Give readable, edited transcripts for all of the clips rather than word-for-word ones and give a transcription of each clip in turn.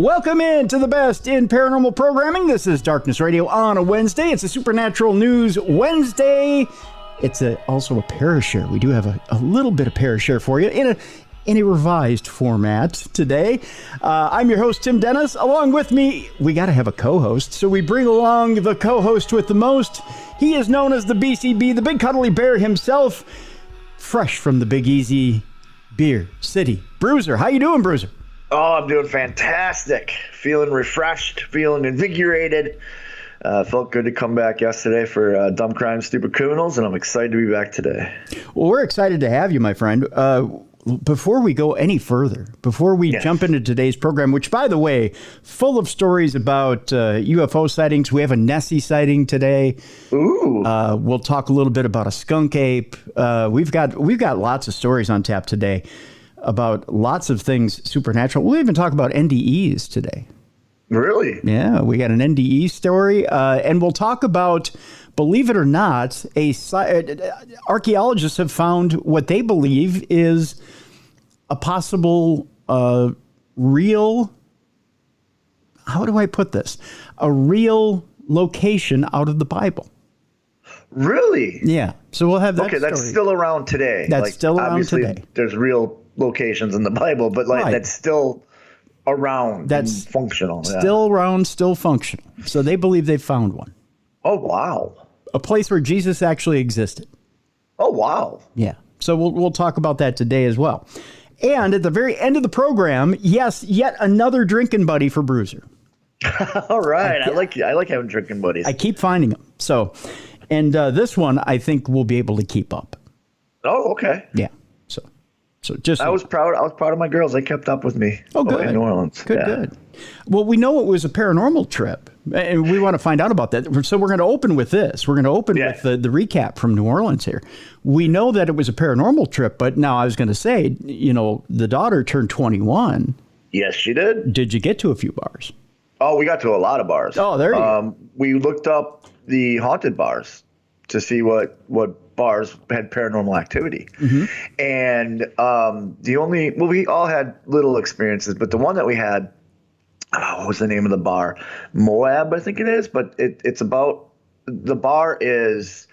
Welcome in to the best in paranormal programming. This is Darkness Radio on a Wednesday. It's a Supernatural News Wednesday. It's also a Parashare. We do have a little bit of Parashare for you in a revised format today. I'm your host, Tim Dennis. Along with me, we got to have a co-host. So we bring along the co-host with the most. He is known as the BCB, the Big Cuddly Bear himself, fresh from the Big Easy Beer City. Bruiser, how you doing, Bruiser? Oh, I'm doing fantastic. Feeling refreshed, feeling invigorated. Felt good to come back yesterday for Dumb Crime, Stupid Criminals, and I'm excited to be back today. Well, we're excited to have you, my friend. Before we go any further, before we jump into today's program, which, by the way, full of stories about UFO sightings. We have a Nessie sighting today. Ooh. We'll talk a little bit about a skunk ape. We've got lots of stories on tap today about lots of things supernatural. We'll even talk about NDEs today. Really? Yeah, we got an NDE story, and we'll talk about, believe it or not, archaeologists have found what they believe is a possible real, how do I put this? A real location out of the Bible. Really? Yeah. So we'll have that Okay, that's story. still around today. That's still around obviously, today. There's real locations in the Bible, but that's still around. That's functional. Still around, still functional. So they believe they've found one. Oh, wow. A place where Jesus actually existed. Oh, wow. Yeah. So we'll talk about that today as well. And at the very end of the program, yes, yet another drinking buddy for Bruiser. All right. I like having drinking buddies. I keep finding them. So, and this one I think we'll be able to keep up. Oh, okay. Yeah. So just I was proud of my girls. They kept up with me. Oh, good. In New Orleans. Good. Well, we know it was a paranormal trip, and we want to find out about that. So we're going to open with this. We're going to open with the recap from New Orleans here. We know that it was a paranormal trip, but now I was going to say, the daughter turned 21. Yes, she did. Did you get to a few bars? Oh, we got to a lot of bars. Oh, there you go. We looked up the haunted bars to see what bars had paranormal activity. Mm-hmm. And we all had little experiences, but the one that we had, what was the name of the bar? Moab, I think it is, but it's about, the bar is,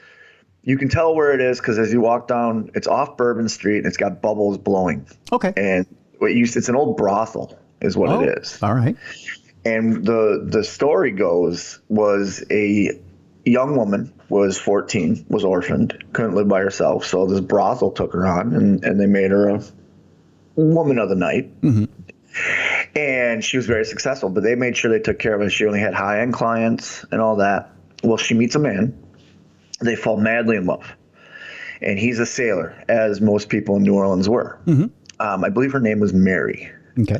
you can tell where it is because as you walk down, it's off Bourbon Street and it's got bubbles blowing. Okay. And it's an old brothel is what it is. All right. And the story goes was a young woman was 14, was orphaned, couldn't live by herself. So this brothel took her on and they made her a woman of the night. Mm-hmm. And she was very successful, but they made sure they took care of her. She only had high-end clients and all that. Well, she meets a man. They fall madly in love. And he's a sailor, as most people in New Orleans were. Mm-hmm. I believe her name was Mary. Okay.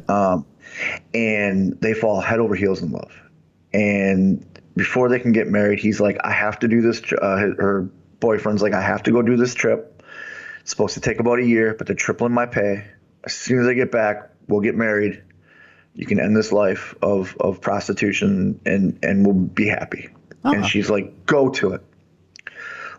And they fall head over heels in love. And before they can get married, he's like, I have to do this. Her boyfriend's like, I have to go do this trip. It's supposed to take about a year, but they're tripling my pay. As soon as I get back, we'll get married. You can end this life of prostitution and we'll be happy. Uh-huh. And she's like, go to it.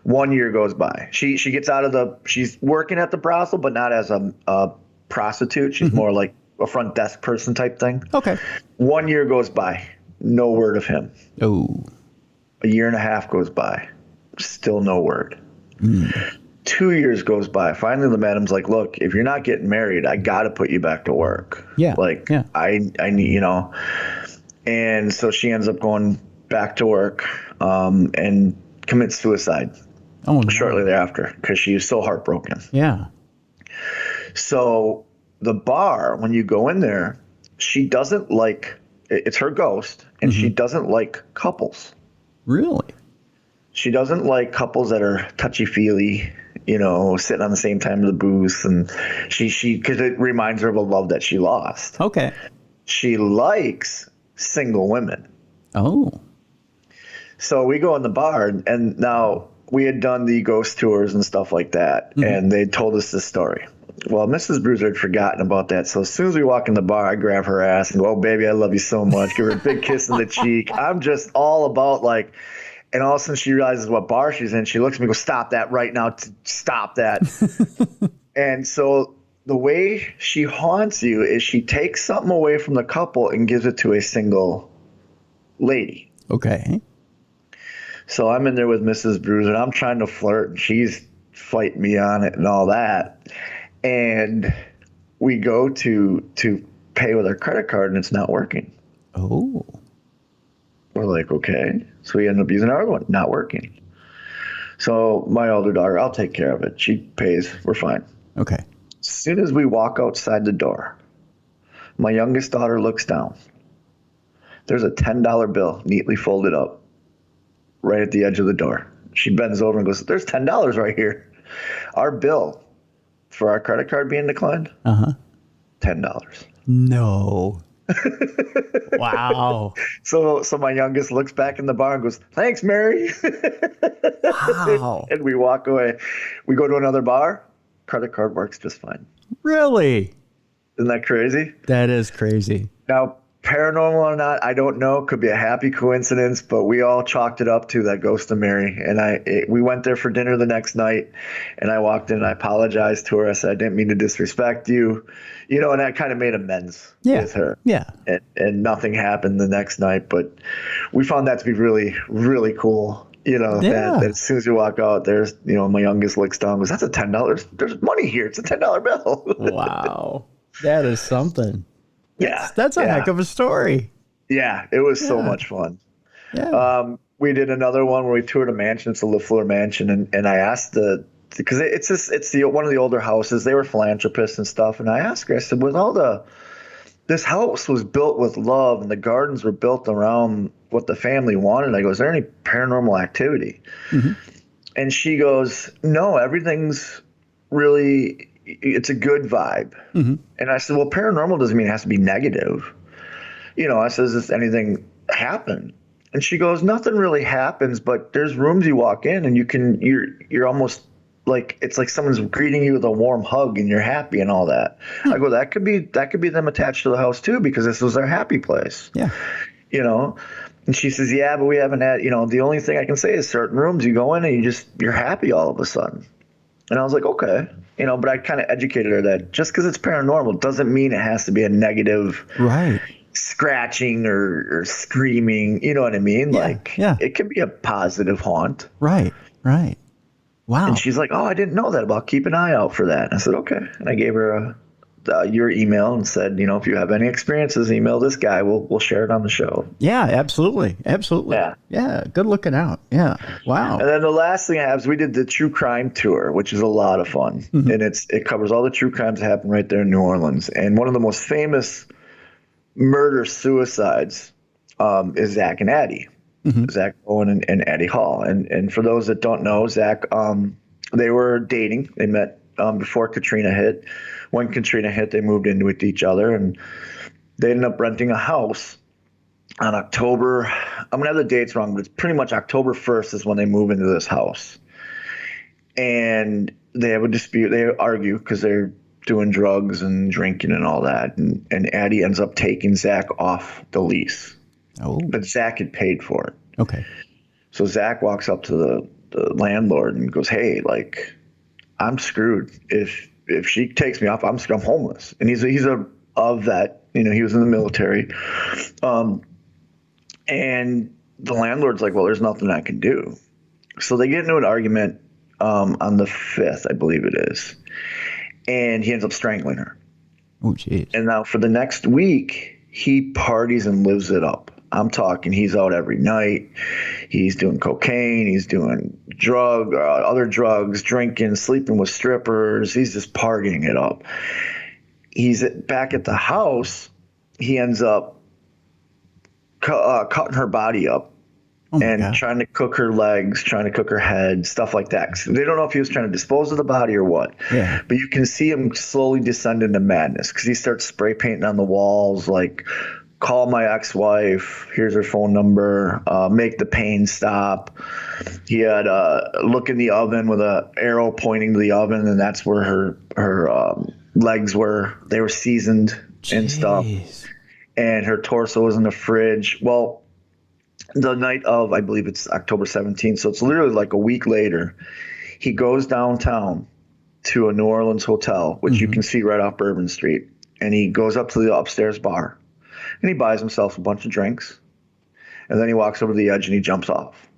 1 year goes by. She gets out of she's working at the brothel, but not as a prostitute. She's more like a front desk person type thing. Okay. 1 year goes by. No word of him. Oh. A year and a half goes by. Still no word. 2 years goes by. Finally, the madam's like, look, if you're not getting married, I got to put you back to work. Yeah. I need, And so she ends up going back to work and commits suicide shortly thereafter because she was so heartbroken. Yeah. So the bar, when you go in there, she doesn't like, it's her ghost, and she doesn't like couples. Really? She doesn't like couples that are touchy-feely, sitting on the same time of the booth, and she because it reminds her of a love that she lost. Okay. She likes single women. Oh. So we go in the bar, and now we had done the ghost tours and stuff like that, and they told us this story. Well, Mrs. Bruiser had forgotten about that. So as soon as we walk in the bar, I grab her ass and go, oh, baby, I love you so much. Give her a big kiss in the cheek. I'm just all about and all of a sudden she realizes what bar she's in. She looks at me and goes, stop that right now. Stop that. And so the way she haunts you is she takes something away from the couple and gives it to a single lady. Okay. So I'm in there with Mrs. Bruiser, and I'm trying to flirt, and she's fighting me on it and all that. And we go to pay with our credit card, and it's not working. Oh. We're like, okay. So we end up using our one, not working. So my older daughter, I'll take care of it. She pays. We're fine. Okay. As soon as we walk outside the door, my youngest daughter looks down. There's a $10 bill neatly folded up right at the edge of the door. She bends over and goes, there's $10 right here. Our bill for our credit card being declined, $10. No. Wow. So my youngest looks back in the bar and goes, thanks, Mary. Wow. And we walk away. We go to another bar. Credit card works just fine. Really? Isn't that crazy? That is crazy. Now, paranormal or not, I don't know. Could be a happy coincidence, but we all chalked it up to that ghost of Mary. And we went there for dinner the next night, and I walked in and I apologized to her. I said, I didn't mean to disrespect you. You know, and I kind of made amends with her. Yeah. And nothing happened the next night, but we found that to be really, really cool. You know, that as soon as you walk out, there's, you know, my youngest looks down and goes, that's a $10. There's money here. It's a $10 bill. Wow. That is something. Yeah. That's a heck of a story. Yeah. It was so much fun. Yeah. We did another one where we toured a mansion. It's a LaFleur mansion. And I asked because it's one of the older houses. They were philanthropists and stuff. And I asked her, I said, this house was built with love and the gardens were built around what the family wanted. I go, is there any paranormal activity? Mm-hmm. And she goes, no, everything's really, it's a good vibe. Mm-hmm. And I said, well, paranormal doesn't mean it has to be negative. You know, I says, does anything happen? And she goes, nothing really happens, but there's rooms you walk in and you're almost like, it's like someone's greeting you with a warm hug and you're happy and all that. I go, that could be them attached to the house too, because this was their happy place. Yeah. You know? And she says, yeah, but we haven't had, you know, the only thing I can say is certain rooms you go in and you're happy all of a sudden. And I was like, okay, you know, but I kind of educated her that just because it's paranormal doesn't mean it has to be a negative scratching or screaming. You know what I mean? It could be a positive haunt. Right. Wow. And she's like, oh, I didn't know that about. Keep an eye out for that. And I said, okay. And I gave her your email and said, you know, if you have any experiences, email this guy. We'll share it on the show. Yeah, absolutely. Yeah. Good looking out. Yeah. Wow. And then the last thing I have is we did the true crime tour, which is a lot of fun. Mm-hmm. And it covers all the true crimes that happen right there in New Orleans. And one of the most famous murder-suicides is Zach and Addie. Mm-hmm. Zach Owen and Addie Hall. And for those that don't know, Zach, they were dating. They met before Katrina hit. When Katrina hit, they moved in with each other, and they ended up renting a house on October. I'm going to have the dates wrong, but it's pretty much October 1st is when they move into this house. And they have a dispute. They argue because they're doing drugs and drinking and all that. And Addie ends up taking Zach off the lease. Oh. But Zach had paid for it. Okay. So Zach walks up to the landlord and goes, hey, like, I'm screwed. If she takes me off, I'm homeless. And he's a vet. You know, he was in the military. And the landlord's like, well, there's nothing I can do. So they get into an argument on the 5th, I believe it is. And he ends up strangling her. Oh, jeez. And now for the next week, he parties and lives it up. I'm talking, he's out every night. He's doing cocaine. He's doing other drugs, drinking, sleeping with strippers. He's just partying it up. He's back at the house. He ends up cutting her body up and trying to cook her legs, trying to cook her head, stuff like that. So they don't know if he was trying to dispose of the body or what. Yeah. But you can see him slowly descend into madness because he starts spray painting on the walls like, call my ex-wife, here's her phone number, make the pain stop. He had look in the oven with an arrow pointing to the oven, and that's where her legs were. They were seasoned and stuff. And her torso was in the fridge. Well, the night of, I believe it's October 17th, so it's literally like a week later, he goes downtown to a New Orleans hotel, which you can see right off Bourbon Street. And he goes up to the upstairs bar and he buys himself a bunch of drinks. And then he walks over the edge and he jumps off,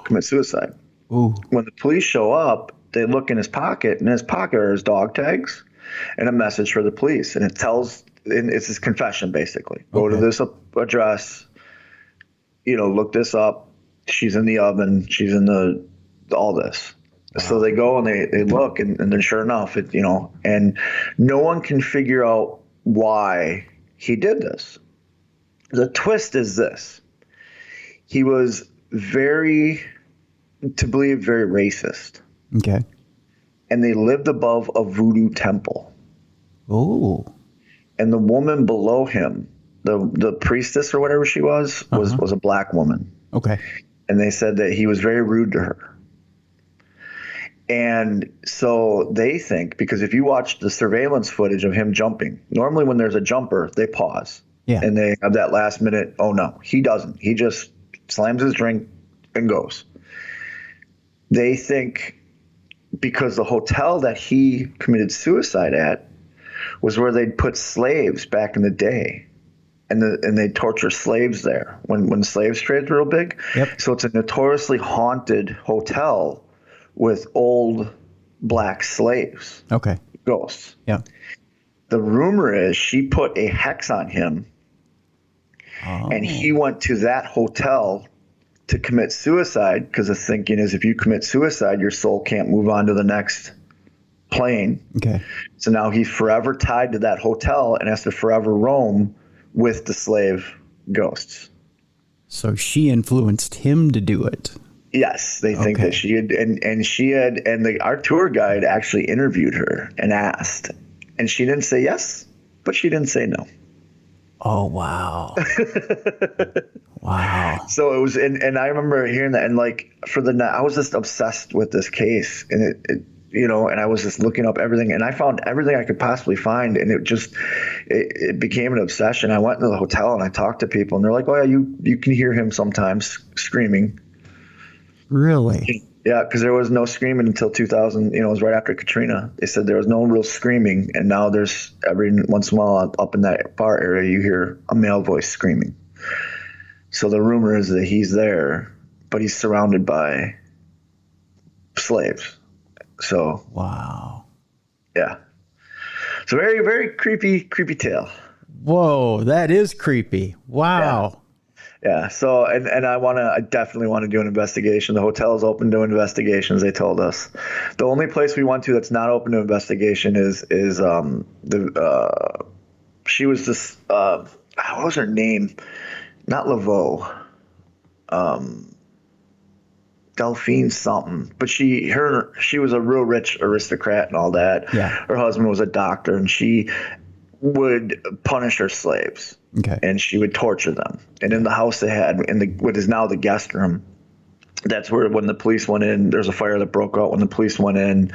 commits suicide. Ooh. When the police show up, they look in his pocket, and in his pocket are his dog tags and a message for the police. And it's his confession, basically. Go to this address, look this up. She's in the oven. She's in all this. Wow. So they go and they look, and then sure enough, and no one can figure out why he did this. The twist is this. He was very racist. Okay. And they lived above a voodoo temple. Oh. And the woman below him, the priestess or whatever she was a black woman. Okay. And they said that he was very rude to her. And so they think, because if you watch the surveillance footage of him jumping, normally when there's a jumper, they pause. Yeah. And they have that last minute, oh no, he doesn't. He just slams his drink and goes. They think because the hotel that he committed suicide at was where they'd put slaves back in the day. And they'd torture slaves there when slave trades were real big. Yep. So it's a notoriously haunted hotel with old black slaves. Okay. Ghosts. Yeah. The rumor is she put a hex on him, and he went to that hotel to commit suicide, because the thinking is if you commit suicide, your soul can't move on to the next plane. Okay. So now he's forever tied to that hotel and has to forever roam with the slave ghosts. So she influenced him to do it. Yes, they think that she had, our tour guide actually interviewed her and asked, and she didn't say yes, but she didn't say no. Oh, wow. Wow. So it was, and I remember hearing that, and like I was just obsessed with this case, and it and I was just looking up everything, and I found everything I could possibly find, and it became an obsession. I went to the hotel and I talked to people, and they're like, "Oh yeah, you can hear him sometimes screaming." Really? Yeah, because there was no screaming until 2000. It was right after Katrina. They said there was no real screaming, and now there's every once in a while up in that bar area you hear a male voice screaming. So the rumor is that he's there, but he's surrounded by slaves. So wow. Yeah. So very, very creepy tale. Whoa, that is creepy. Wow. Yeah. So I definitely want to do an investigation. The hotel is open to investigations, they told us. The only place we went to that's not open to investigation is she was this what was her name? Not Laveau. Delphine something, but she was a real rich aristocrat and all that. Yeah. Her husband was a doctor, and she would punish her slaves. Okay. And she would torture them. And in the house they had, what is now the guest room, that's where when the police went in, there's a fire that broke out. When the police went in,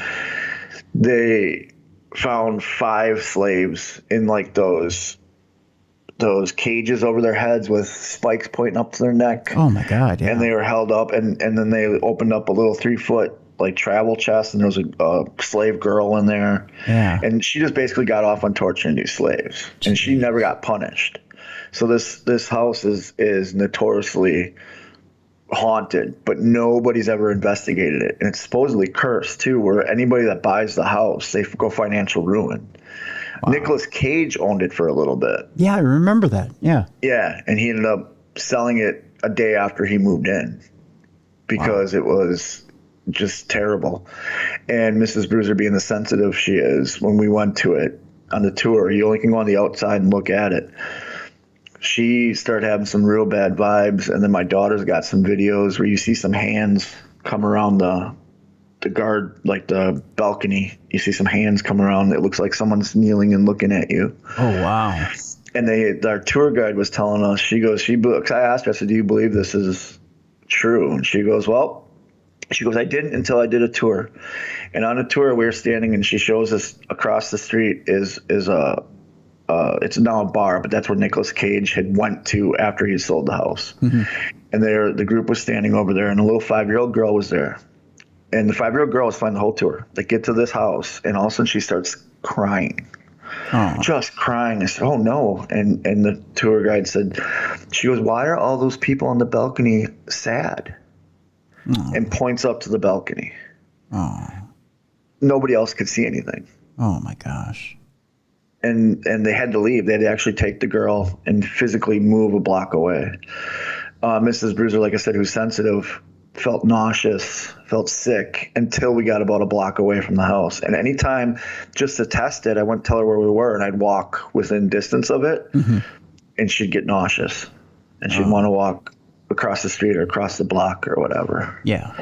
they found 5 slaves in like those cages over their heads with spikes pointing up to their neck. Oh my God. Yeah. And they were held up, and then they opened up a little 3-foot like travel chest, and there was a slave girl in there. Yeah. And she just basically got off on torturing these slaves. Jeez. And she never got punished. So this house is notoriously haunted, but nobody's ever investigated it. And it's supposedly cursed too, where anybody that buys the house, they go financial ruin. Wow. Nicolas Cage owned it for a little bit. Yeah, I remember that. Yeah. Yeah, and he ended up selling it a day after he moved in because it was just terrible. And Mrs. Bruiser, being the sensitive she is, when we went to it on the tour, you only can go on the outside and look at it. She started having some real bad vibes, and then my daughter's got some videos where you see some hands come around the guard, like the balcony. You see some hands come around. It looks like someone's kneeling and looking at you. Oh, wow. And our tour guide was telling us, I asked her, I said, do you believe this is true? And she goes, I didn't until I did a tour. And on a tour we were standing, and she shows us across the street is it's now a bar, but that's where Nicolas Cage had went to after he sold the house. Mm-hmm. And the group was standing over there, and a little 5-year-old girl was there. And the 5-year-old girl was fine the whole tour. They get to this house, and all of a sudden she starts crying. Oh. Just crying. I said, oh, no. And the tour guide said, she goes, why are all those people on the balcony sad? Oh. And points up to the balcony. Oh. Nobody else could see anything. Oh, my gosh. And they had to leave. They had to actually take the girl and physically move a block away. Mrs. Bruiser, like I said, who's sensitive, felt nauseous, felt sick until we got about a block away from the house. And anytime, just to test it, I wouldn't tell her where we were, and I'd walk within distance of it, and she'd get nauseous. And she'd want to walk across the street or across the block or whatever. Yeah.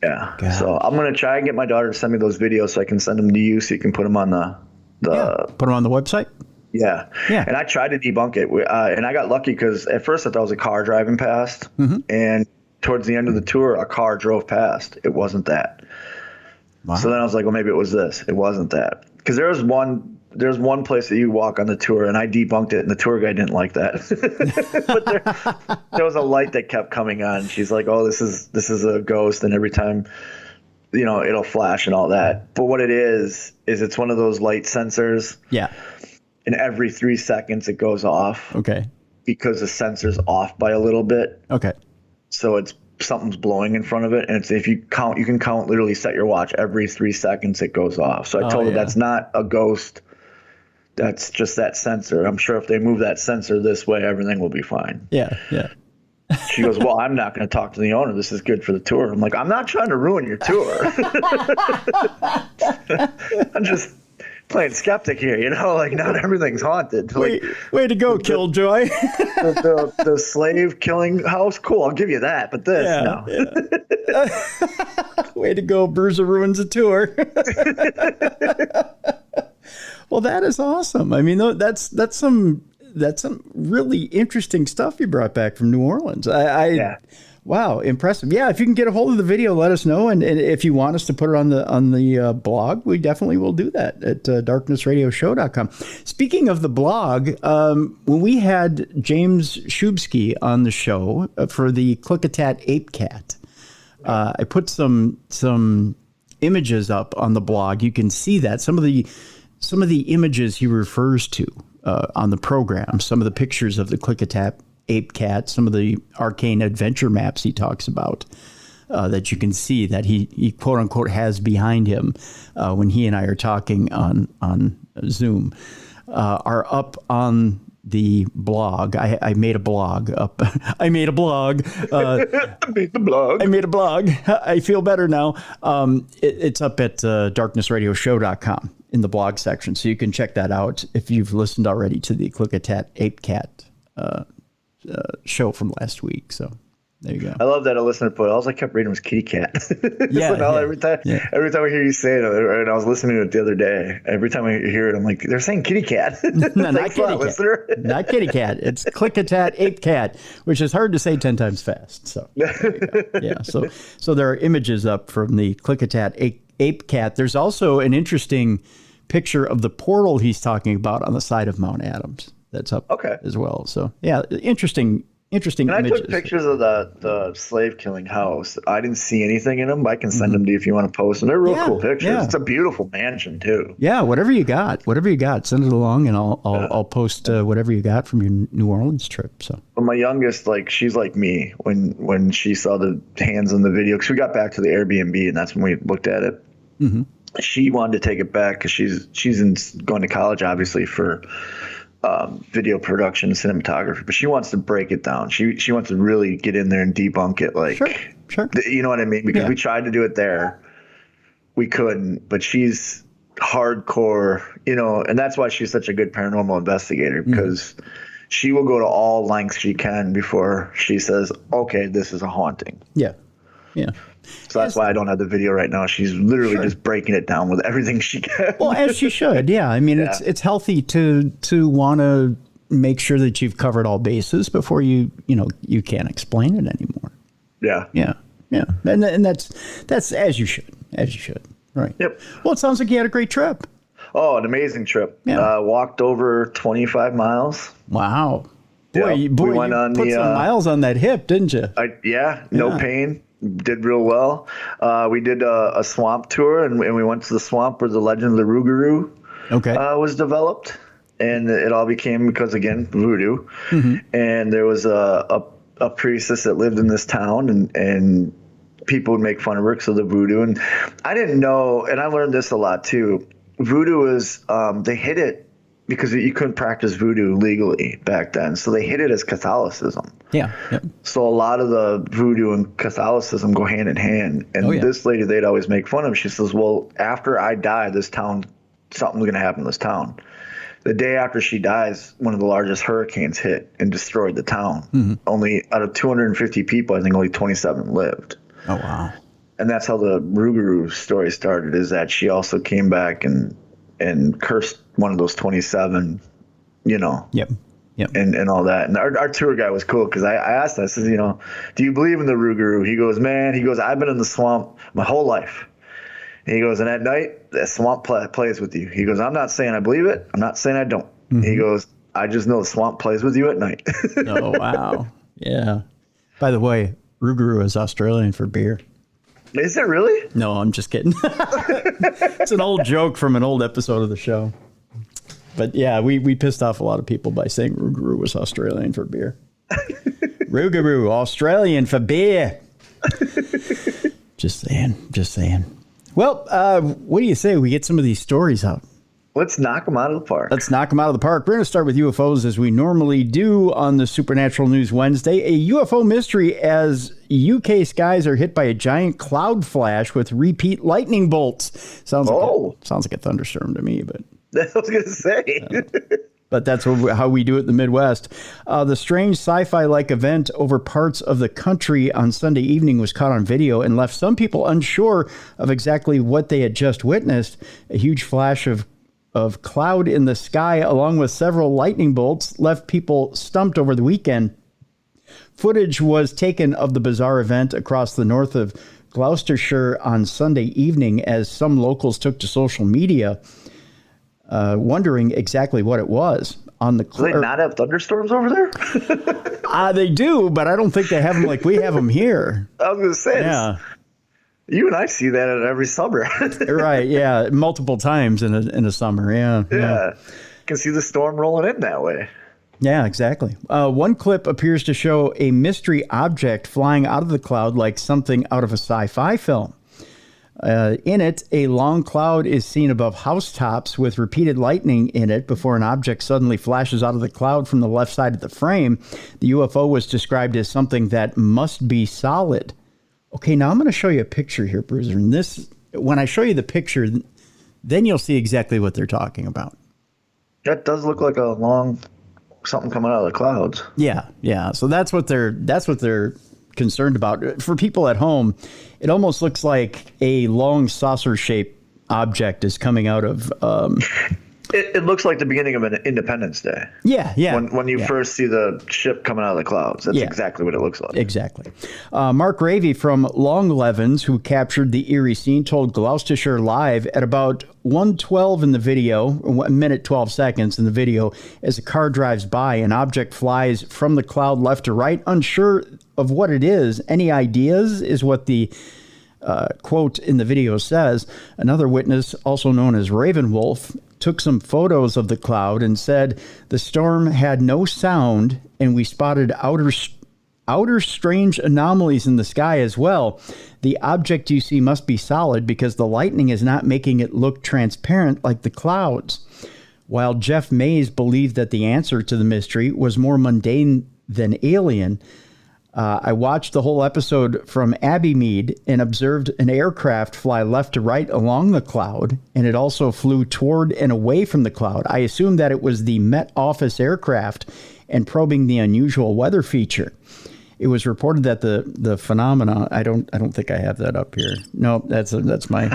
Yeah. God. So I'm going to try and get my daughter to send me those videos so I can send them to you so you can put them on the Put them on the website? Yeah. And I tried to debunk it. And I got lucky because at first I thought it was a car driving past. And towards the end of the tour, a car drove past. It wasn't that. Wow. So then I was like, well, maybe it was this. It wasn't that. Because there's one place that you walk on the tour, and I debunked it, and the tour guide didn't like that. But there was a light that kept coming on. She's like, oh, this is a ghost, and every time, it'll flash and all that. But what it is it's one of those light sensors. Yeah. And every 3 seconds it goes off. Okay. Because the sensor's off by a little bit. Okay. So something's blowing in front of it, and it's, if you can count, literally set your watch every 3 seconds it goes off. So I told her that's not a ghost. That's just that sensor. I'm sure if they move that sensor this way, everything will be fine. Yeah. She goes, well, I'm not going to talk to the owner. This is good for the tour. I'm like, I'm not trying to ruin your tour. I'm just playing skeptic here, like not everything's haunted. Like, way to go, Killjoy. the slave killing house, cool, I'll give you that. But this, no. Yeah. Way to go, Bruiser ruins a tour. Well, that is awesome. I mean, that's some really interesting stuff you brought back from New Orleans. Wow, impressive. Yeah, if you can get a hold of the video, let us know. And if you want us to put it on the blog, we definitely will do that at darknessradioshow.com. Speaking of the blog, when we had James Shubsky on the show for the Klickitat Ape Cat, I put some images up on the blog. You can see that some of the images he refers to on the program, some of the pictures of the Klickitat Ape Cat, some of the arcane adventure maps he talks about that you can see that he quote unquote has behind him when he and I are talking on Zoom are up on the blog. I made a blog up. I made a blog. I made a blog. I feel better now. It's up at darknessradioshow.com in the blog section. So you can check that out if you've listened already to the Klickitat Ape Cat show from last week. So there you go. I love that a listener put. All I kept reading was kitty cat. Every time I hear you say it, and I was listening to it the other day. Every time I hear it, I'm like, they're saying kitty cat. No, not kitty cat. Listener. Not kitty cat. It's Klickitat Ape Cat, which is hard to say 10 times fast. So yeah. So there are images up from the Klickitat Ape Cat. There's also an interesting picture of the portal he's talking about on the side of Mount Adams. That's up as well. So yeah, interesting and images. I took pictures of the slave killing house. I didn't see anything in them, but I can send them to you if you want to post them. They're real cool pictures. Yeah. It's a beautiful mansion too. Yeah, whatever you got, send it along, and I'll post whatever you got from your New Orleans trip. So well, my youngest, she's like me when she saw the hands in the video, because we got back to the Airbnb and that's when we looked at it. Mm-hmm. She wanted to take it back because she's going to college, obviously, for video production and cinematography, but she wants to break it down. She wants to really get in there and debunk it. Sure. You know what I mean? Because we tried to do it there. We couldn't, but she's hardcore, and that's why she's such a good paranormal investigator, because she will go to all lengths she can before she says, okay, this is a haunting. Yeah. So that's why I don't have the video right now. She's literally just breaking it down with everything she can. Well, as she should. Yeah. I mean, it's healthy to want to make sure that you've covered all bases before you can't explain it anymore. Yeah. And that's as you should. Right. Yep. Well, it sounds like you had a great trip. Oh, an amazing trip. Yeah. Walked over 25 miles. Wow. Boy, we went you on put some miles on that hip, didn't you? No pain. Did real well. We did a swamp tour, and we went to the swamp where the legend of the Rougarou was developed. And it all became because, again, voodoo. Mm-hmm. And there was a priestess that lived in this town, and people would make fun of her because of the voodoo. And I didn't know, and I learned this a lot too. Voodoo is, they hid it because you couldn't practice voodoo legally back then. So they hid it as Catholicism. Yeah. Yep. So a lot of the voodoo and Catholicism go hand in hand. And this lady, they'd always make fun of. She says, well, after I die, something's going to happen in this town. The day after she dies, one of the largest hurricanes hit and destroyed the town. Mm-hmm. Only out of 250 people, I think only 27 lived. Oh, wow. And that's how the Rougarou story started, is that she also came back and cursed one of those 27, Yep. And all that. And our tour guy was cool because I asked him, I said, do you believe in the Rougarou? He goes, I've been in the swamp my whole life. And he goes, and at night, the swamp plays with you. He goes, I'm not saying I believe it. I'm not saying I don't. Mm-hmm. He goes, I just know the swamp plays with you at night. Oh, wow. Yeah. By the way, Rougarou is Australian for beer. Is it really? No, I'm just kidding. It's an old joke from an old episode of the show. But yeah, we pissed off a lot of people by saying Rougarou was Australian for beer. Rougarou, Australian for beer. Just saying. Well, what do you say we get some of these stories out? Let's knock them out of the park. We're going to start with UFOs as we normally do on the Supernatural News Wednesday. A UFO mystery as UK skies are hit by a giant cloud flash with repeat lightning bolts. Sounds like a thunderstorm to me, but I was going to say. But that's how we do it in the Midwest. The strange sci-fi-like event over parts of the country on Sunday evening was caught on video and left some people unsure of exactly what they had just witnessed. A huge flash of cloud in the sky, along with several lightning bolts, left people stumped over the weekend. Footage was taken of the bizarre event across the north of Gloucestershire on Sunday evening as some locals took to social media, wondering exactly what it was. Do they not have thunderstorms over there? They do, but I don't think they have them like we have them here. I was going to say. Yeah. You and I see that every summer. Right, yeah. Multiple times in a summer, yeah. Yeah. Can see the storm rolling in that way. Yeah, exactly. One clip appears to show a mystery object flying out of the cloud like something out of a sci-fi film. In it, a long cloud is seen above housetops with repeated lightning in it before an object suddenly flashes out of the cloud from the left side of the frame. The UFO was described as something that must be solid. Okay, now I'm going to show you a picture here, Bruiser. And when I show you the picture, then you'll see exactly what they're talking about. That does look like a long something coming out of the clouds. Yeah. So that's what they're concerned about. For people at home, it almost looks like a long saucer-shaped object is coming out of. It looks like the beginning of an Independence Day. Yeah. When you first see the ship coming out of the clouds, that's exactly what it looks like. Exactly. Mark Ravey from Longlevens, who captured the eerie scene, told Gloucestershire Live at about 1:12 in the video, 1 minute 12 seconds in the video, as a car drives by, an object flies from the cloud left to right, unsure of what it is. Any ideas is what the quote in the video says. Another witness, also known as Ravenwolf, took some photos of the cloud and said the storm had no sound and we spotted outer strange anomalies in the sky as well. The object you see must be solid because the lightning is not making it look transparent like the clouds. While Jeff Mays believed that the answer to the mystery was more mundane than alien, I watched the whole episode from Abbeymead and observed an aircraft fly left to right along the cloud, and it also flew toward and away from the cloud. I assumed that it was the Met Office aircraft and probing the unusual weather feature. It was reported that the phenomena. I don't think I have that up here. No, that's my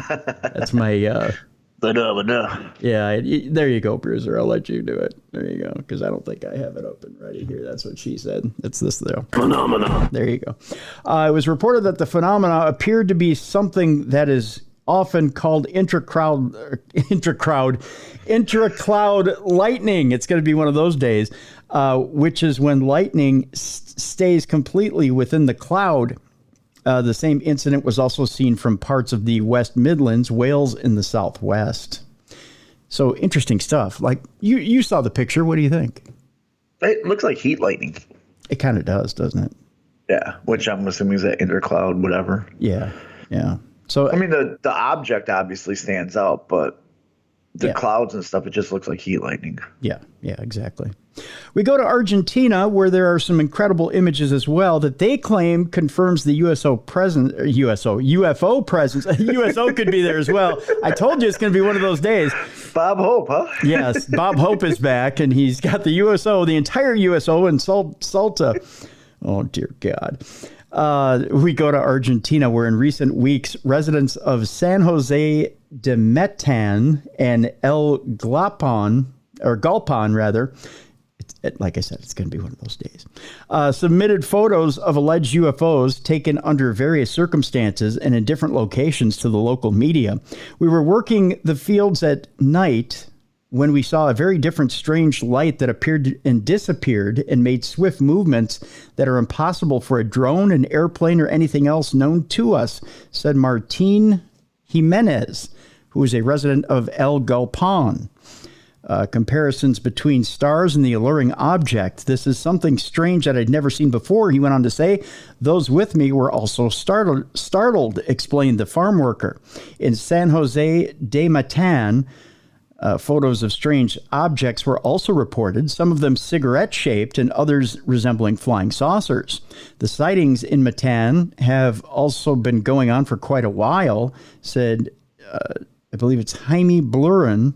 Yeah, there you go, Bruiser. I'll let you do it. There you go, because I don't think I have it open ready here. That's what she said. It's this though. Phenomena. There you go. It was reported that the phenomena appeared to be something that is often called intracloud lightning. It's going to be one of those days, which is when lightning stays completely within the cloud. The same incident was also seen from parts of the West Midlands, Wales, in the southwest. So interesting stuff. Like you saw the picture. What do you think? It looks like heat lightning. It kind of does, doesn't it? Yeah, which I'm assuming is that intercloud, whatever. Yeah. So I mean, the object obviously stands out, but the clouds and stuff, it just looks like heat lightning. Yeah, exactly. We go to Argentina, where there are some incredible images as well that they claim confirms the UFO presence. UFO could be there as well. I told you it's going to be one of those days. Bob Hope, huh? Yes, Bob Hope is back, and he's got the USO, the entire USO in Salta. Oh, dear God. We go to Argentina, where in recent weeks, residents of San Jose de Metan and El Galpon, like I said, it's going to be one of those days, submitted photos of alleged UFOs taken under various circumstances and in different locations to the local media. We were working the fields at night when we saw a very different strange light that appeared and disappeared and made swift movements that are impossible for a drone, an airplane, or anything else known to us, said Martin Jimenez, who is a resident of El Galpon. Comparisons between stars and the alluring object. This is something strange that I'd never seen before, he went on to say. Those with me were also startled, explained the farm worker. In San Jose de Matan, photos of strange objects were also reported, some of them cigarette-shaped and others resembling flying saucers. The sightings in Matan have also been going on for quite a while, said, I believe it's Jaime Bluren,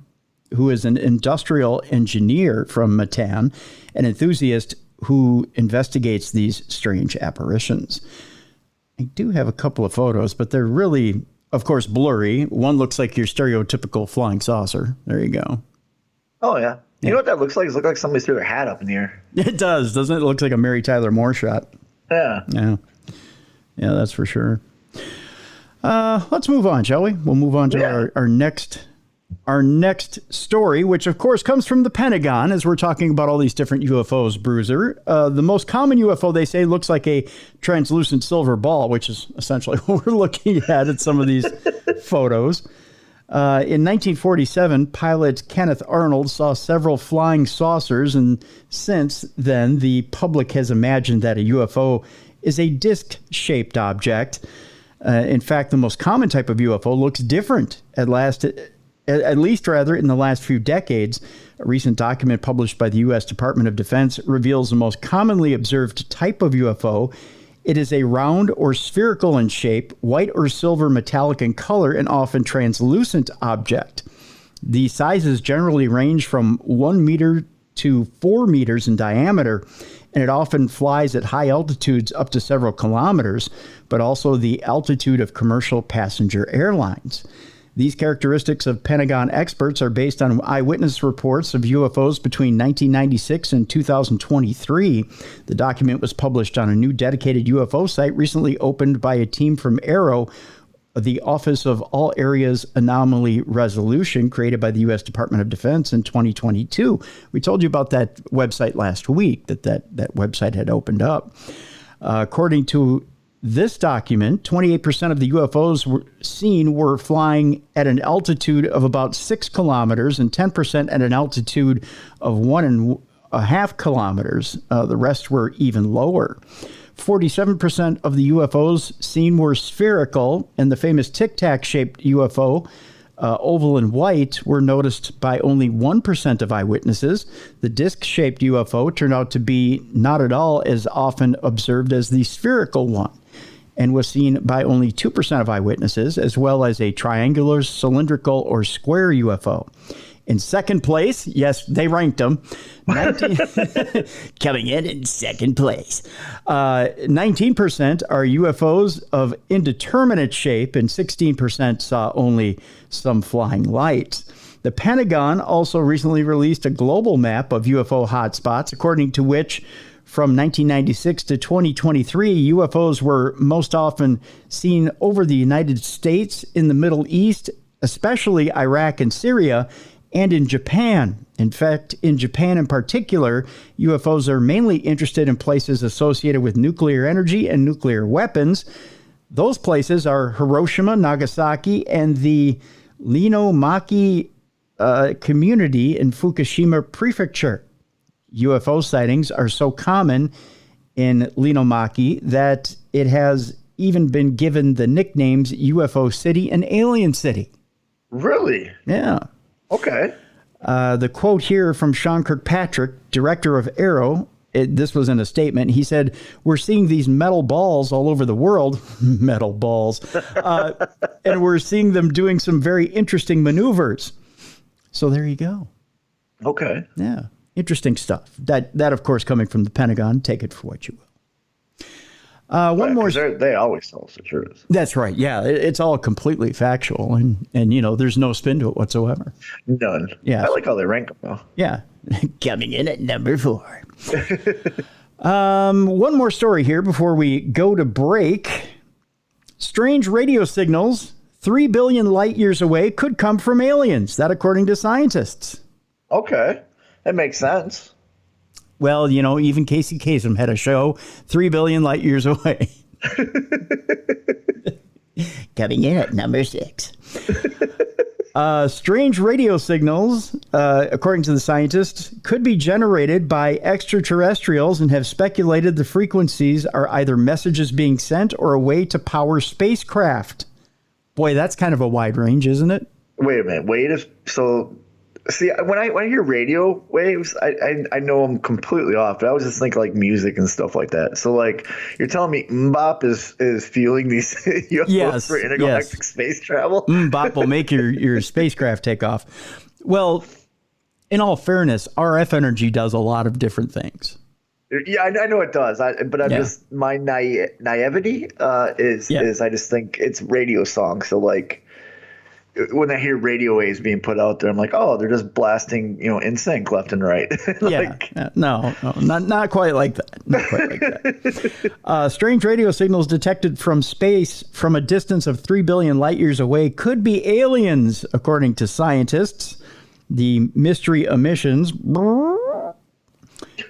who is an industrial engineer from Matan, an enthusiast who investigates these strange apparitions. I do have a couple of photos, but they're really, of course, blurry. One looks like your stereotypical flying saucer. There you go. Oh, yeah. You know what that looks like? It looks like somebody threw their hat up in the air. It does, doesn't it? It looks like a Mary Tyler Moore shot. Yeah. Yeah, that's for sure. Let's move on, shall we? We'll move on to our next story, which of course comes from the Pentagon, as we're talking about all these different UFOs, Bruiser. The most common UFO, they say, looks like a translucent silver ball, which is essentially what we're looking at some of these photos. In 1947, pilot Kenneth Arnold saw several flying saucers, and since then, the public has imagined that a UFO is a disc-shaped object. In fact, the most common type of UFO looks different at least in the last few decades. A recent document published by the U.S. Department of Defense reveals the most commonly observed type of UFO. It is a round or spherical in shape, white or silver metallic in color, and often translucent object. The sizes generally range from 1 meter to 4 meters in diameter, and it often flies at high altitudes up to several kilometers, but also the altitude of commercial passenger airlines. These characteristics of Pentagon experts are based on eyewitness reports of UFOs between 1996 and 2023. The document was published on a new dedicated UFO site recently opened by a team from AARO, the Office of All Areas Anomaly Resolution, created by the U.S. Department of Defense in 2022. We told you about that website last week, that website had opened up. According to this document, 28% of the UFOs seen were flying at an altitude of about 6 kilometers and 10% at an altitude of 1.5 kilometers. The rest were even lower. 47% of the UFOs seen were spherical, and the famous Tic Tac shaped UFO, oval and white, were noticed by only 1% of eyewitnesses. The disc-shaped UFO turned out to be not at all as often observed as the spherical one, and was seen by only 2% of eyewitnesses, as well as a triangular, cylindrical, or square UFO. In second place, yes, they ranked them. Coming in second place. 19% are UFOs of indeterminate shape, and 16% saw only some flying lights. The Pentagon also recently released a global map of UFO hotspots, according to which From 1996 to 2023, UFOs were most often seen over the United States, in the Middle East, especially Iraq and Syria, and in Japan. In fact, in Japan in particular, UFOs are mainly interested in places associated with nuclear energy and nuclear weapons. Those places are Hiroshima, Nagasaki, and the Linomaki community in Fukushima Prefecture. UFO sightings are so common in Linomaki that it has even been given the nicknames UFO City and Alien City. Really? Yeah. Okay. The quote here from Sean Kirkpatrick, director of Aero, this was in a statement. He said, "We're seeing these metal balls all over the world," metal balls, "and we're seeing them doing some very interesting maneuvers." So there you go. Okay. Yeah. Interesting stuff. That of course, coming from the Pentagon. Take it for what you will. One more. They always tell us the truth. That's right. Yeah, it's all completely factual, and there's no spin to it whatsoever. None. Yeah. I like how they rank them though. Yeah. Coming in at number 4. One more story here before we go to break. Strange radio signals 3 billion light years away could come from aliens. That according to scientists. Okay. That makes sense. Well, even Casey Kasem had a show 3 billion light years away. Coming in at number 6. Strange radio signals, according to the scientists, could be generated by extraterrestrials and have speculated the frequencies are either messages being sent or a way to power spacecraft. Boy, that's kind of a wide range, isn't it? Wait a minute. See, when I hear radio waves, I know I'm completely off, but I was just thinking like music and stuff like that. So like you're telling me Mbop is fueling these UFOs for intergalactic space travel? Mbop will make your spacecraft take off. Well, in all fairness, RF energy does a lot of different things. Yeah, I know it does. But I'm just, my naivety is I just think it's radio songs. So like, when I hear radio waves being put out there, I'm like, oh, they're just blasting, in sync left and right. No, not quite like that. Not quite like that. Strange radio signals detected from space from a distance of 3 billion light years away could be aliens, according to scientists. The mystery emissions,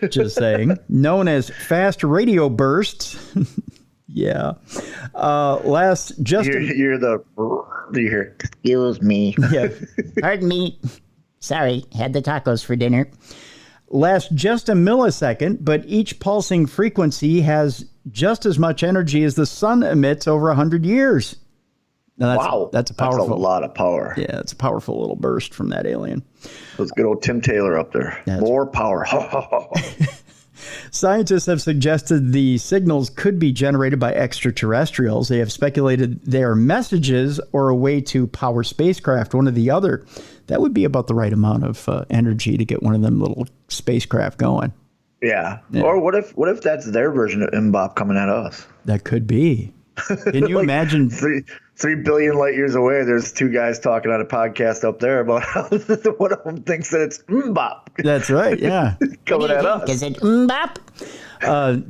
just saying, known as fast radio bursts. Yeah. You hear, Excuse me. Yeah. Pardon me. Sorry, had the tacos for dinner. Last just a millisecond, but each pulsing frequency has just as much energy as the sun emits over 100 years. Now that's a powerful. That's a lot of power. Yeah, it's a powerful little burst from that alien. Let's good old Tim Taylor up there. More power. Scientists have suggested the signals could be generated by extraterrestrials. They have speculated they are messages or a way to power spacecraft, one or the other. That would be about the right amount of energy to get one of them little spacecraft going. Yeah. Or what if that's their version of Mbop coming at us? That could be. Can you imagine? 3 billion light years away, there's 2 guys talking on a podcast up there about how one of them thinks that it's Mbop. That's right, yeah. Coming at us. Is it Mbop?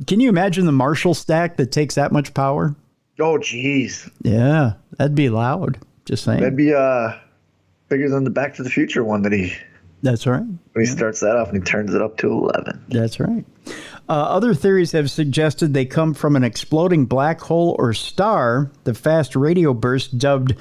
Can you imagine the Marshall stack that takes that much power? Oh, geez. Yeah, that'd be loud. Just saying. That'd be bigger than the Back to the Future one that he... That's right. When he starts that off and he turns it up to 11. That's right. Other theories have suggested they come from an exploding black hole or star. The fast radio burst, dubbed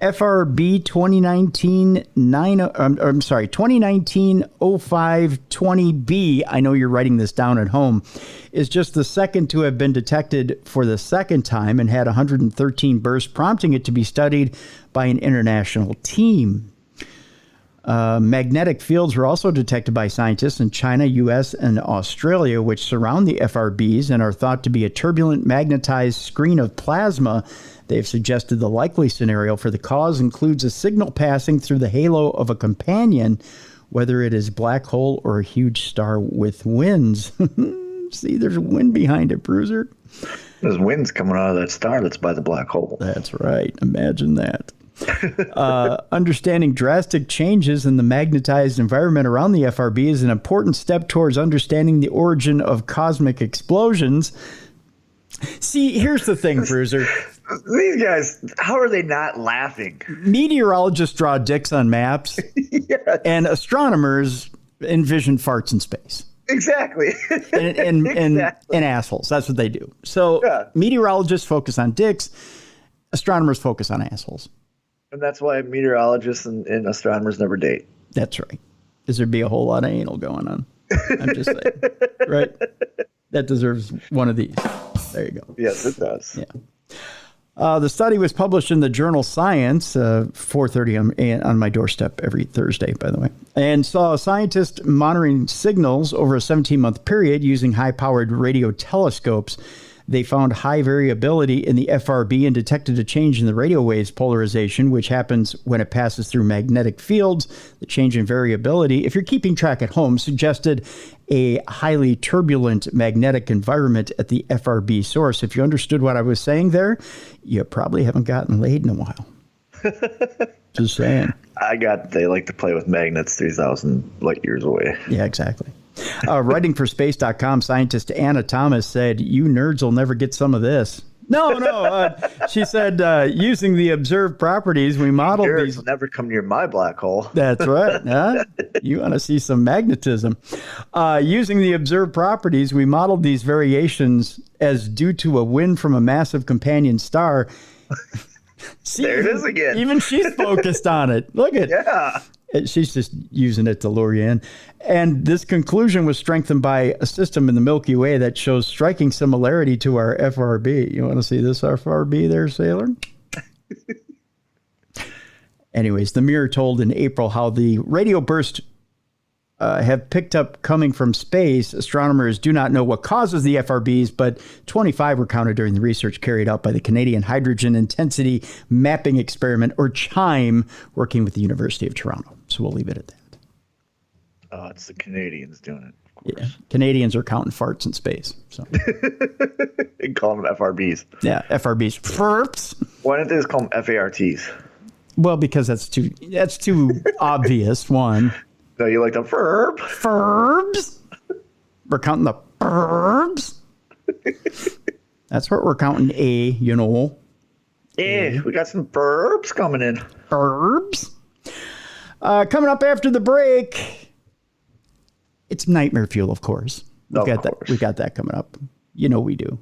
FRB 2019-0520b, I know you're writing this down at home, is just the second to have been detected for the second time and had 113 bursts, prompting it to be studied by an international team. Magnetic fields were also detected by scientists in China, U.S., and Australia, which surround the FRBs and are thought to be a turbulent magnetized screen of plasma. They've suggested the likely scenario for the cause includes a signal passing through the halo of a companion, whether it is black hole or a huge star with winds. See, there's wind behind it, Bruiser. There's winds coming out of that star that's by the black hole. That's right. Imagine that. Understanding drastic changes in the magnetized environment around the FRB is an important step towards understanding the origin of cosmic explosions. See, here's the thing, Bruiser. These guys, how are they not laughing? Meteorologists draw dicks on maps, Yes. and astronomers envision farts in space. Exactly. And Exactly. assholes. That's what they do. So Yeah. meteorologists focus on dicks. Astronomers focus on assholes. And that's why meteorologists and astronomers never date. That's right. Because there'd be a whole lot of anal going on. I'm just saying. Right? That deserves one of these. There you go. Yes, it does. Yeah. The study was published in the journal Science, 4:30 on my doorstep every Thursday, by the way, and saw scientists monitoring signals over a 17-month period using high-powered radio telescopes. They found high variability in the FRB and detected a change in the radio waves polarization, which happens when it passes through magnetic fields. The change in variability, if you're keeping track at home, suggested a highly turbulent magnetic environment at the FRB source. If you understood what I was saying there, you probably haven't gotten laid in a while. Just saying. They like to play with magnets 3,000 light years away. Yeah, exactly. Writing for space.com, scientist Anna Thomas said, "You nerds will never get some of this." No. She said, using the observed properties, we modeled Nerds these. will never come near my black hole. That's right. Huh? You want to see some magnetism. Using the observed properties, we modeled these variations as due to a wind from a massive companion star. See, There it is again. Even she's focused on it. Look at Yeah. She's just using it to lure you in. And this conclusion was strengthened by a system in the Milky Way that shows striking similarity to our FRB. You want to see this FRB there, sailor? Anyways, the Mirror told in April how the radio bursts have picked up coming from space. Astronomers do not know what causes the FRBs, but 25 were counted during the research carried out by the Canadian Hydrogen Intensity Mapping Experiment, or CHIME, working with the University of Toronto. So we'll leave it at that. Oh, it's the Canadians doing it. Yeah, Canadians are counting farts in space. So And call them FRBs. yeah, FRBs. Farts. Why don't they just call them FARTs? Well, because that's too obvious. One. No, you like the verb? Verbs. We're counting the verbs. That's what we're counting. You know. Yeah, we got some verbs coming in. Verbs. Coming up after the break, it's nightmare fuel, of course. We've got that coming up. You know we do.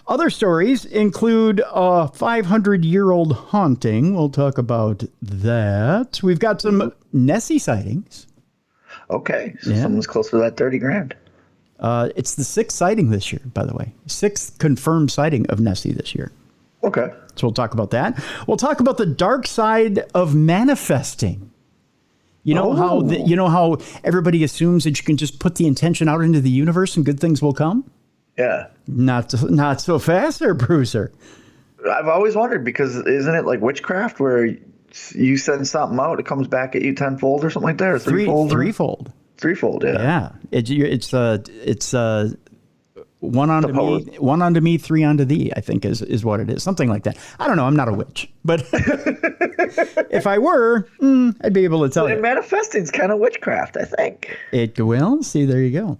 Other stories include a 500-year-old haunting. We'll talk about that. We've got some Nessie sightings. Okay, so someone's close to that 30 grand. It's the 6th sighting this year, by the way. 6th confirmed sighting of Nessie this year. Okay. So we'll talk about that. We'll talk about the dark side of manifesting. You know how everybody assumes that you can just put the intention out into the universe and good things will come? Yeah. Not so fast there, Bruiser. I've always wondered, because isn't it like witchcraft where you send something out, it comes back at you tenfold or something like that? Or threefold? Threefold, yeah. Yeah. It's one unto me, three unto thee, I think is what it is. Something like that. I don't know. I'm not a witch, but if I were, I'd be able to tell you. Manifesting is kind of witchcraft, I think. See, there you go.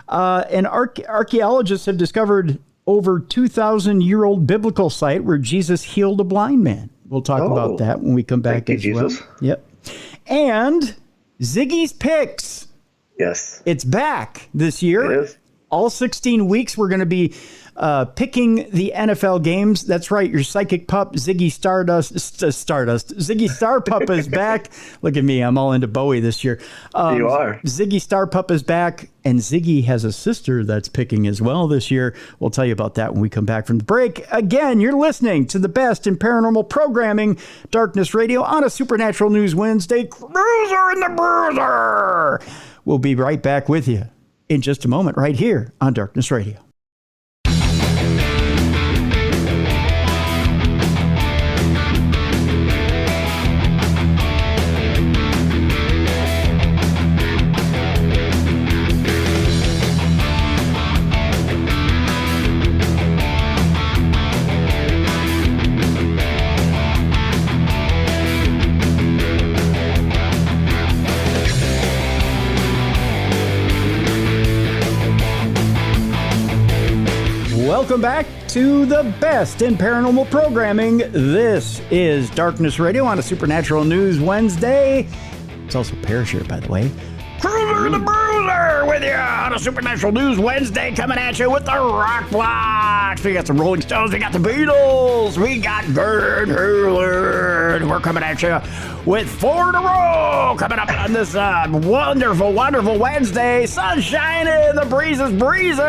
And archaeologists have discovered over 2,000-year-old biblical site where Jesus healed a blind man. We'll talk about that when we come back. Thank you, Jesus. Well. Yep. And Ziggy's Picks. Yes. It's back this year. It is. All 16 weeks, we're going to be picking the NFL games. That's right. Your psychic pup, Ziggy Ziggy Star Pup is back. Look at me. I'm all into Bowie this year. You are. Ziggy Star Pup is back. And Ziggy has a sister that's picking as well this year. We'll tell you about that when we come back from the break. Again, you're listening to the best in paranormal programming, Darkness Radio, on a Supernatural News Wednesday. Cruiser and the Bruiser. We'll be right back with you in just a moment, right here on Darkness Radio. welcome back to the best in paranormal programming. This is Darkness Radio on a Supernatural News Wednesday. It's also Parashare, by the way. Cruiser and Bruiser with you on a Supernatural News Wednesday, coming at you with the Rock Blocks. We got some Rolling Stones, we got the Beatles, we got Van Halen. We're coming at you with 4 in a row coming up on this wonderful, wonderful Wednesday. Sun shining, the breeze is breezing,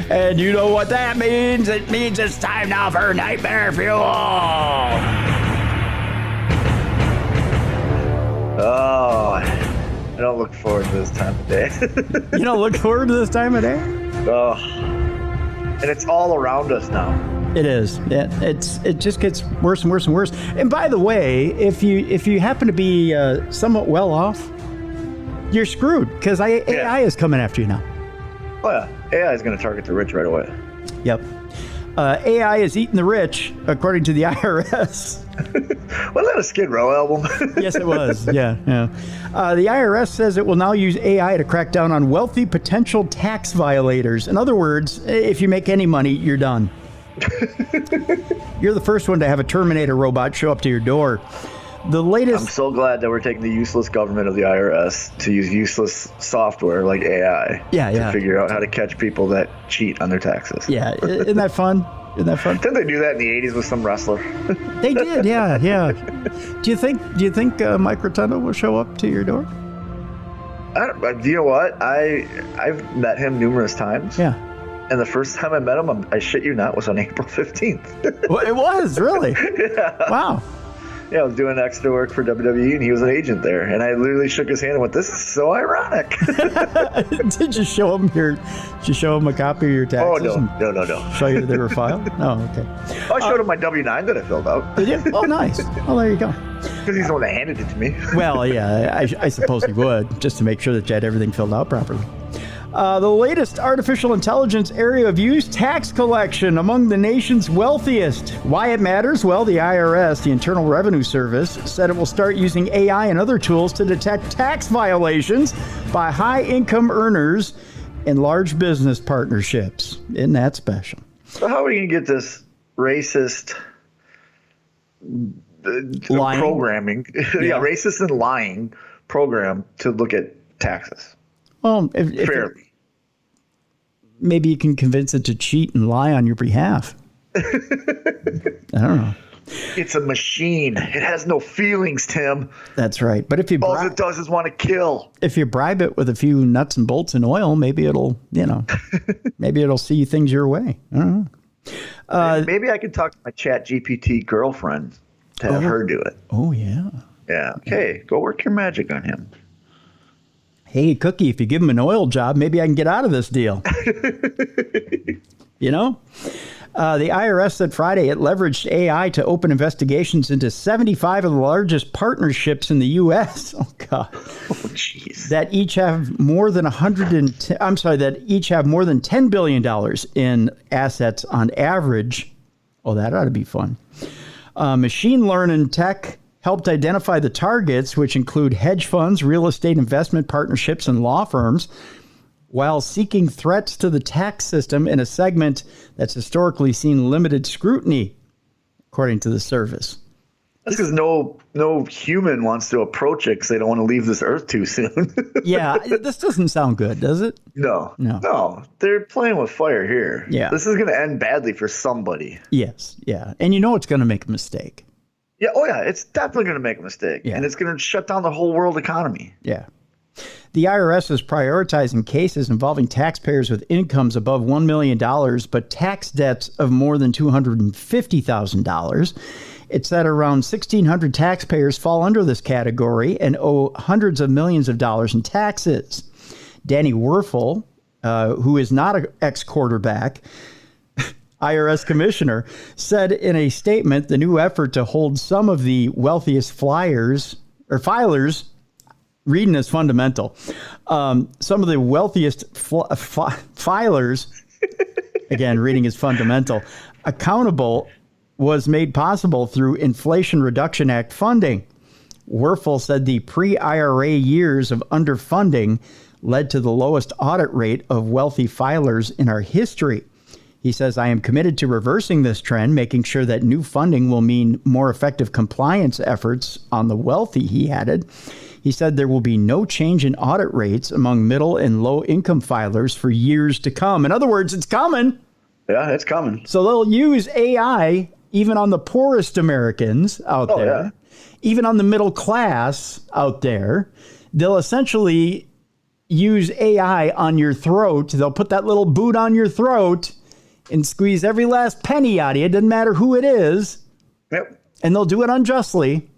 and you know what that means. It means it's time now for Nightmare Fuel. Oh, I don't look forward to this time of day. You don't look forward to this time of day? Oh, and it's all around us now. It is. It just gets worse and worse and worse. And by the way, if you happen to be somewhat well off, you're screwed because AI is coming after you now. Oh yeah, AI is going to target the rich right away. Yep. AI is eating the rich, according to the IRS. Wasn't that a Skid Row album? Yes, it was. Yeah. The IRS says it will now use AI to crack down on wealthy potential tax violators. In other words, if you make any money, you're done. You're the first one to have a Terminator robot show up to your door. The latest. I'm so glad that we're taking the useless government of the IRS to use useless software like AI to figure out how to catch people that cheat on their taxes. Yeah, isn't that fun? Isn't that fun? Didn't they do that in the 80s with some wrestler? They did, yeah. Do you think Mike Rotundo will show up to your door? You know what? I've met him numerous times. Yeah. And the first time I met him, I shit you not, was on April 15th. Well, it was, really? Yeah. Wow. Yeah, I was doing extra work for WWE, and he was an agent there. And I literally shook his hand and went, "This is so ironic." Did you show him a copy of your taxes? Oh, no. Show you they were filed? Oh, okay. I showed him my W-9 that I filled out. Did you? Oh, nice. Oh, there you go. Because he's the one that handed it to me. Well, yeah, I suppose he would, just to make sure that you had everything filled out properly. The latest artificial intelligence area of use, tax collection among the nation's wealthiest. Why it matters? Well, the IRS, the Internal Revenue Service, said it will start using AI and other tools to detect tax violations by high-income earners and large business partnerships. Isn't that special? So how are you going to get this racist programming, racist and lying program to look at taxes? Well, fairly. Maybe you can convince it to cheat and lie on your behalf. I don't know. It's a machine. It has no feelings, Tim. That's right. But if you all it does is want to kill. If you bribe it with a few nuts and bolts and oil, maybe it'll, maybe it'll see things your way. I don't know. Maybe I could talk to my Chat GPT girlfriend to have her do it. Oh yeah. Yeah. Okay. Go work your magic on him. Hey, Cookie, if you give him an oil job, maybe I can get out of this deal. The IRS said Friday it leveraged AI to open investigations into 75 of the largest partnerships in the U.S. Oh, God. Oh, jeez. That each have more than $10 billion in assets on average. Oh, that ought to be fun. Machine learning tech helped identify the targets, which include hedge funds, real estate investment partnerships, and law firms, while seeking threats to the tax system in a segment that's historically seen limited scrutiny, according to the service. That's because no human wants to approach it because they don't want to leave this earth too soon. Yeah, this doesn't sound good, does it? No. They're playing with fire here. Yeah. This is going to end badly for somebody. Yes, yeah. And it's going to make a mistake. Yeah, it's definitely going to make a mistake. Yeah. And it's going to shut down the whole world economy. Yeah. The IRS is prioritizing cases involving taxpayers with incomes above $1 million, but tax debts of more than $250,000. It said around 1,600 taxpayers fall under this category and owe hundreds of millions of dollars in taxes. Danny Werfel, who is not an ex-quarterback, IRS commissioner, said in a statement the new effort to hold some of the wealthiest filers, reading is fundamental, some of the wealthiest filers, again, reading is fundamental, accountable was made possible through Inflation Reduction Act funding. Werfel said the pre-IRA years of underfunding led to the lowest audit rate of wealthy filers in our history. He says, I am committed to reversing this trend, making sure that new funding will mean more effective compliance efforts on the wealthy, he added. He said there will be no change in audit rates among middle and low income filers for years to come. In other words, it's coming. Yeah, it's coming. So they'll use AI even on the poorest Americans out there, yeah. even on the middle class out there. They'll essentially use AI on your throat. They'll put that little boot on your throat and squeeze every last penny out of you. It doesn't matter who it is. Yep. And they'll do it unjustly.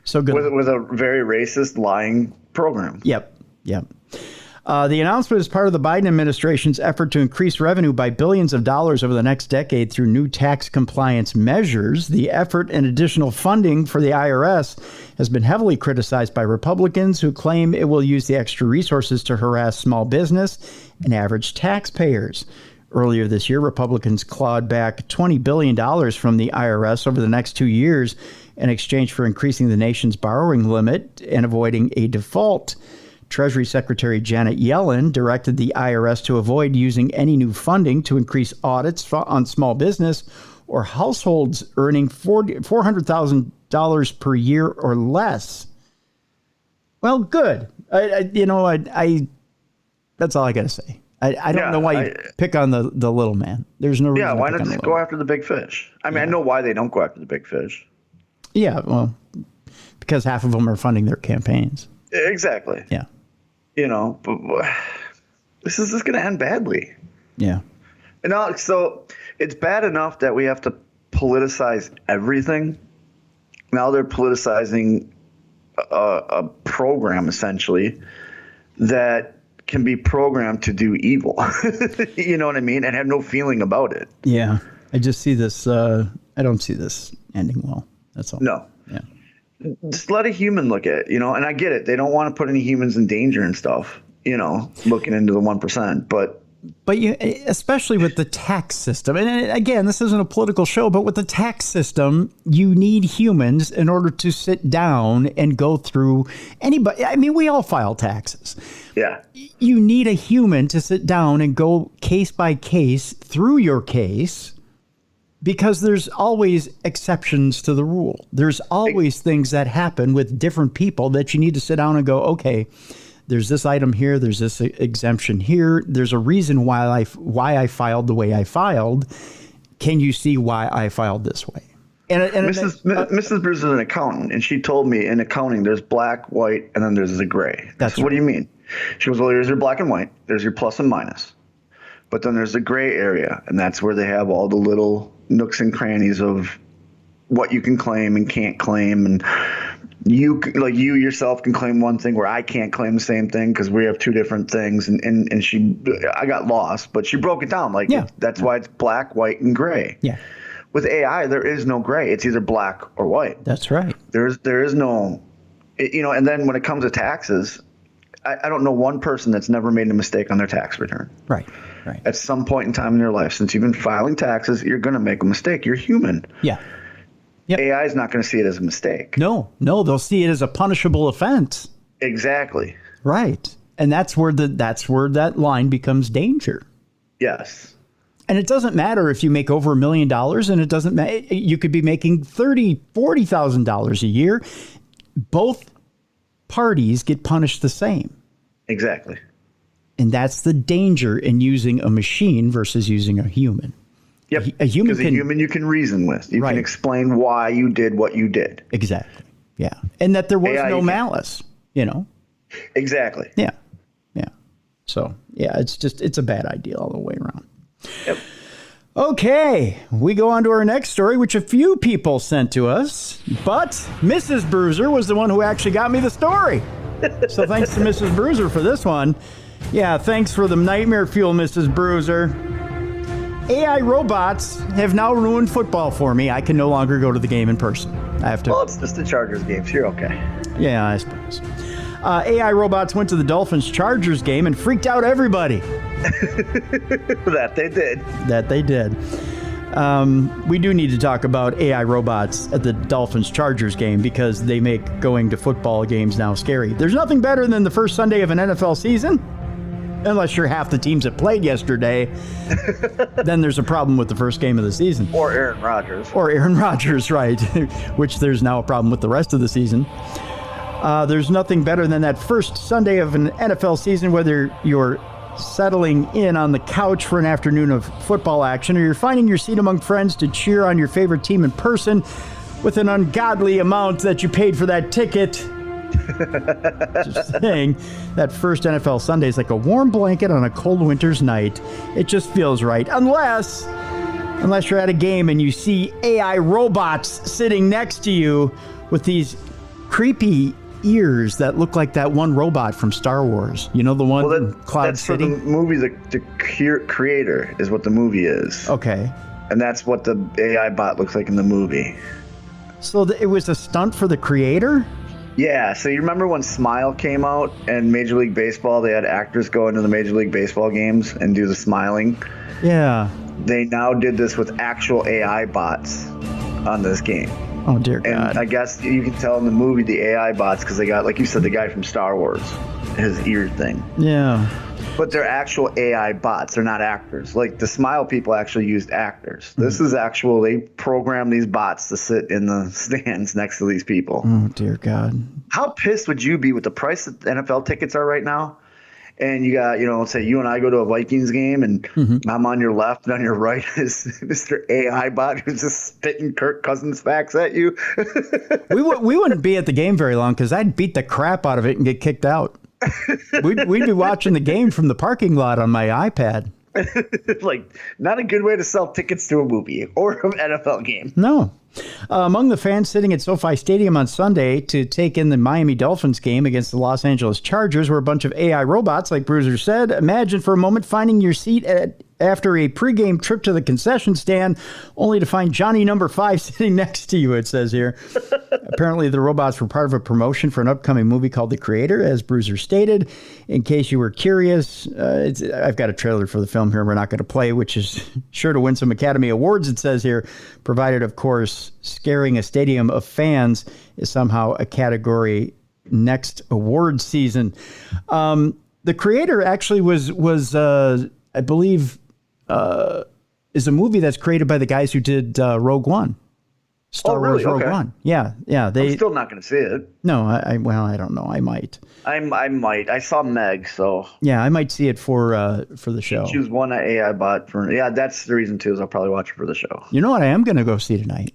So good. With a very racist, lying program. Yep. The announcement is part of the Biden administration's effort to increase revenue by billions of dollars over the next decade through new tax compliance measures. The effort and additional funding for the IRS has been heavily criticized by Republicans who claim it will use the extra resources to harass small business and average taxpayers. Earlier this year, Republicans clawed back $20 billion from the IRS over the next 2 years in exchange for increasing the nation's borrowing limit and avoiding a default. Treasury Secretary Janet Yellen directed the IRS to avoid using any new funding to increase audits on small business or households earning $400,000 per year or less. Well, good. I that's all I got to say. I don't know why you pick on the little man. There's no reason. Yeah, why not just go after the big fish? I mean, I know why they don't go after the big fish. Yeah, well, because half of them are funding their campaigns. Exactly. Yeah. But this is just going to end badly. Yeah. And so it's bad enough that we have to politicize everything. Now they're politicizing a program, essentially, that can be programmed to do evil. You know what I mean? And have no feeling about it. Yeah. I just see this. I don't see this ending well. That's all. No. Yeah. Just let a human look at it, and I get it. They don't want to put any humans in danger and stuff, looking into the 1%. But you, especially with the tax system, and again, this isn't a political show, but with the tax system, you need humans in order to sit down and go through anybody. I mean, we all file taxes. Yeah. You need a human to sit down and go case by case through your case. Because there's always exceptions to the rule. There's always things that happen with different people that you need to sit down and go, okay, there's this item here, there's this exemption here. There's a reason why I filed the way I filed. Can you see why I filed this way? And Mrs. Bruce is an accountant, and she told me in accounting there's black, white, and then there's the gray. That's what do you mean? She goes, well, there's your black and white, there's your plus and minus. But then there's the gray area, and that's where they have all the little nooks and crannies of what you can claim and can't claim. And you yourself can claim one thing where I can't claim the same thing because we have two different things. And I got lost, but she broke it down. That's why it's black, white, and gray. Yeah. With AI, there is no gray. It's either black or white. That's right. There is no, and then when it comes to taxes, I don't know one person that's never made a mistake on their tax return. Right. At some point in time in your life, since you've been filing taxes, you're going to make a mistake. You're human. Yeah. Yep. AI is not going to see it as a mistake. No, they'll see it as a punishable offense. Exactly. Right. And that's where that line becomes danger. Yes. And it doesn't matter if you make over $1 million, and it doesn't matter. You could be making $30,000, $40,000 a year. Both parties get punished the same. Exactly. And that's the danger in using a machine versus using a human. Yep. A human you can reason with. You right. can explain why you did what you did. Exactly. Yeah. And that there was AI, no malice, Exactly. Yeah. So, yeah, it's a bad idea all the way around. Yep. Okay, we go on to our next story, which a few people sent to us, but Mrs. Bruiser was the one who actually got me the story. So thanks to Mrs. Bruiser for this one. Yeah, thanks for the nightmare fuel, Mrs. Bruiser. AI robots have now ruined football for me. I can no longer go to the game in person. I have to. Well, it's just the Chargers game, so you're okay. Yeah, I suppose. AI robots went to the Dolphins-Chargers game and freaked out everybody. That they did. We do need to talk about AI robots at the Dolphins-Chargers game because they make going to football games now scary. There's nothing better than the first Sunday of an NFL season Unless you're half the teams that played yesterday, then there's a problem with the first game of the season. Or Aaron Rodgers. Or Aaron Rodgers, right, which there's now a problem with the rest of the season. There's nothing better than that first Sunday of an NFL season, whether you're settling in on the couch for an afternoon of football action or you're finding your seat among friends to cheer on your favorite team in person with an ungodly amount that you paid for that ticket. Just saying, that first NFL Sunday is like a warm blanket on a cold winter's night. It just feels right. Unless you're at a game and you see AI robots sitting next to you with these creepy ears that look like that one robot from Star Wars. You know, the one in Cloud City? That's for the movie, the creator is what the movie is. Okay. And that's what the AI bot looks like in the movie. So it was a stunt for the creator? Yeah, so you remember when Smile came out and Major League Baseball, they had actors go into the Major League Baseball games and do the smiling? Yeah. They now did this with actual AI bots on this game. Oh, dear God. And I guess you can tell in the movie the AI bots because they got, like you said, the guy from Star Wars, his ear thing. Yeah. But they're actual AI bots. They're not actors. Like the Smile people actually used actors. This is actual, they programmed these bots to sit in the stands next to these people. Oh, dear God. How pissed would you be with the price that NFL tickets are right now? And you got, say you and I go to a Vikings game and I'm on your left and on your right is Mr. AI bot who's just spitting Kirk Cousins facts at you. we wouldn't be at the game very long because I'd beat the crap out of it and get kicked out. We'd be watching the game from the parking lot on my iPad. Like, not a good way to sell tickets to a movie or an NFL game. No. Among the fans sitting at SoFi Stadium on Sunday to take in the Miami Dolphins game against the Los Angeles Chargers were a bunch of AI robots, like Bruiser said. Imagine for a moment finding your seat after a pregame trip to the concession stand, only to find Johnny number 5 sitting next to you, it says here. Apparently, the robots were part of a promotion for an upcoming movie called The Creator, as Bruiser stated. In case you were curious, I've got a trailer for the film here we're not going to play, which is sure to win some Academy Awards, it says here, provided, of course, scaring a stadium of fans is somehow a category next award season. The Creator actually was I believe, is a movie that's created by the guys who did Rogue One. Star Wars Rogue One. Yeah. I'm still not going to see it. No, I don't know. I might. I might. I saw Meg, so. Yeah, I might see it for the show. Choose one AI bot for. Yeah, that's the reason too. Is I'll probably watch it for the show. You know what? I am going to go see tonight.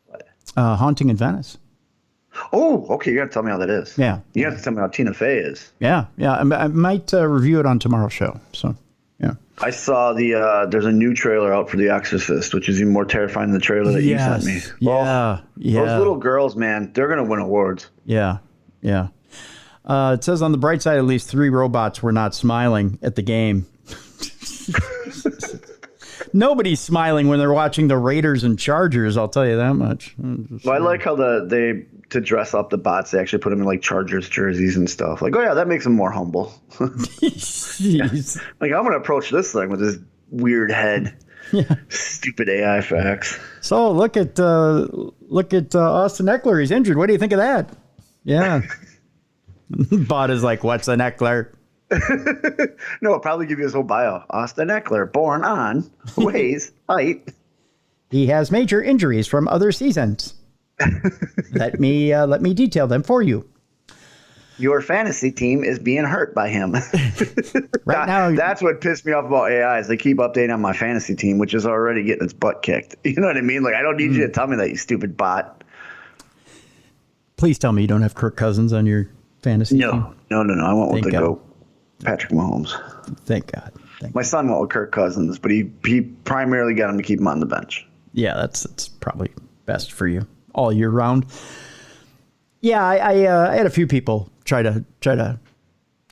What? Haunting in Venice. Oh, okay. You got to tell me how that is. Yeah. You have to tell me how Tina Fey is. Yeah. I might review it on tomorrow's show. So. Yeah. I saw there's a new trailer out for The Exorcist, which is even more terrifying than the trailer that you sent me. Yeah. Those little girls, man, they're going to win awards. Yeah. It says on the bright side, at least 3 robots were not smiling at the game. Nobody's smiling when they're watching the Raiders and Chargers, I'll tell you that much. Well, I like how to dress up the bots, they actually put them in like Chargers jerseys and stuff. Like, oh yeah, that makes them more humble. Jeez. Like, I'm going to approach this thing with this weird head. Yeah. Stupid AI facts. So look at Austin Eckler. He's injured. What do you think of that? Yeah. Bot is like, what's an Eckler? No, I'll probably give you his whole bio. Austin Eckler, born on, weighs, height. He has major injuries from other seasons. Let me detail them for you. Your fantasy team is being hurt by him. Right now, that's what pissed me off about AI is they keep updating on my fantasy team, which is already getting its butt kicked. You know what I mean? Like, I don't need you to tell me that, you stupid bot. Please tell me you don't have Kirk Cousins on your fantasy team. No. I went with the GOAT, Patrick Mahomes. Thank God. My son went with Kirk Cousins, but he primarily got him to keep him on the bench. Yeah, that's probably best for you all year round. Yeah, I had a few people try to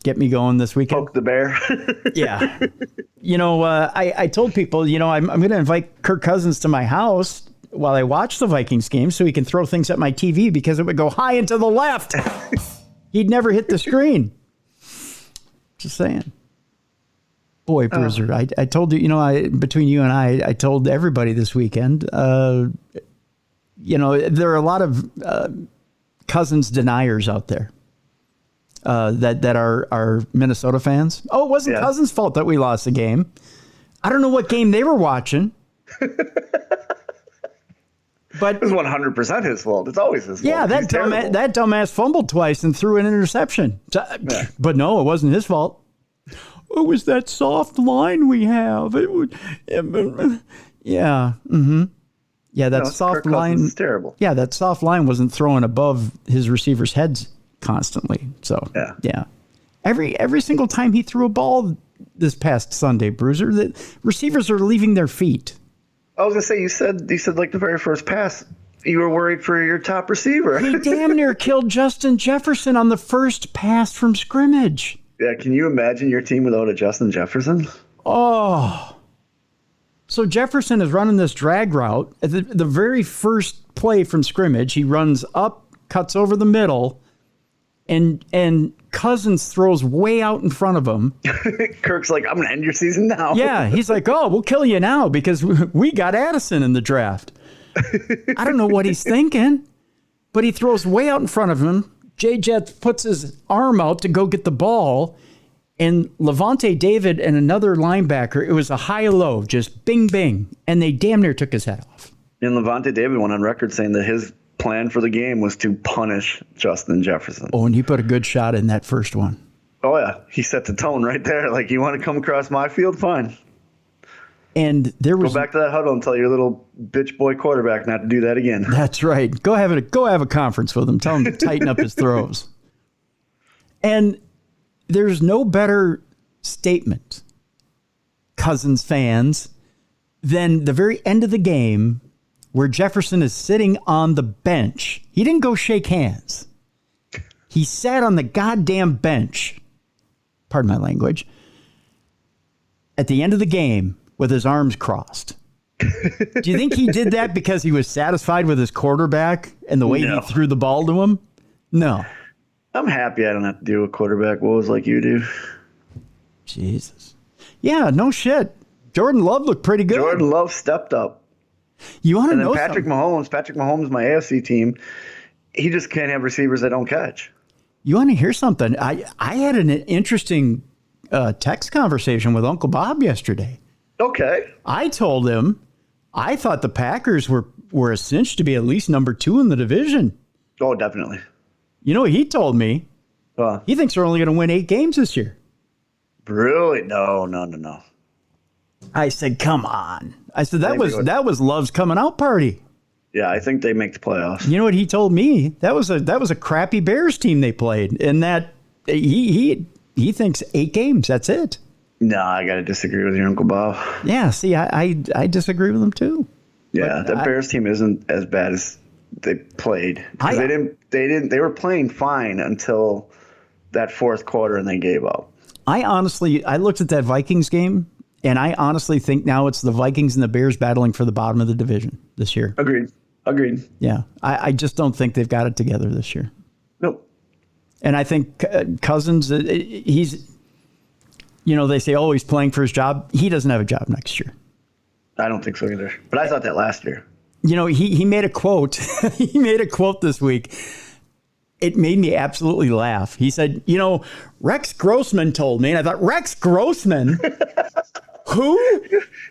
get me going this weekend. Poke the bear. Yeah. I told people, I'm going to invite Kirk Cousins to my house while I watch the Vikings game so he can throw things at my TV because it would go high and to the left. He'd never hit the screen. Just saying. Boy, Bruiser, I told you, between you and I told everybody this weekend, there are a lot of Cousins deniers out there. that are Minnesota fans. Oh, it wasn't Cousins' fault that we lost the game. I don't know what game they were watching. But it was 100% his fault. It's always his fault. Yeah, that dumbass fumbled twice and threw an interception. So, but no, it wasn't his fault. It was that soft line we have. It would, yeah. Mm-hmm. Yeah, that soft line is terrible. Yeah, that soft line wasn't throwing above his receivers' heads constantly. So yeah. Every single time he threw a ball this past Sunday, Bruiser, the receivers are leaving their feet. I was gonna say, you said like the very first pass, you were worried for your top receiver. He damn near killed Justin Jefferson on the first pass from scrimmage. Yeah, can you imagine your team without a Justin Jefferson? Oh. So Jefferson is running this drag route. At the very first play from scrimmage, he runs up, cuts over the middle, and Cousins throws way out in front of him. Kirk's like, I'm going to end your season now. Yeah, he's like, oh, we'll kill you now because we got Addison in the draft. I don't know what he's thinking, but he throws way out in front of him. J-Jet puts his arm out to go get the ball, and Levante David and another linebacker, it was a high-low, just bing, bing, and they damn near took his head off. And Levante David went on record saying that his plan for the game was to punish Justin Jefferson. Oh, and he put a good shot in that first one. Oh, yeah. He set the tone right there. Like, you want to come across my field? Fine. And there was go back to that huddle and tell your little bitch boy quarterback not to do that again. That's right. Go have a conference with him. Tell him to tighten up his throws. And there's no better statement, Cousins fans, than the very end of the game where Jefferson is sitting on the bench. He didn't go shake hands. He sat on the goddamn bench. Pardon my language. At the end of the game, with his arms crossed. Do you think he did that because he was satisfied with his quarterback and the way he threw the ball to him? No. I'm happy I don't have to deal with quarterback woes like you do. Jesus. Yeah, no shit. Jordan Love looked pretty good. Jordan Love stepped up. You want to know Patrick Mahomes, my AFC team, he just can't have receivers that don't catch. You want to hear something? I had an interesting text conversation with Uncle Bob yesterday. Okay. I told him I thought the Packers were a cinch to be at least number 2 in the division. Oh, definitely. You know what he told me? He thinks they're only going to win 8 games this year. Really? No. I said, come on. I said, that was Love's coming out party. Yeah, I think they make the playoffs. You know what he told me? That was a crappy Bears team they played, and that he thinks 8 games. That's it. No, I got to disagree with your Uncle Bob. Yeah, see, I disagree with him too. Yeah, the Bears team isn't as bad as they played. They were playing fine until that fourth quarter and they gave up. I looked at that Vikings game, and I honestly think now it's the Vikings and the Bears battling for the bottom of the division this year. Agreed. Yeah, I just don't think they've got it together this year. Nope. And I think Cousins, he's, they say, oh, he's playing for his job. He doesn't have a job next year. I don't think so either. But I thought that last year. He made a quote. He made a quote this week. It made me absolutely laugh. He said, Rex Grossman told me. And I thought, Rex Grossman? Who?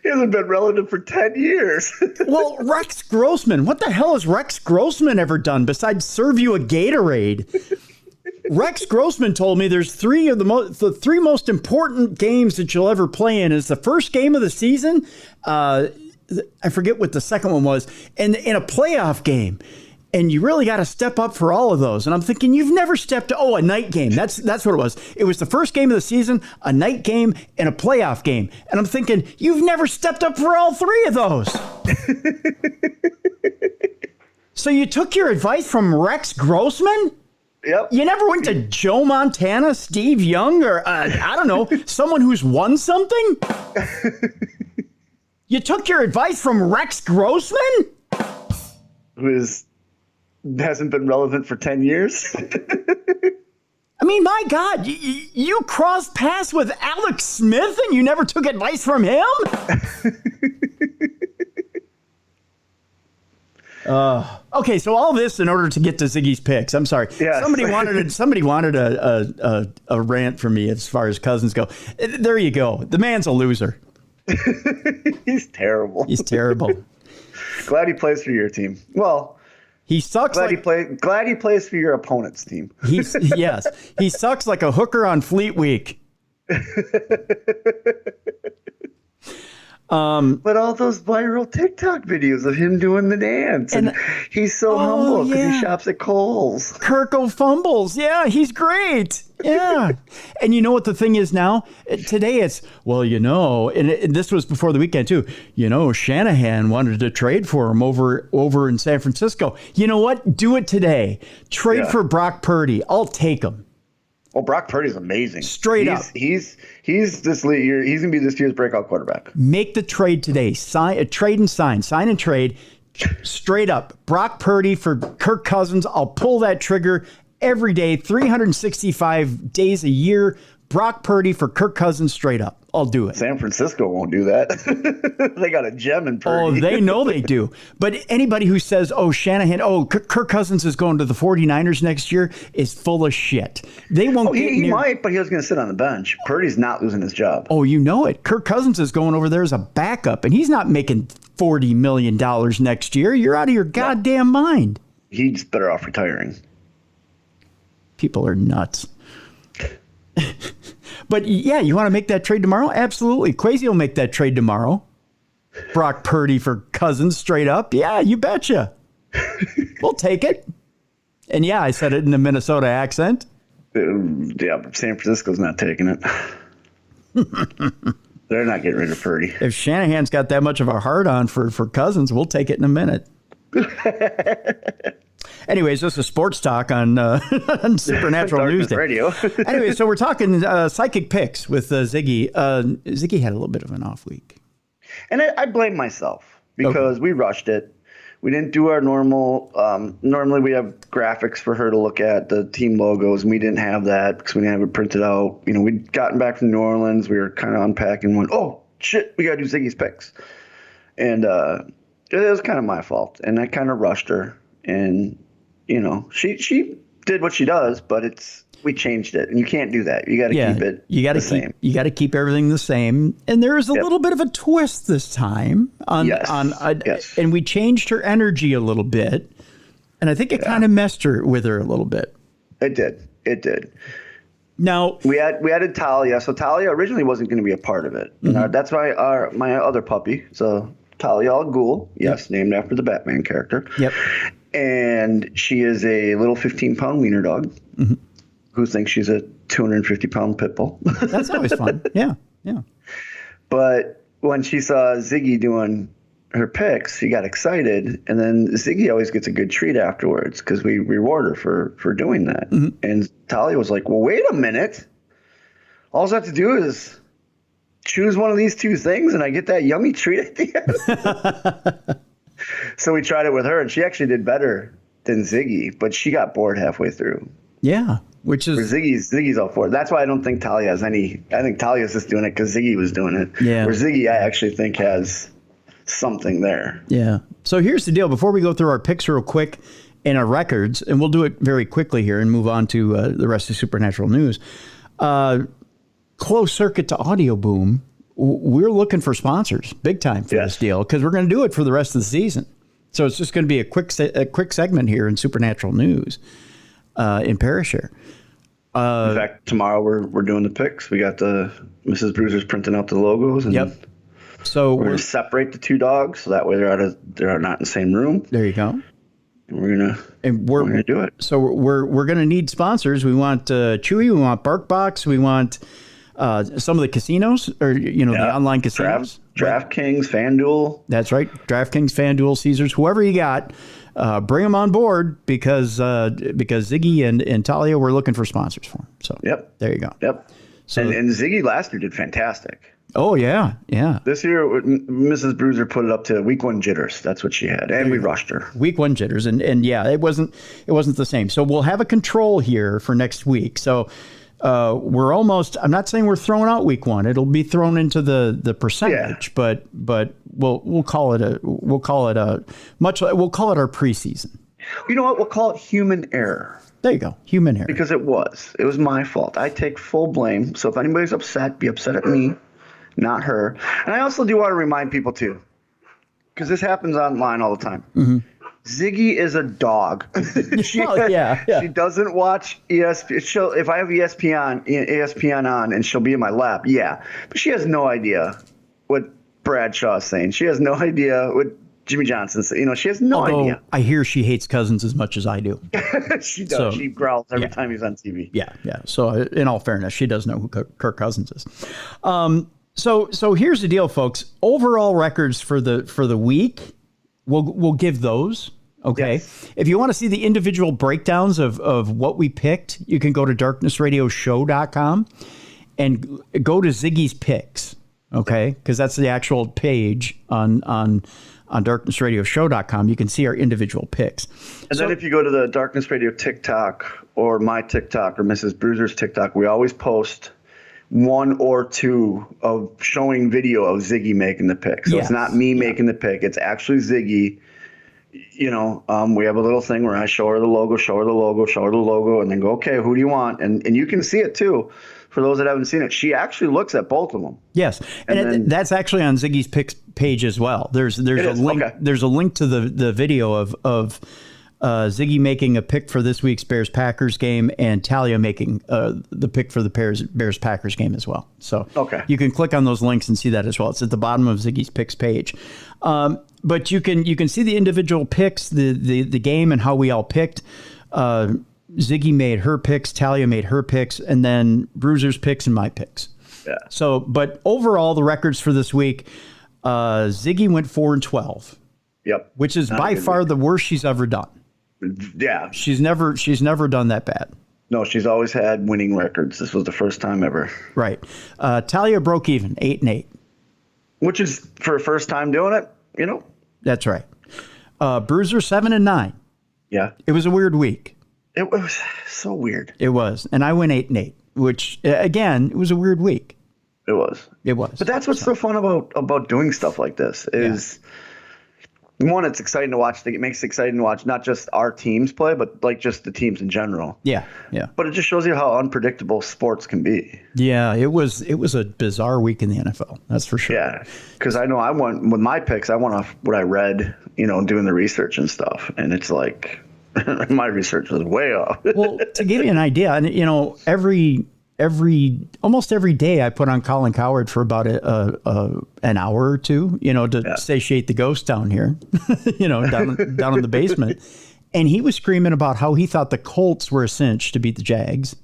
He hasn't been relevant for 10 years. Well, Rex Grossman. What the hell has Rex Grossman ever done besides serve you a Gatorade? Rex Grossman told me there's the 3 most important games that you'll ever play in is the first game of the season. I forget what the second one was, and in a playoff game. And you really got to step up for all of those. And I'm thinking, you've never stepped up. Oh, a night game. That's what it was. It was the first game of the season, a night game, and a playoff game. And I'm thinking, you've never stepped up for all 3 of those. So you took your advice from Rex Grossman? Yep. You never went to Joe Montana, Steve Young, or I don't know, someone who's won something? You took your advice from Rex Grossman? Who hasn't been relevant for 10 years? I mean, my God, you crossed paths with Alex Smith and you never took advice from him? Okay, so all this in order to get to Ziggy's picks. I'm sorry. Yes. Somebody wanted a rant from me as far as cousins go. There you go. The man's a loser. He's terrible. He's terrible. Glad he plays for your team. Well, he sucks. Glad he plays for your opponent's team. Yes, he sucks like a hooker on Fleet Week. But all those viral TikTok videos of him doing the dance, and he's so humble because he shops at Kohl's. Kirko fumbles. Yeah, he's great. Yeah. And you know what the thing is now? Today it's, and this was before the weekend too. Shanahan wanted to trade for him over in San Francisco. You know what? Do it today. Trade for Brock Purdy. I'll take him. Well, Brock Purdy's amazing. Straight up. He's this year. He's gonna be this year's breakout quarterback. Make the trade today. Sign and trade. Straight up. Brock Purdy for Kirk Cousins. I'll pull that trigger every day, 365 days a year. Brock Purdy for Kirk Cousins, straight up. I'll do it. San Francisco won't do that. They got a gem in Purdy. Oh, they know they do. But anybody who says, Shanahan, Kirk Cousins is going to the 49ers next year is full of shit. They won't he might, but he was going to sit on the bench. Purdy's not losing his job. Oh, you know it. Kirk Cousins is going over there as a backup, and he's not making $40 million next year. You're out of your goddamn mind. He's better off retiring. People are nuts. But yeah, you want to make that trade tomorrow? Absolutely. Quasi will make that trade tomorrow. Brock Purdy for Cousins, straight up. Yeah, you betcha. We'll take it. And yeah, I said it in a Minnesota accent. Yeah, but San Francisco's not taking it. They're not getting rid of Purdy. If Shanahan's got that much of a hard on for Cousins, we'll take it in a minute. Anyways, this is sports talk on Supernatural News Day. Radio. Anyway, so we're talking psychic picks with Ziggy. Ziggy had a little bit of an off week. And I blame myself because we rushed it. We didn't do our normal. Normally, we have graphics for her to look at, the team logos, and we didn't have that because we didn't have it printed out. We'd gotten back from New Orleans. We were kind of unpacking one. Oh, shit, we got to do Ziggy's picks. And it was kind of my fault. And I kind of rushed her. And she did what she does, but we changed it, and you can't do that. You got to keep it the same. You got to keep everything the same. And there is a little bit of a twist this time and we changed her energy a little bit, and I think it kind of messed with her a little bit. It did. Now we added Talia. So Talia originally wasn't going to be a part of it. Mm-hmm. That's my other puppy. So Talia al Ghul, named after the Batman character. Yep. And she is a little 15-pound wiener dog who thinks she's a 250-pound pit bull. That's always fun. Yeah. But when she saw Ziggy doing her picks, she got excited. And then Ziggy always gets a good treat afterwards because we reward her for doing that. Mm-hmm. And Talia was like, well, wait a minute. All I have to do is choose one of these two things, and I get that yummy treat at the end. So we tried it with her, and she actually did better than Ziggy, but she got bored halfway through. Yeah, which is... Ziggy's all for it. That's why I don't think Talia has any... I think Talia's just doing it because Ziggy was doing it. Yeah. Where Ziggy, I actually think, has something there. Yeah. So here's the deal. Before we go through our picks real quick and our records, and we'll do it very quickly here and move on to the rest of Supernatural News. Closed circuit to Audio Boom. We're looking for sponsors big time for this deal because we're going to do it for the rest of the season. So it's just going to be a quick segment here in Supernatural News in Parashare. In fact, tomorrow we're doing the picks. We got the Mrs. Bruiser's printing out the logos. And So we're going to separate the two dogs so that way they're not in the same room. There you go. And we're gonna do it. So we're gonna need sponsors. We want Chewy. We want BarkBox. We want some of the casinos, or the online casinos. DraftKings, FanDuel. That's right. DraftKings, FanDuel, Caesars, whoever you got, bring them on board because Ziggy and Talia were looking for sponsors for them. So there you go. Yep. So and Ziggy last year did fantastic. Oh yeah. This year, Mrs. Bruiser put it up to week 1 jitters. That's what she had, and we rushed her. Week 1 jitters, and it wasn't the same. So we'll have a control here for next week. So we're almost. I'm not saying we're throwing out week 1. It'll be thrown into the percentage, but we'll call it our preseason. You know what? We'll call it human error. There you go, human error. Because it was my fault. I take full blame. So if anybody's upset, be upset at me, not her. And I also do want to remind people too, because this happens online all the time. Mm-hmm. Ziggy is a dog. She doesn't watch ESPN. If I have ESPN on and she'll be in my lap, but she has no idea what Bradshaw's saying. She has no idea what Jimmy Johnson's saying. She has no idea. I hear she hates Cousins as much as I do. She does. So, she growls every time he's on TV. Yeah. So in all fairness, she does know who Kirk Cousins is. So here's the deal, folks. Overall records for the week, we'll give those. Okay. Yes. If you want to see the individual breakdowns of what we picked, you can go to darknessradioshow.com and go to Ziggy's picks. Okay. Because that's the actual page on darknessradioshow.com. You can see our individual picks. And then if you go to the Darkness Radio TikTok or my TikTok or Mrs. Bruiser's TikTok, we always post 1 or 2 of showing video of Ziggy making the pick. So It's not me making the pick. It's actually Ziggy. We have a little thing where I show her the logo, and then go, okay, who do you want? And you can see it too. For those that haven't seen it, she actually looks at both of them. Yes, and that's actually on Ziggy's picks page as well. There's a link. Okay. There's a link to the video of Ziggy making a pick for this week's Bears-Packers game, and Talia making the pick for the Bears-Packers game as well. So you can click on those links and see that as well. It's at the bottom of Ziggy's picks page. But you can see the individual picks, the game, and how we all picked. Ziggy made her picks, Talia made her picks, and then Bruiser's picks and my picks. Yeah. So, but overall, the records for this week, Ziggy went 4-12. Yep. Which is by far the worst she's ever done. Yeah. She's never done that bad. No, she's always had winning records. This was the first time ever. Right. Talia broke even, 8-8. Which is for a first time doing it, That's right. Bruiser 7-9. Yeah. It was a weird week. It was so weird. It was. And I went 8-8, which, again, it was a weird week. It was. But that's what's so fun about doing stuff like this is, one, it's exciting to watch. It makes it exciting to watch not just our teams play, but like just the teams in general. Yeah. But it just shows you how unpredictable sports can be. Yeah, it was a bizarre week in the NFL. That's for sure. Yeah, because I know I went with my picks. I went off what I read, doing the research and stuff, and it's like my research was way off. Well, to give you an idea, and almost every day I put on Colin Cowherd for about an hour or two, to satiate the ghost down here, down in the basement. And he was screaming about how he thought the Colts were a cinch to beat the Jags.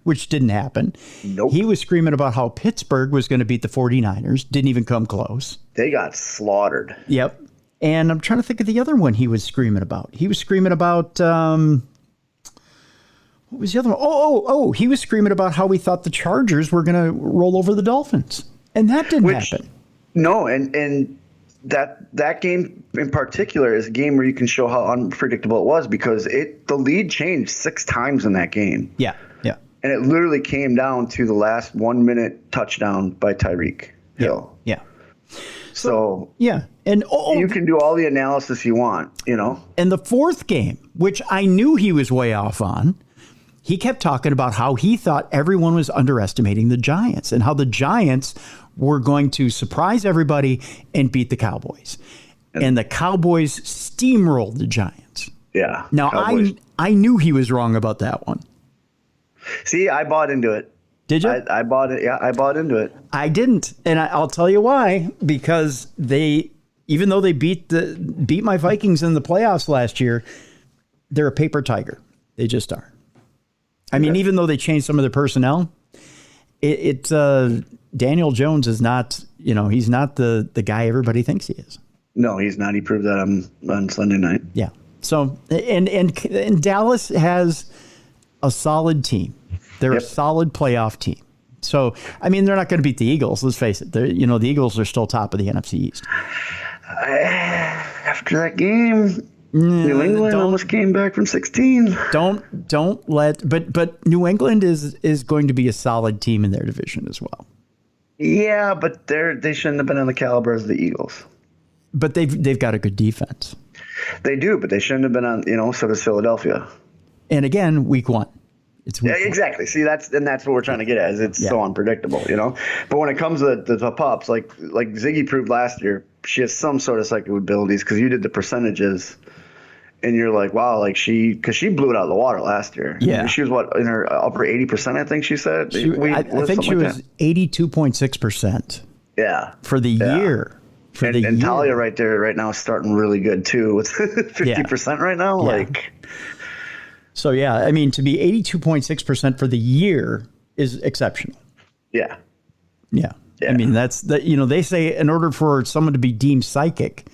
Which didn't happen. Nope. He was screaming about how Pittsburgh was going to beat the 49ers. Didn't even come close. They got slaughtered. Yep. And I'm trying to think of the other one he was screaming about. He was screaming about, what was the other one? Oh, he was screaming about how he thought the Chargers were going to roll over the Dolphins. And that didn't happen. No, and that game in particular is a game where you can show how unpredictable it was because the lead changed 6 times in that game. Yeah. And it literally came down to the last 1-minute touchdown by Tyreek Hill. Yeah. So and you can do all the analysis you want, And the fourth game, which I knew he was way off on, he kept talking about how he thought everyone was underestimating the Giants and how the Giants were going to surprise everybody and beat the Cowboys. And the Cowboys steamrolled the Giants. Yeah. Now, I knew he was wrong about that one. See, I bought into it. Did you? I bought it. Yeah, I bought into it. I didn't, and I'll tell you why. Because even though they beat my Vikings in the playoffs last year, they're a paper tiger. They just are. I mean, even though they changed some of their personnel, Daniel Jones is not. He's not the guy everybody thinks he is. No, he's not. He proved that on Sunday night. Yeah. So and Dallas has a solid team. They're a solid playoff team. So, I mean, they're not going to beat the Eagles. Let's face it. The Eagles are still top of the NFC East. After that game, New England almost came back from 16. Don't let. But New England is going to be a solid team in their division as well. Yeah, but they shouldn't have been on the caliber as the Eagles. But they've got a good defense. They do, but they shouldn't have been on. So does Philadelphia. And again, week 1. It's week 1. Exactly. See, that's what we're trying to get at. Is it's so unpredictable, But when it comes to the pups, like Ziggy proved last year, she has some sort of psychic abilities because you did the percentages, and you're like, wow, like because she blew it out of the water last year. Yeah. She was in her upper 80%, I think she said. I think she was 82.6%. Yeah. For the year. And Talia right now is starting really good too with 50% right now. Yeah. Like. So I mean, to be 82.6% for the year is exceptional. Yeah. Yeah. I mean, that's they say in order for someone to be deemed psychic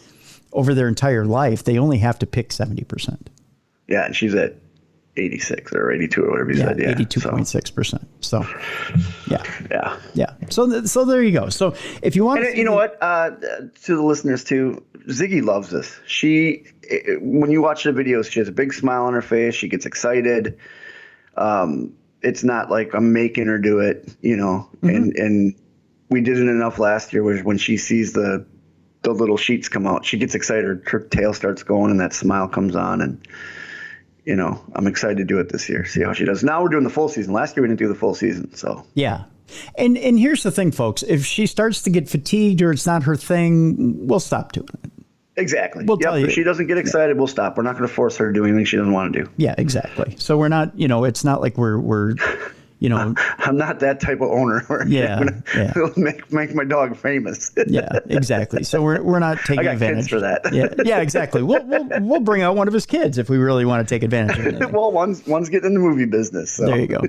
over their entire life, they only have to pick 70%. Yeah, and she's at 86 or 82 or whatever you said. Yeah, 82.6%. So, yeah. So there you go. So if you want, and you know what, to the listeners too, Ziggy loves this. When you watch the videos, she has a big smile on her face. She gets excited. It's not like I'm making her do it, and we did it enough last year where when she sees the little sheets come out, she gets excited. Her tail starts going and that smile comes on. And, I'm excited to do it this year. See how she does. Now we're doing the full season. Last year we didn't do the full season. So, yeah. And here's the thing, folks. If she starts to get fatigued or it's not her thing, we'll stop doing it. Exactly. We'll tell you. If she doesn't get excited, we'll stop. We're not going to force her to do anything she doesn't want to do. Yeah, exactly. So we're not, it's not like we're I'm not that type of owner. Make my dog famous. Yeah, exactly. So we're not taking I got advantage kids for that. Yeah, exactly. We'll bring out one of his kids if we really want to take advantage of it. Well, one's getting in the movie business. So. There you go.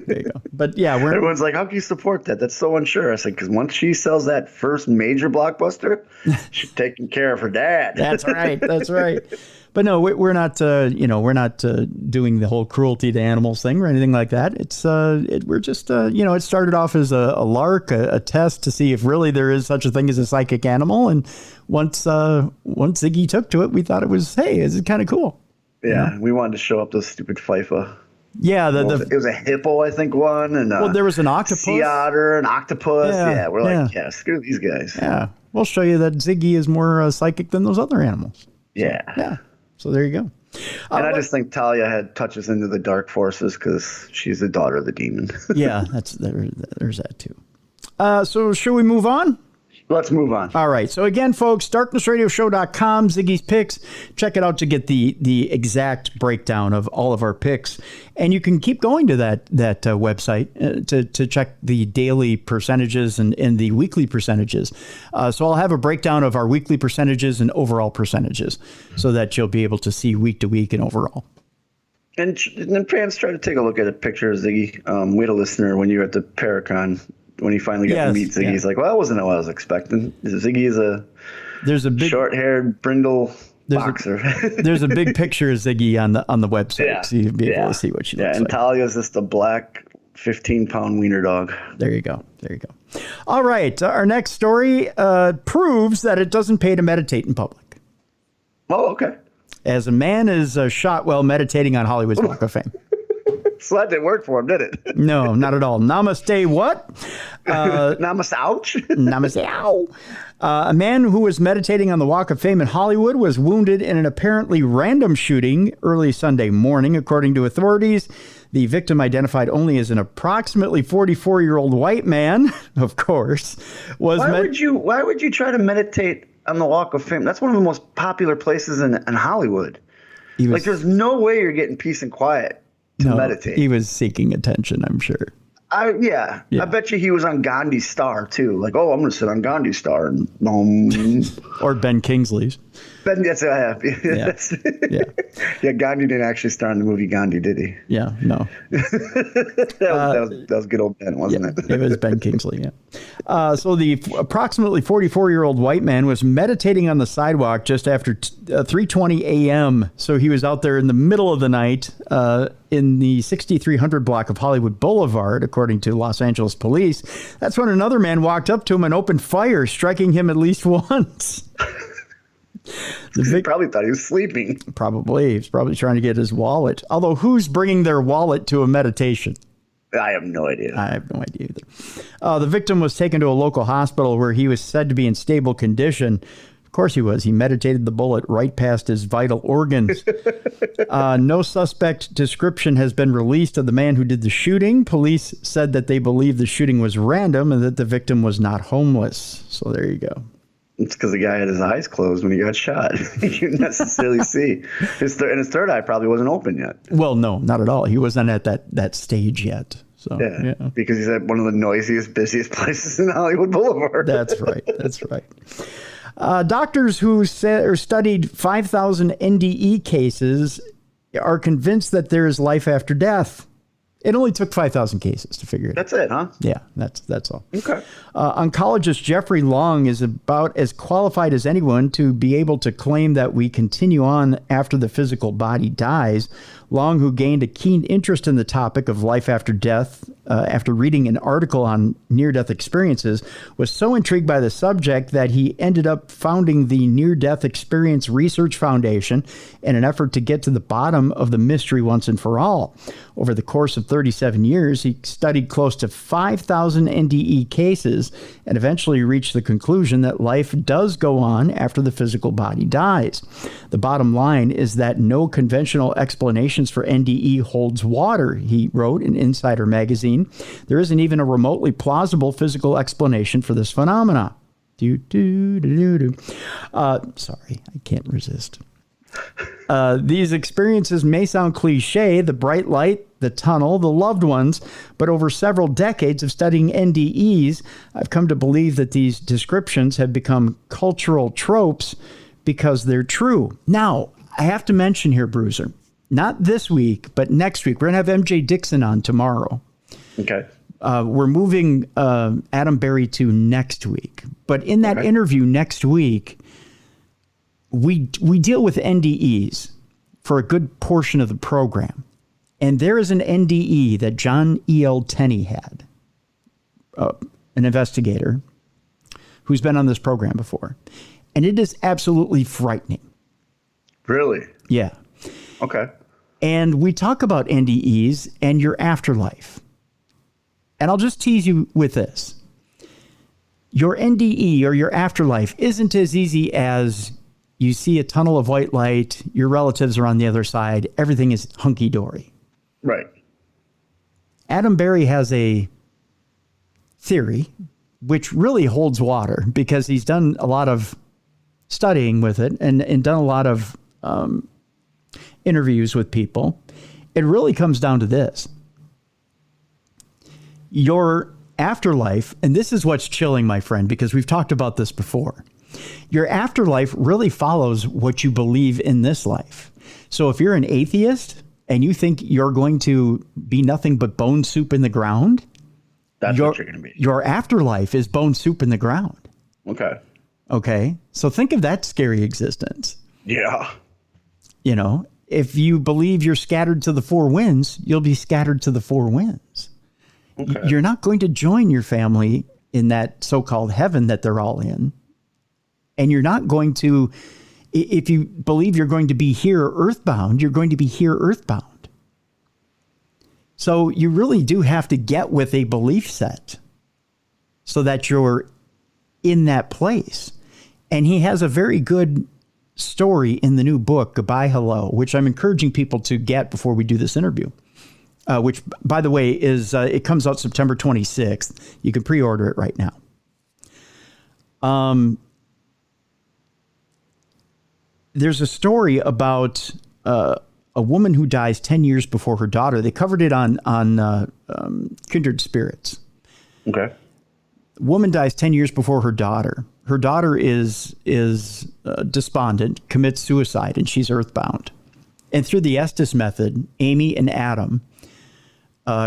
But yeah, everyone's like, how can you support that? That's so unsure. I said, because once she sells that first major blockbuster, she's taking care of her dad. That's right. But no, we're not. We're not doing the whole cruelty to animals thing or anything like that. It's we're just it started off as a lark, a test to see if really there is such a thing as a psychic animal. And once Ziggy took to it, we thought it was, hey, this is kind of cool. Yeah, we wanted to show up those stupid FIFA. Yeah, it was a hippo, I think, one, and there was an octopus, sea otter, an octopus. Yeah, we're like, screw these guys. Yeah, we'll show you that Ziggy is more psychic than those other animals. Yeah. So there you go. And I just think Talia touches into the dark forces because she's the daughter of the demon. Yeah, there's that too. So should we move on? Let's move on. All right. So again, folks, darknessradioshow.com, Ziggy's picks. Check it out to get the exact breakdown of all of our picks. And you can keep going to that website to check the daily percentages and the weekly percentages. So I'll have a breakdown of our weekly percentages and overall percentages so that you'll be able to see week to week and overall. And fans try to take a look at a picture of Ziggy. We had a listener when you were at the Paracon. When he finally got to meet Ziggy, he's like, well, that wasn't what I was expecting. Ziggy is a big short-haired brindle boxer. There's a big picture of Ziggy on the website, so you'll be able to see what she looks like. And Talia's just a black 15-pound wiener dog. There you go. All right. Our next story proves that it doesn't pay to meditate in public. Oh, okay. As a man is shot while meditating on Hollywood's Walk of Fame. So that didn't work for him, did it? No, not at all. Namaste what? Namaste. Namaste ow. A man who was meditating on the Walk of Fame in Hollywood was wounded in an apparently random shooting early Sunday morning, according to authorities. The victim, identified only as an approximately 44-year-old white man, of course, was... Why would you try to meditate on the Walk of Fame? That's one of the most popular places in Hollywood. There's no way you're getting peace and quiet to meditate. He was seeking attention, I'm sure. I bet you he was on Gandhi's star too. Like, I'm going to sit on Gandhi's star and or Ben Kingsley's. That's what I have. Yeah, Gandhi didn't actually star in the movie Gandhi, did he? Yeah, no. that was good old Ben, wasn't it? It was Ben Kingsley. Yeah. So the approximately 44-year-old white man was meditating on the sidewalk just after 3:20 a.m. So he was out there in the middle of the night in the 6300 block of Hollywood Boulevard, according to Los Angeles police. That's when another man walked up to him and opened fire, striking him at least once. He probably thought he was sleeping. Probably. He's probably trying to get his wallet. Although, who's bringing their wallet to a meditation? I have no idea. I have no idea either. The victim was taken to a local hospital where he was said to be in stable condition. Of course he was. He meditated the bullet right past his vital organs. No suspect description has been released of the man who did the shooting. Police said that they believe the shooting was random and that the victim was not homeless. So there you go. It's because the guy had his eyes closed when he got shot. You didn't necessarily see. His third eye probably wasn't open yet. Well, no, not at all. He wasn't at that stage yet. So, yeah, because he's at one of the noisiest, busiest places in Hollywood Boulevard. That's right. That's right. Doctors who studied 5,000 NDE cases are convinced that there is life after death. It only took 5,000 cases to figure it out. That's it, huh? Yeah, that's all. Okay. Oncologist Jeffrey Long is about as qualified as anyone to be able to claim that we continue on after the physical body dies. Long, who gained a keen interest in the topic of life after death after reading an article on near-death experiences, was so intrigued by the subject that he ended up founding the Near-Death Experience Research Foundation in an effort to get to the bottom of the mystery once and for all. Over the course of 37 years, he studied close to 5,000 NDE cases and eventually reached the conclusion that life does go on after the physical body dies. The bottom line is that no conventional explanations for NDE holds water, he wrote in Insider magazine. There isn't even a remotely plausible physical explanation for this phenomena. Sorry, I can't resist. These experiences may sound cliche, the bright light, the tunnel, the loved ones, but over several decades of studying NDEs, I've come to believe that these descriptions have become cultural tropes because they're true. Now, I have to mention here, Bruiser, not this week, but next week. We're going to have MJ Dixon on tomorrow. Okay. We're moving Adam Berry to next week. But in that interview next week, we deal with NDEs for a good portion of the program. And there is an NDE that John E.L. Tenney had, an investigator who's been on this program before. And it is absolutely frightening. Really? Yeah. Okay. And we talk about NDEs and your afterlife. And I'll just tease you with this. Your NDE or your afterlife isn't as easy as you see a tunnel of white light, your relatives are on the other side, everything is hunky-dory. Right. Adam Berry has a theory which really holds water because he's done a lot of studying with it and done a lot of interviews with people. It really comes down to this. Your afterlife, and this is what's chilling, my friend, because we've talked about this before. Your afterlife really follows what you believe in this life. So if you're an atheist and you think you're going to be nothing but bone soup in the ground, that's what you're going to be. Your afterlife is bone soup in the ground. Okay. Okay. So think of that scary existence. Yeah. You know, if you believe you're scattered to the four winds, you'll be scattered to the four winds. Okay. You're not going to join your family in that so-called heaven that they're all in. And you're not going to, if you believe you're going to be here earthbound, you're going to be here earthbound. So you really do have to get with a belief set so that you're in that place. And he has a very good story in the new book, Goodbye Hello, which I'm encouraging people to get before we do this interview. Which, by the way, is it comes out September 26th. You can pre-order it right now. There's a story about a woman who dies 10 years before her daughter. They covered it on Kindred Spirits. Okay. Woman dies 10 years before her daughter. Her daughter is despondent, commits suicide, and she's earthbound. And through the Estes method, Amy and Adam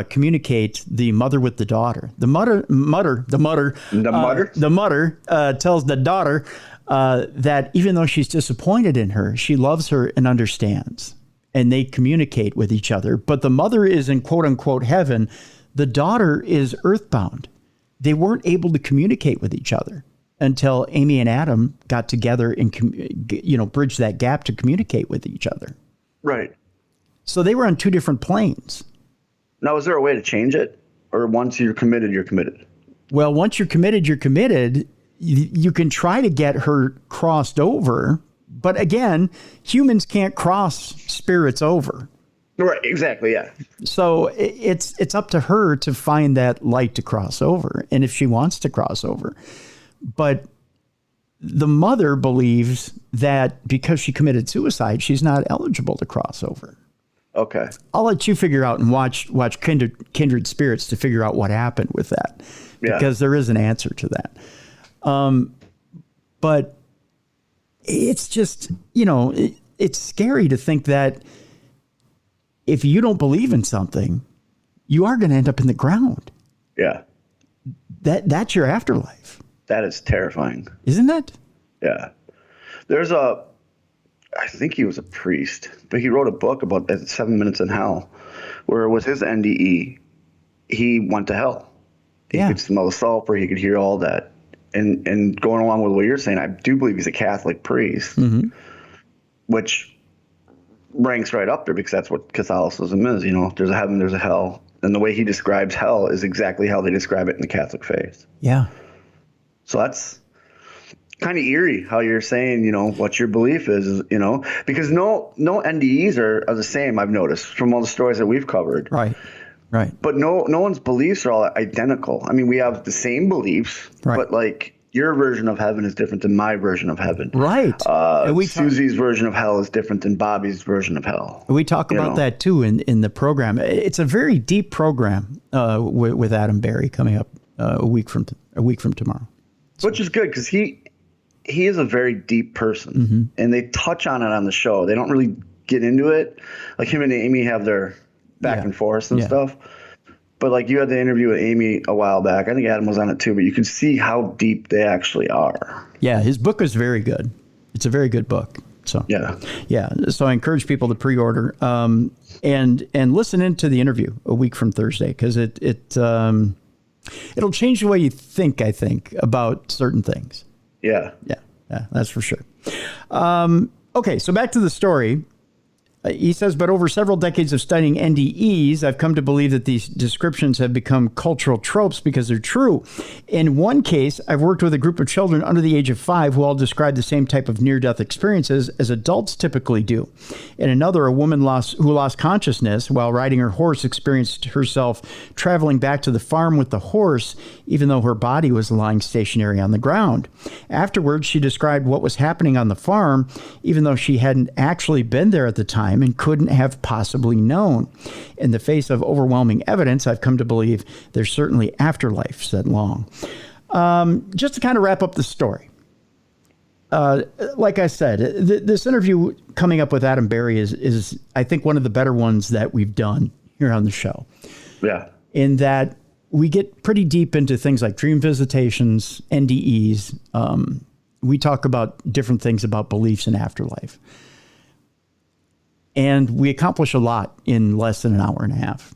communicate the mother with the daughter. The mother tells the daughter that even though she's disappointed in her, she loves her and understands. And they communicate with each other. But the mother is in quote unquote heaven. The daughter is earthbound. They weren't able to communicate with each other. until Amy and Adam got together and, bridged that gap to communicate with each other. Right. So they were on two different planes. Now, is there a way to change it? Or once you're committed, you're committed? Well, once you're committed, you're committed. You can try to get her crossed over. But again, humans can't cross spirits over. Right, exactly, yeah. So it's up to her to find that light to cross over, and if she wants to cross over. But the mother believes that because she committed suicide, she's not eligible to cross over. Okay. I'll let you figure out and watch Kindred Spirits to figure out what happened with that, because there is an answer to that. But it's just, it's scary to think that if you don't believe in something, you are going to end up in the ground. Yeah. That's your afterlife. That is terrifying. Isn't it? Yeah. There's I think he was a priest, but he wrote a book about 7 Minutes in Hell, where with his NDE, he went to hell. He could smell the sulfur. He could hear all that. And going along with what you're saying, I do believe he's a Catholic priest, which ranks right up there because that's what Catholicism is. There's a heaven, there's a hell. And the way he describes hell is exactly how they describe it in the Catholic faith. Yeah. So that's kind of eerie how you're saying, what your belief is, because no NDEs are the same, I've noticed, from all the stories that we've covered. Right. But no one's beliefs are all identical. I mean, we have the same beliefs, but like your version of heaven is different than my version of heaven. Right. Susie's version of hell is different than Bobby's version of hell. We talk about that too in the program. It's a very deep program with Adam Berry coming up a week from tomorrow. So. Which is good because he is a very deep person, and they touch on it on the show. They don't really get into it. Like him and Amy have their back and forth and stuff. But like you had the interview with Amy a while back. I think Adam was on it too, but you can see how deep they actually are. Yeah, his book is very good. It's a very good book. So yeah. So I encourage people to pre-order and listen into the interview a week from Thursday because it'll change the way you think. I think about certain things. Yeah, that's for sure. Okay, so back to the story. He says, but over several decades of studying NDEs, I've come to believe that these descriptions have become cultural tropes because they're true. In one case, I've worked with a group of children under the age of 5 who all describe the same type of near-death experiences as adults typically do. In another, a woman who lost consciousness while riding her horse experienced herself traveling back to the farm with the horse, even though her body was lying stationary on the ground. Afterwards, she described what was happening on the farm, even though she hadn't actually been there at the time and couldn't have possibly known. In the face of overwhelming evidence, I've come to believe there's certainly afterlife, said Long. Just to kind of wrap up the story. Like I said, this interview coming up with Adam Berry is, I think, one of the better ones that we've done here on the show. Yeah. In that we get pretty deep into things like dream visitations, NDEs. We talk about different things about beliefs in afterlife. And we accomplish a lot in less than an hour and a half.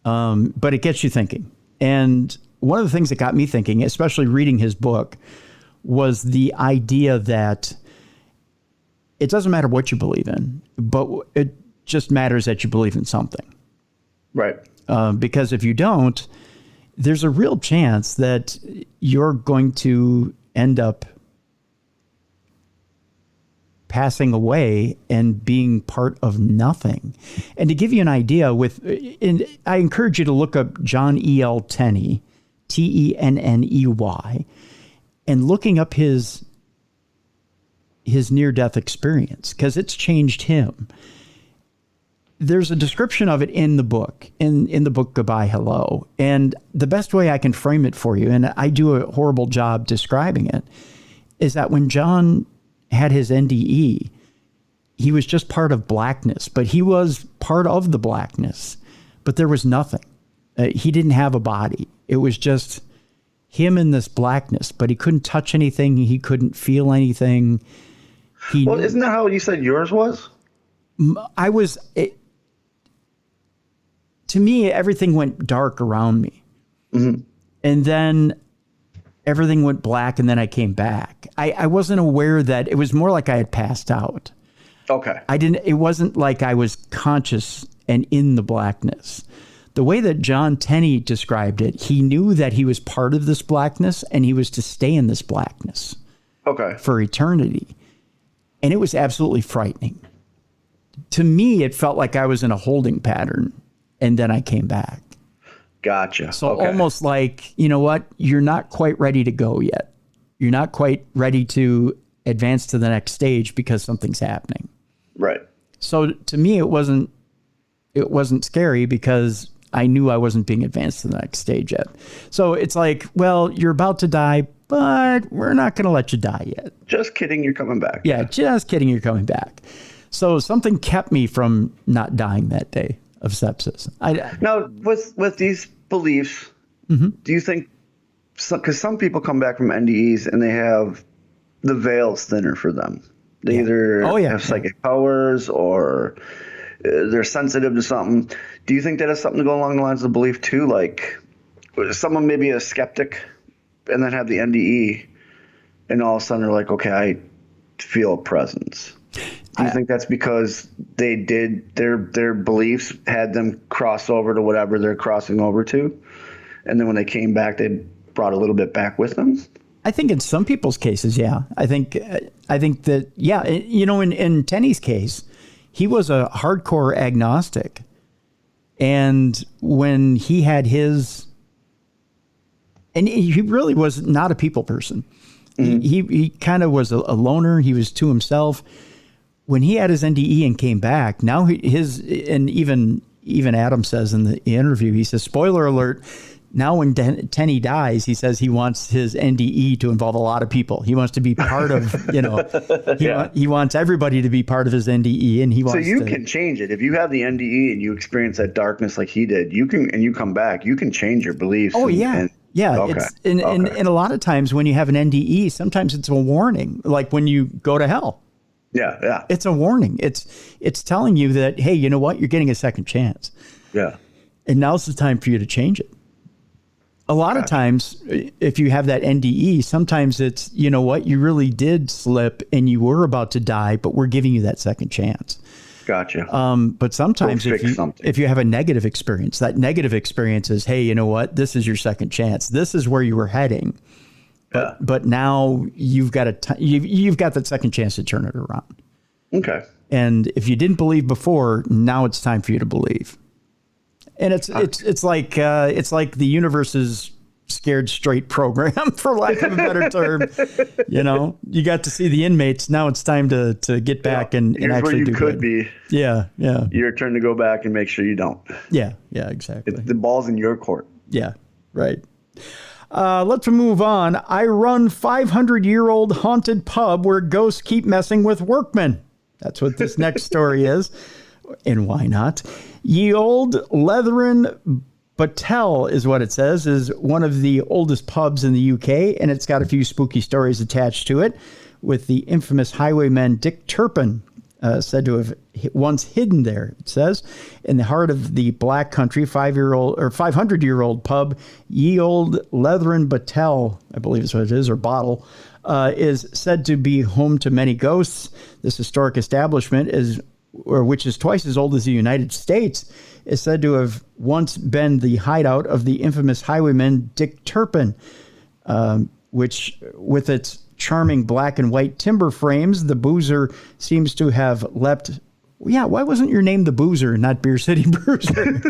But it gets you thinking. And one of the things that got me thinking, especially reading his book, was the idea that it doesn't matter what you believe in, but it just matters that you believe in something. Right. Because if you don't, there's a real chance that you're going to end up passing away and being part of nothing. And to give you an idea, I encourage you to look up John E.L. Tenney, Tenney, and looking up his near-death experience, because it's changed him. There's a description of it in the book, in the book Goodbye Hello. And the best way I can frame it for you, and I do a horrible job describing it, is that when John had his NDE, he was just part of blackness, but he was part of the blackness, but there was nothing. He didn't have a body. It was just him in this blackness, but he couldn't touch anything. He couldn't feel anything. Isn't that how you said yours was? To me, everything went dark around me. Mm-hmm. And then everything went black and then I came back. I wasn't aware that it was more like I had passed out. Okay. It wasn't like I was conscious and in the blackness. The way that John Tenney described it, he knew that he was part of this blackness and he was to stay in this blackness for eternity. And it was absolutely frightening. To me, it felt like I was in a holding pattern and then I came back. Gotcha. So almost like, you know what? You're not quite ready to go yet. You're not quite ready to advance to the next stage because something's happening. Right. So to me, it wasn't scary because I knew I wasn't being advanced to the next stage yet. So it's like, well, you're about to die, but we're not going to let you die yet. Just kidding. You're coming back. Yeah, just kidding. You're coming back. So something kept me from not dying that day of sepsis. Now, with these beliefs, do you think, because some people come back from NDEs and they have the veil's thinner for them. They either have psychic powers or they're sensitive to something. Do you think that has something to go along the lines of belief too? Like someone may be a skeptic and then have the NDE and all of a sudden they're like, okay, I feel a presence. Do you think that's because they did their beliefs had them cross over to whatever they're crossing over to? And then when they came back, they brought a little bit back with them? I think in some people's cases, yeah. I think that, yeah, you know, in Tenney's case, he was a hardcore agnostic. And when he had his, and he really was not a people person. He kind of was a loner. He was to himself. When he had his NDE and came back, now and even Adam says in the interview, he says, spoiler alert, now when Tenney dies, he says he wants his NDE to involve a lot of people. He wants to be part of, you know, he wants everybody to be part of his NDE, and he wants. So you can change it if you have the NDE and you experience that darkness like he did. You can, and you come back. You can change your beliefs. Oh yeah. Okay. And a lot of times when you have an NDE, sometimes it's a warning, like when you go to hell. Yeah. It's a warning. It's telling you that, hey, you know what? You're getting a second chance. Yeah. And now's the time for you to change it. A lot of times, if you have that NDE, sometimes it's, you know what, you really did slip and you were about to die, but we're giving you that second chance. Gotcha. But sometimes if you have a negative experience, that negative experience is, hey, you know what, this is your second chance. This is where you were heading. But now you've got you've got that second chance to turn it around. Okay. And if you didn't believe before, now it's time for you to believe. And it's like the universe's scared straight program, for lack of a better term. You know, you got to see the inmates. Now it's time to get back and actually do good. Be. Yeah. Your turn to go back and make sure you don't. Yeah, exactly. The ball's in your court. Yeah, right. Let's move on. I run 500-year-old haunted pub where ghosts keep messing with workmen. That's what this next story is. And why not? Ye Old Leathern Batel is what it says, is one of the oldest pubs in the UK, and it's got a few spooky stories attached to it, with the infamous highwayman Dick Turpin said to have once hidden there, it says, in the heart of the Black Country. 500-year-old pub, Ye Old Leathern Batel, I believe is what it is, or bottle, is said to be home to many ghosts. This historic establishment which is twice as old as the United States, is said to have once been the hideout of the infamous highwayman Dick Turpin, which, with its charming black and white timber frames, the Boozer seems to have leapt. Yeah, why wasn't your name the Boozer and not Beer City Bruiser?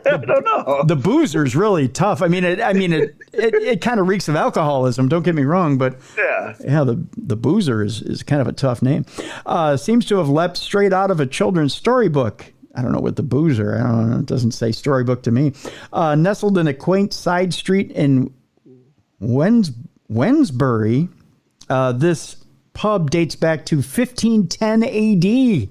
I don't know. The Boozer's really tough. I mean, it kind of reeks of alcoholism. Don't get me wrong, but the Boozer is kind of a tough name. Seems to have leapt straight out of a children's storybook. I don't know what the Boozer. I don't know. It doesn't say storybook to me. Nestled in a quaint side street in Wensbury, this pub dates back to 1510 AD.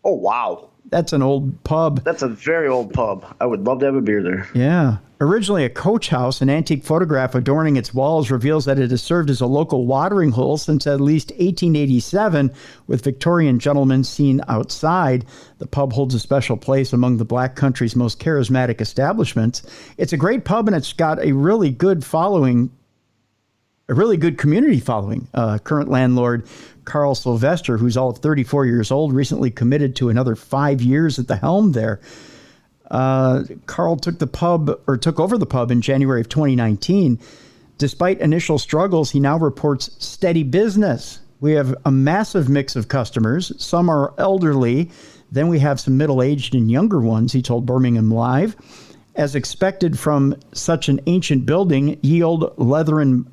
Oh, wow. That's an old pub. That's a very old pub. I would love to have a beer there. Yeah. Originally a coach house, an antique photograph adorning its walls reveals that it has served as a local watering hole since at least 1887, with Victorian gentlemen seen outside. The pub holds a special place among the Black Country's most charismatic establishments. It's a great pub, and it's got a really good following a really good community following. Current landlord Carl Sylvester, who's all of 34 years old, recently committed to another 5 years at the helm there. Carl took over the pub in January of 2019. Despite initial struggles, he now reports steady business. We have a massive mix of customers. Some are elderly. Then we have some middle-aged and younger ones, he told Birmingham Live. As expected from such an ancient building, ye old Leathern,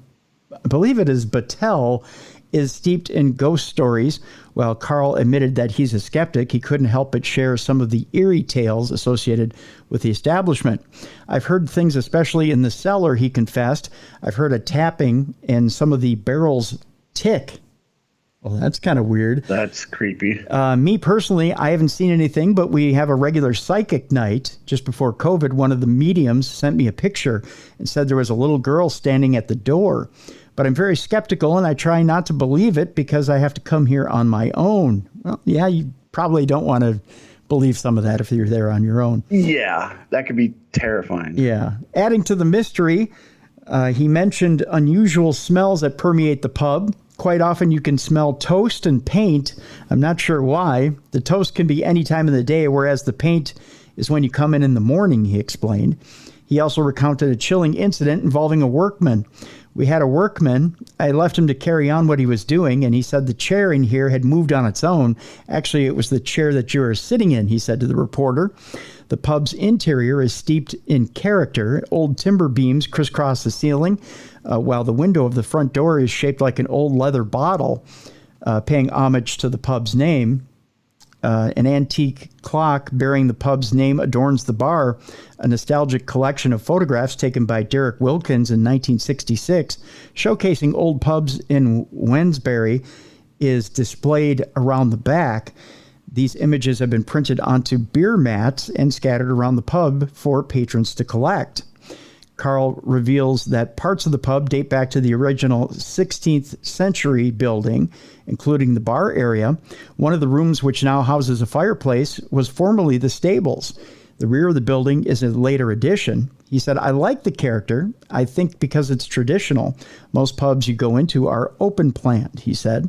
I believe it is Battelle, is steeped in ghost stories. While Carl admitted that he's a skeptic, he couldn't help but share some of the eerie tales associated with the establishment. I've heard things, especially in the cellar, he confessed. I've heard a tapping and some of the barrels tick. Well, that's kind of weird. That's creepy. Me personally, I haven't seen anything, but we have a regular psychic night. Just before COVID, one of the mediums sent me a picture and said there was a little girl standing at the door. But I'm very skeptical, and I try not to believe it because I have to come here on my own. Well, yeah, you probably don't want to believe some of that if you're there on your own. Yeah, that could be terrifying. Yeah. Adding to the mystery, he mentioned unusual smells that permeate the pub. Quite often you can smell toast and paint. I'm not sure why. The toast can be any time of the day, whereas the paint is when you come in the morning, he explained. He also recounted a chilling incident involving a workman. We had a workman. I left him to carry on what he was doing, and he said the chair in here had moved on its own. Actually, it was the chair that you were sitting in, he said to the reporter. The pub's interior is steeped in character. Old timber beams crisscross the ceiling, while the window of the front door is shaped like an old leather bottle, paying homage to the pub's name. An antique clock bearing the pub's name adorns the bar. A nostalgic collection of photographs taken by Derek Wilkins in 1966, showcasing old pubs in Wednesbury, is displayed around the back. These images have been printed onto beer mats and scattered around the pub for patrons to collect. Carl reveals that parts of the pub date back to the original 16th century building, including the bar area. One of the rooms, which now houses a fireplace, was formerly the stables. The rear of the building is a later addition. He said, I like the character. I think because it's traditional. Most pubs you go into are open planned, he said.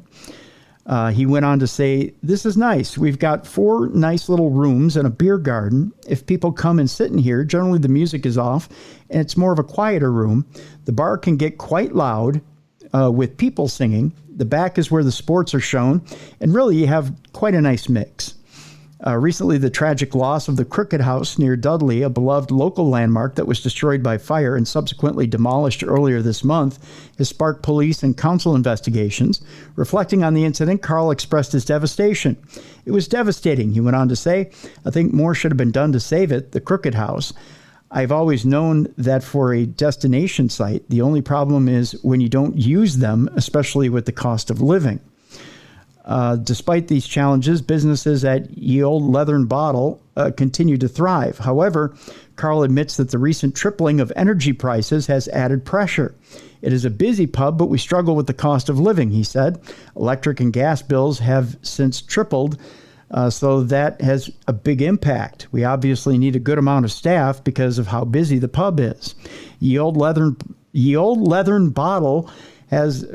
He went on to say, this is nice. We've got 4 nice little rooms and a beer garden. If people come and sit in here, generally the music is off and it's more of a quieter room. The bar can get quite loud with people singing. The back is where the sports are shown. And really, you have quite a nice mix. Recently, the tragic loss of the Crooked House near Dudley, a beloved local landmark that was destroyed by fire and subsequently demolished earlier this month, has sparked police and council investigations. Reflecting on the incident, Carl expressed his devastation. It was devastating, he went on to say. I think more should have been done to save it, the Crooked House. I've always known that for a destination site, the only problem is when you don't use them, especially with the cost of living. Despite these challenges, businesses at Ye Old Leathern Bottle continue to thrive. However, Carl admits that the recent tripling of energy prices has added pressure. It is a busy pub, but we struggle with the cost of living, he said. Electric and gas bills have since tripled, so that has a big impact. We obviously need a good amount of staff because of how busy the pub is. Ye Old Leathern Bottle has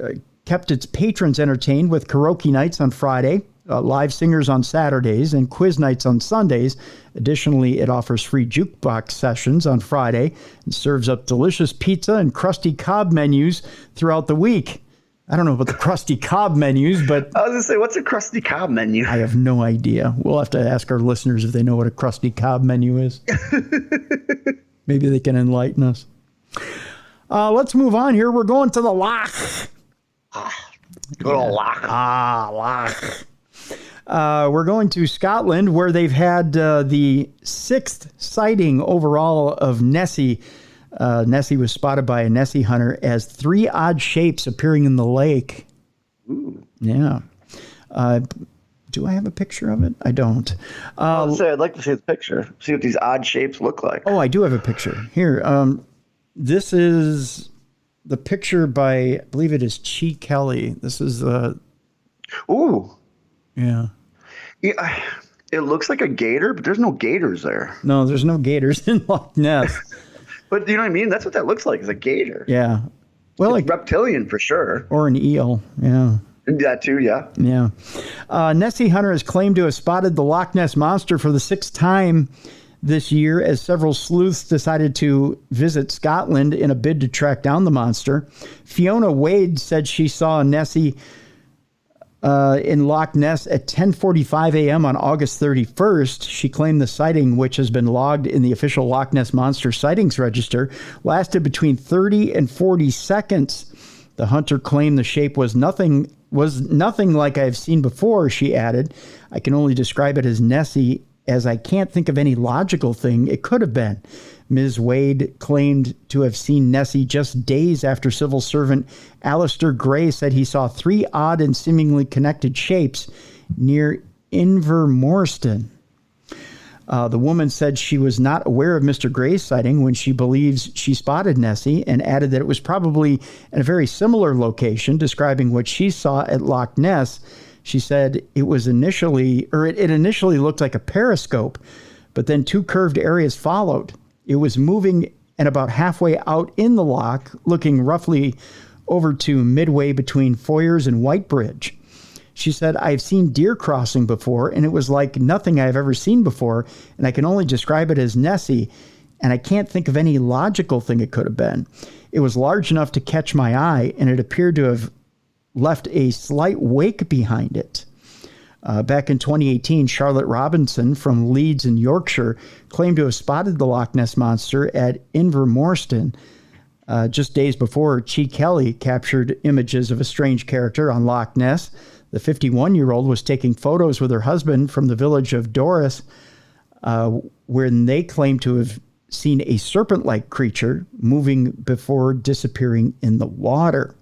kept its patrons entertained with karaoke nights on Friday, live singers on Saturdays, and quiz nights on Sundays. Additionally, it offers free jukebox sessions on Friday and serves up delicious pizza and crusty cob menus throughout the week. I don't know about the crusty cob menus, but I was going to say, what's a crusty cob menu? I have no idea. We'll have to ask our listeners if they know what a crusty cob menu is. Maybe they can enlighten us. Let's move on here. We're going to the Loch. Good old Loch. Loch. We're going to Scotland, where they've had the 6th sighting overall of Nessie. Nessie was spotted by a Nessie hunter as 3 odd shapes appearing in the lake. Ooh. Yeah. Do I have a picture of it? I don't. I'd like to see the picture. See what these odd shapes look like. Oh, I do have a picture. Here. This is the picture by, I believe it is Chi Kelly. This is Ooh. Yeah. Yeah. It looks like a gator, but there's no gators there. No, there's no gators in Loch Ness. But you know what I mean? That's what that looks like, is a gator. Yeah. Well, It's reptilian for sure. or an eel. Yeah. That too, yeah. Yeah. Nessie Hunter has claimed to have spotted the Loch Ness Monster for the 6th time this year as several sleuths decided to visit Scotland in a bid to track down the monster. Fiona Wade said she saw Nessie in Loch Ness at 10:45 a.m. on August 31st. She claimed the sighting, which has been logged in the official Loch Ness Monster Sightings Register, lasted between 30 and 40 seconds. The hunter claimed the shape was nothing like I've seen before, she added. I can only describe it as Nessie, as I can't think of any logical thing it could have been. Ms. Wade claimed to have seen Nessie just days after civil servant Alistair Gray said he saw 3 odd and seemingly connected shapes near Invermorston. The woman said she was not aware of Mr. Gray's sighting when she believes she spotted Nessie, and added that it was probably in a very similar location, describing what she saw at Loch Ness. She said it initially looked like a periscope, but then 2 curved areas followed. It was moving and about halfway out in the loch, looking roughly over to midway between Foyers and Whitebridge. She said, I've seen deer crossing before, and it was like nothing I've ever seen before, and I can only describe it as Nessie, and I can't think of any logical thing it could have been. It was large enough to catch my eye, and it appeared to have left a slight wake behind it. Back in 2018, Charlotte Robinson from Leeds in Yorkshire claimed to have spotted the Loch Ness Monster at Invermorston. Just days before, Chi Kelly captured images of a strange character on Loch Ness. The 51-year-old was taking photos with her husband from the village of Doris, where they claimed to have seen a serpent-like creature moving before disappearing in the water.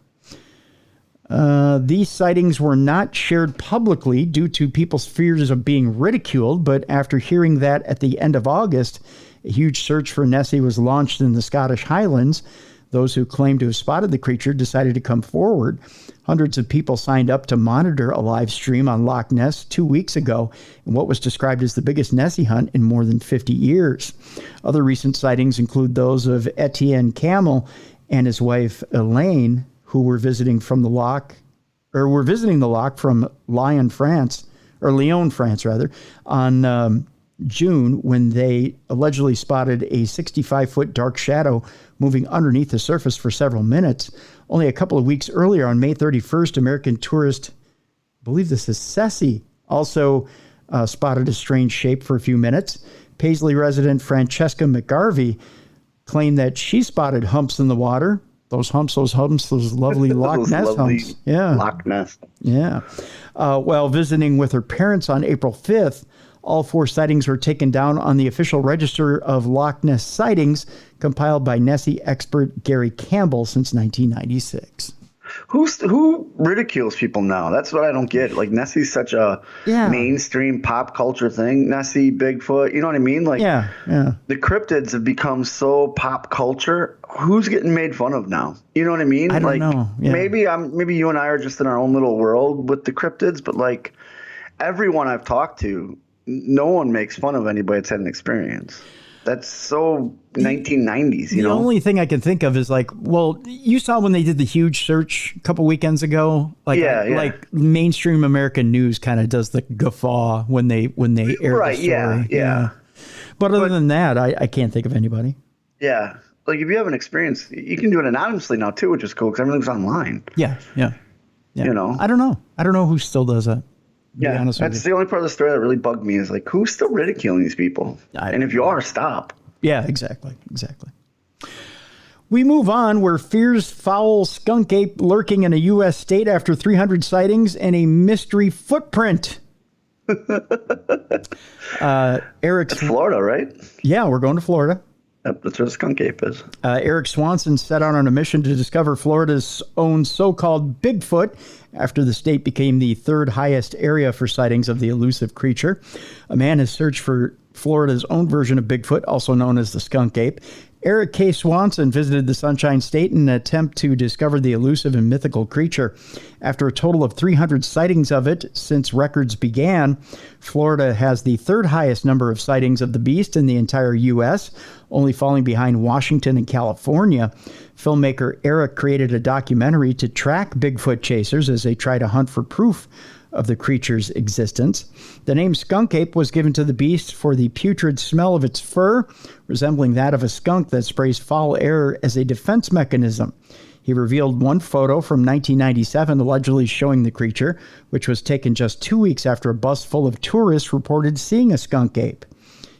These sightings were not shared publicly due to people's fears of being ridiculed, but after hearing that at the end of August, a huge search for Nessie was launched in the Scottish Highlands. Those who claimed to have spotted the creature decided to come forward. Hundreds of people signed up to monitor a live stream on Loch Ness 2 weeks ago in what was described as the biggest Nessie hunt in more than 50 years. Other recent sightings include those of Etienne Camel and his wife Elaine, who were visiting the loch from Lyon, France, on June, when they allegedly spotted a 65-foot dark shadow moving underneath the surface for several minutes. Only a couple of weeks earlier, on May 31st, American tourist, I believe this is Cessie, also spotted a strange shape for a few minutes. Paisley resident Francesca McGarvey claimed that she spotted humps in the water. Those lovely Loch Ness humps. Yeah. Loch Ness. Yeah. While visiting with her parents on April 5th, all 4 sightings were taken down on the official register of Loch Ness sightings, compiled by Nessie expert Gary Campbell since 1996. Who ridicules people now? That's what I don't get. Like, Nessie's such a mainstream pop culture thing. Nessie, Bigfoot, you know what I mean? Like, yeah. The cryptids have become so pop culture. Who's getting made fun of now? You know what I mean? I don't know. Yeah. Maybe you and I are just in our own little world with the cryptids, but like everyone I've talked to, no one makes fun of anybody that's had an experience. That's so 1990s, you know? The only thing I can think of is like, well, you saw when they did the huge search a couple weekends ago? Like mainstream American news kind of does the guffaw when they air the story. Yeah. But other than that, I can't think of anybody. Yeah. Like, if you have an experience, you can do it anonymously now, too, which is cool because everything's online. Yeah. You know? I don't know who still does that. Yeah, that's the only part of the story that really bugged me is like, who's still ridiculing these people? And if you are, stop. Yeah, exactly. We move on, where fears foul skunk ape lurking in a U.S. state after 300 sightings and a mystery footprint. It's Florida, right? Yeah, we're going to Florida. Yep, that's where the skunk ape is. Eric Swanson set out on a mission to discover Florida's own so-called Bigfoot after the state became the 3rd highest area for sightings of the elusive creature. A man has searched for Florida's own version of Bigfoot, also known as the skunk ape. Eric K. Swanson visited the Sunshine State in an attempt to discover the elusive and mythical creature. After a total of 300 sightings of it since records began, Florida has the third highest number of sightings of the beast in the entire U.S., only falling behind Washington and California. Filmmaker Eric created a documentary to track Bigfoot chasers as they try to hunt for proof of the creature's existence. The name skunk ape was given to the beast for the putrid smell of its fur, resembling that of a skunk that sprays foul air as a defense mechanism. He revealed one photo from 1997 allegedly showing the creature, which was taken just 2 weeks after a bus full of tourists reported seeing a skunk ape.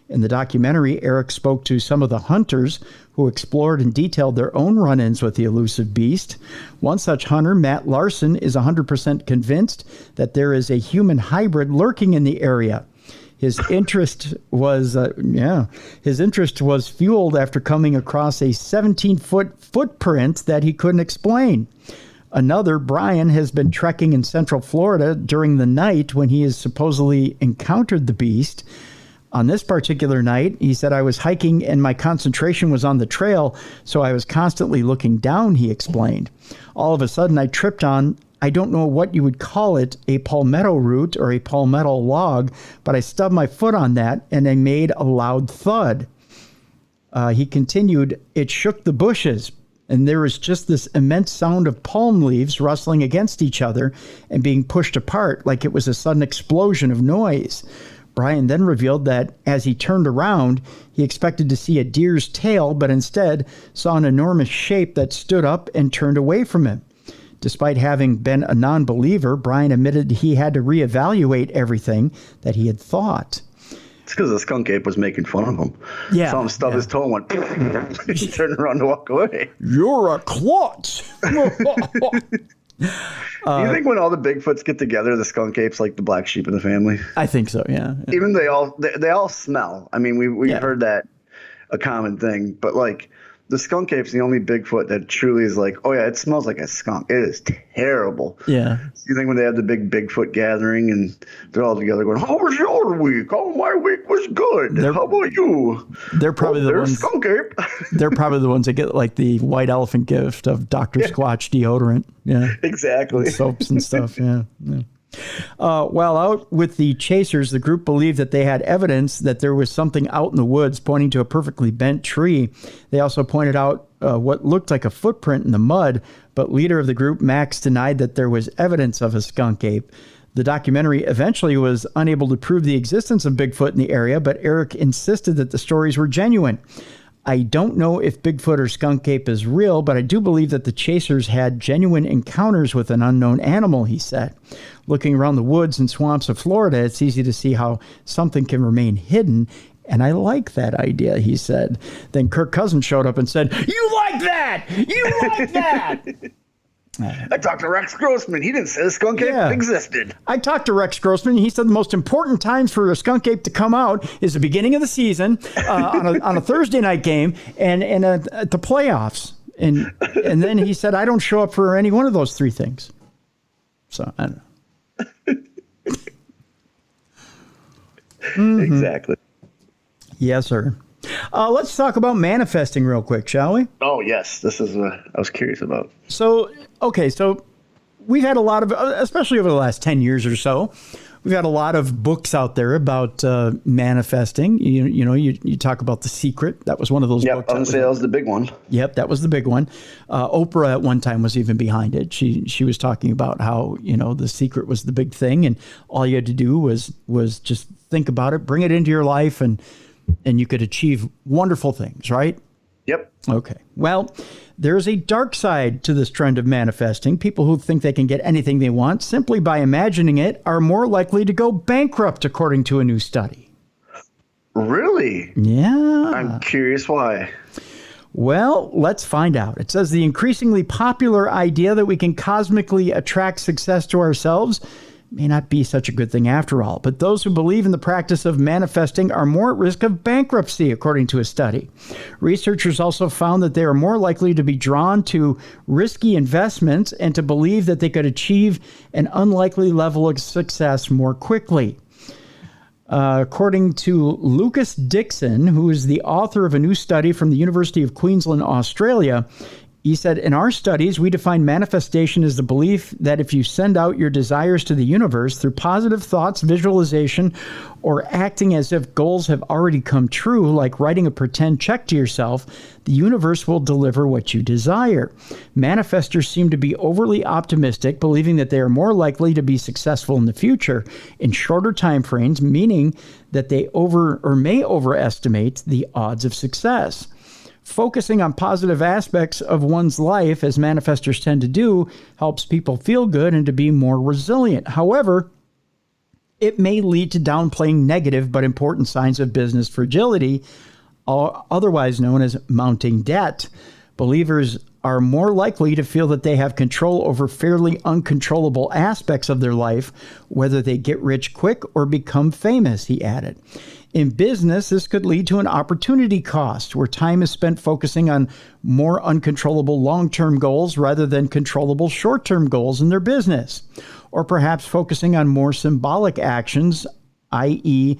In the documentary, Eric spoke to some of the hunters who explored and detailed their own run-ins with the elusive beast. One such hunter, Matt Larson, is 100% convinced that there is a human hybrid lurking in the area. His interest was fueled after coming across a 17-foot footprint that he couldn't explain. Another, Brian, has been trekking in Central Florida during the night when he has supposedly encountered the beast. On this particular night, he said, I was hiking and my concentration was on the trail, so I was constantly looking down, he explained. All of a sudden, I tripped on, I don't know what you would call it, a palmetto root or a palmetto log, but I stubbed my foot on that and I made a loud thud. He continued, it shook the bushes, and there was just this immense sound of palm leaves rustling against each other and being pushed apart like it was a sudden explosion of noise. Brian then revealed that as he turned around, he expected to see a deer's tail, but instead saw an enormous shape that stood up and turned away from him. Despite having been a non-believer, Brian admitted he had to reevaluate everything that he had thought. It's because the skunk ape was making fun of him. Yeah. Saw him stub his toe and went, he turned around to walk away. You're a klutz. Do you think when all the Bigfoots get together, the skunk ape's like the black sheep of the family? I think so, yeah. Even they all smell. I mean, we've heard that a common thing, but like the skunk ape's the only Bigfoot that truly is like, oh yeah, it smells like a skunk. It is terrible. Yeah. You think when they have the big Bigfoot gathering and they're all together going, how was your week? Oh, my week was good. How about you? They're probably the ones. Skunk ape. They're probably the ones that get like the white elephant gift of Dr. Squatch deodorant. Yeah. Exactly. And soaps and stuff. Yeah. While out with the chasers, the group believed that they had evidence that there was something out in the woods pointing to a perfectly bent tree. They also pointed out what looked like a footprint in the mud, but leader of the group, Max, denied that there was evidence of a skunk ape. The documentary eventually was unable to prove the existence of Bigfoot in the area, but Eric insisted that the stories were genuine. I don't know if Bigfoot or skunk ape is real, but I do believe that the chasers had genuine encounters with an unknown animal, he said. Looking around the woods and swamps of Florida, it's easy to see how something can remain hidden, and I like that idea, he said. Then Kirk Cousins showed up and said, you like that! You like that! I talked to Rex Grossman. He didn't say the skunk ape existed. I talked to Rex Grossman. He said the most important times for a skunk ape to come out is the beginning of the season, on a Thursday night game, and at the playoffs. And then he said, I don't show up for any one of those three things. So, I don't know. Exactly. Yes, sir. Let's talk about manifesting real quick, shall we? Oh, yes. This is what I was curious about. So we've had a lot of, especially over the last 10 years or so, we've had a lot of books out there about manifesting. You talk about The Secret. That was one of those books. I was going to say that was the big one. Yep, that was the big one. Oprah at one time was even behind it. She was talking about how, The Secret was the big thing, and all you had to do was just think about it, bring it into your life, and you could achieve wonderful things, right? Yep. Okay. Well, there's a dark side to this trend of manifesting. People who think they can get anything they want simply by imagining it are more likely to go bankrupt, according to a new study. Really? Yeah. I'm curious why. Well, let's find out. It says the increasingly popular idea that we can cosmically attract success to ourselves may not be such a good thing after all, but those who believe in the practice of manifesting are more at risk of bankruptcy, according to a study. Researchers also found that they are more likely to be drawn to risky investments and to believe that they could achieve an unlikely level of success more quickly. According to Lucas Dixon, who is the author of a new study from the University of Queensland, Australia, he said, in our studies, we define manifestation as the belief that if you send out your desires to the universe through positive thoughts, visualization, or acting as if goals have already come true, like writing a pretend check to yourself, the universe will deliver what you desire. Manifestors seem to be overly optimistic, believing that they are more likely to be successful in the future in shorter time frames, meaning that they may overestimate the odds of success. Focusing on positive aspects of one's life, as manifestors tend to do, helps people feel good and to be more resilient. However, it may lead to downplaying negative but important signs of business fragility, otherwise known as mounting debt. Believers are more likely to feel that they have control over fairly uncontrollable aspects of their life, whether they get rich quick or become famous, he added. In business, this could lead to an opportunity cost, where time is spent focusing on more uncontrollable long-term goals rather than controllable short-term goals in their business, or perhaps focusing on more symbolic actions, i.e.,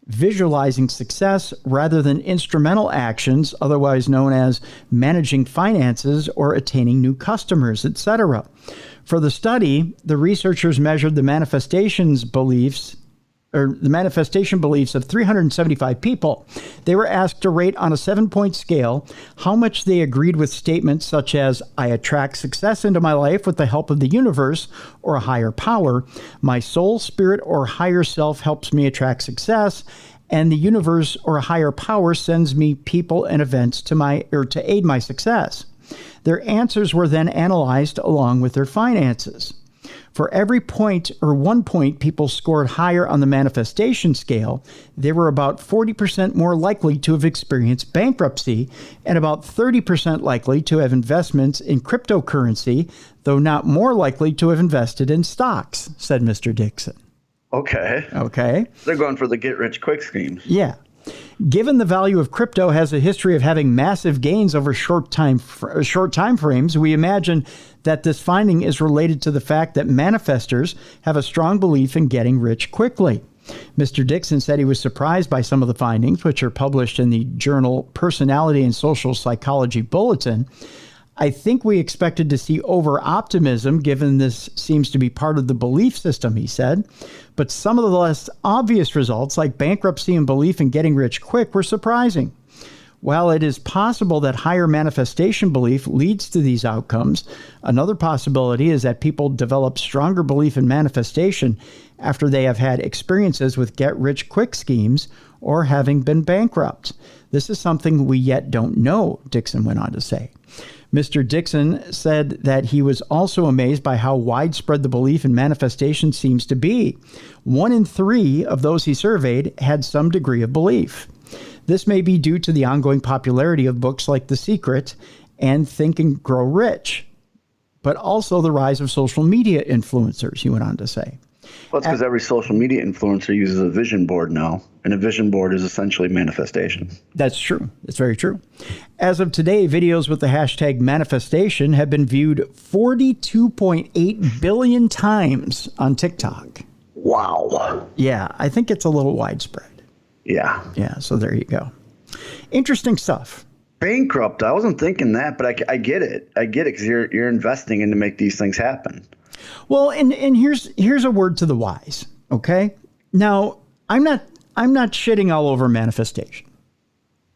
visualizing success rather than instrumental actions, otherwise known as managing finances or attaining new customers, etc. For the study, the researchers measured the manifestation beliefs of 375 people. They were asked to rate on a 7-point scale how much they agreed with statements such as, I attract success into my life with the help of the universe or a higher power, my soul, spirit, or higher self helps me attract success, and the universe or a higher power sends me people and events to aid my success. Their answers were then analyzed along with their finances. For every point or 1 point people scored higher on the manifestation scale, they were about 40% more likely to have experienced bankruptcy and about 30% likely to have investments in cryptocurrency, though not more likely to have invested in stocks, said Mr. Dixon. Okay. They're going for the get-rich-quick schemes. Yeah. Given the value of crypto has a history of having massive gains over short time frames, we imagine that this finding is related to the fact that manifestors have a strong belief in getting rich quickly. Mr. Dixon said he was surprised by some of the findings, which are published in the journal Personality and Social Psychology Bulletin. I think we expected to see over-optimism, given this seems to be part of the belief system, he said. But some of the less obvious results, like bankruptcy and belief in getting rich quick, were surprising. While it is possible that higher manifestation belief leads to these outcomes, another possibility is that people develop stronger belief in manifestation after they have had experiences with get-rich-quick schemes or having been bankrupt. This is something we yet don't know, Dixon went on to say. Mr. Dixon said that he was also amazed by how widespread the belief in manifestation seems to be. 1 in 3 of those he surveyed had some degree of belief. This may be due to the ongoing popularity of books like The Secret and Think and Grow Rich, but also the rise of social media influencers, he went on to say. Well, it's because every social media influencer uses a vision board now, and a vision board is essentially manifestation. That's true. That's very true. As of today, videos with the hashtag manifestation have been viewed 42.8 billion times on TikTok. Wow. Yeah, I think it's a little widespread. Yeah. Yeah, so there you go. Interesting stuff. Bankrupt. I wasn't thinking that, but I get it. I get it because you're investing in to make these things happen. Well, and here's a word to the wise. Okay. Now, I'm not shitting all over manifestation.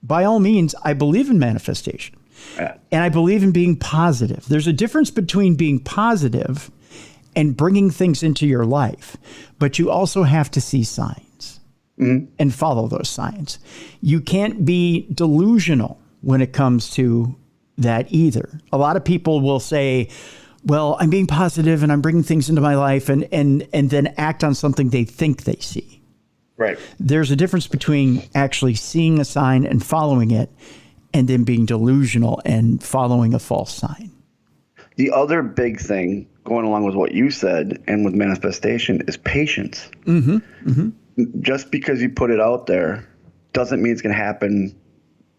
By all means, I believe in manifestation, and I believe in being positive. There's a difference between being positive and bringing things into your life, but you also have to see signs and follow those signs. You can't be delusional when it comes to that either. A lot of people will say, well, I'm being positive and I'm bringing things into my life and then act on something they think they see. Right. There's a difference between actually seeing a sign and following it and then being delusional and following a false sign. The other big thing going along with what you said and with manifestation is patience. Just because you put it out there doesn't mean it's going to happen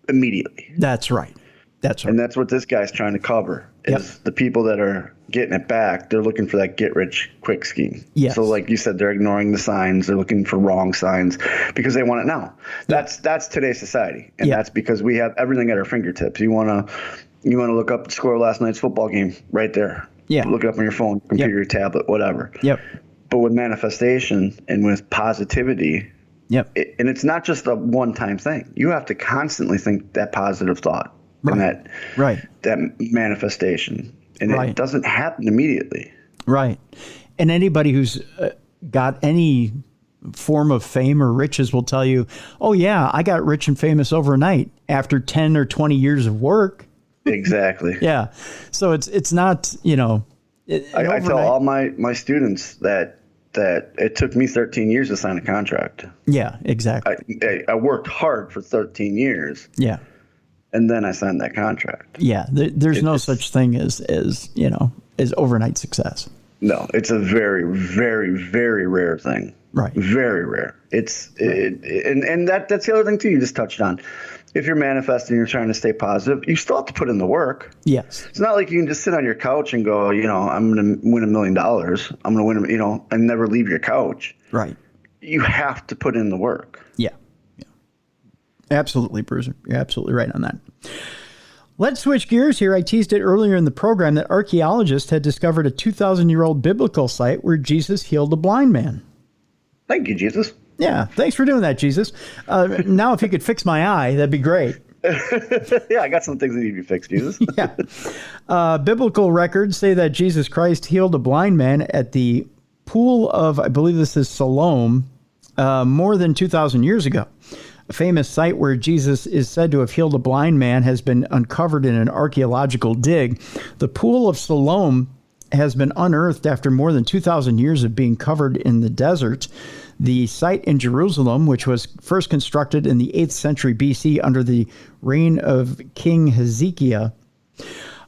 immediately. That's right. That's right. And that's what this guy's trying to cover is the people that are getting it back. They're looking for that get rich quick scheme. Yes. So like you said, they're ignoring the signs. They're looking for wrong signs because they want it now. That's today's society. And that's because we have everything at our fingertips. You want to look up the score of last night's football game right there. Yeah. Look it up on your phone, computer, your tablet, whatever. Yep. But with manifestation and with positivity, Yep. And it's not just a one-time thing. You have to constantly think that positive thought and that manifestation. And it doesn't happen immediately. Right. And anybody who's got any form of fame or riches will tell you, oh, yeah, I got rich and famous overnight after 10 or 20 years of work. Exactly. Yeah. So it's not, you know. I tell all my students that it took me 13 years to sign a contract. Yeah, exactly. I worked hard for 13 years. Yeah. And then I signed that contract. Yeah. There's no such thing as overnight success. No, it's a very, very, very rare thing. Right. Very rare. And that's the other thing too you just touched on. If you're manifesting, you're trying to stay positive, you still have to put in the work. Yes. It's not like you can just sit on your couch and go, I'm going to win $1 million. I'm going to win, and never leave your couch. Right. You have to put in the work. Yeah. Yeah. Absolutely, Bruiser. You're absolutely right on that. Let's switch gears here. I teased it earlier in the program that archaeologists had discovered a 2,000-year-old biblical site where Jesus healed a blind man. Thank you, Jesus. Yeah, thanks for doing that, Jesus. Now, if you could fix my eye, that'd be great. Yeah, I got some things that need to be fixed, Jesus. Yeah. Biblical records say that Jesus Christ healed a blind man at the pool of, I believe this is Siloam, more than 2,000 years ago. A famous site where Jesus is said to have healed a blind man has been uncovered in an archaeological dig. The pool of Siloam has been unearthed after more than 2,000 years of being covered in the desert. The site in Jerusalem, which was first constructed in the 8th century BC under the reign of King Hezekiah,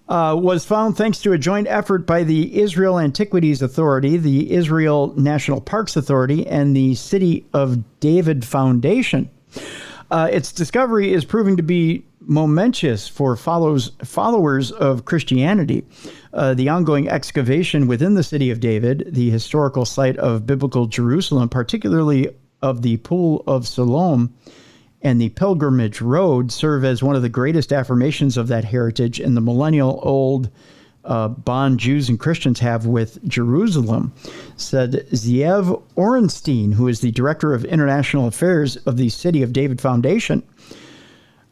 was found thanks to a joint effort by the Israel Antiquities Authority, the Israel National Parks Authority, and the City of David Foundation. Its discovery is proving to be momentous for followers of Christianity. The ongoing excavation within the city of David, the historical site of biblical Jerusalem, particularly of the Pool of Siloam and the Pilgrimage Road, serve as one of the greatest affirmations of that heritage and the millennial-old bond Jews and Christians have with Jerusalem, said Zeev Orenstein, who is the Director of International Affairs of the City of David Foundation.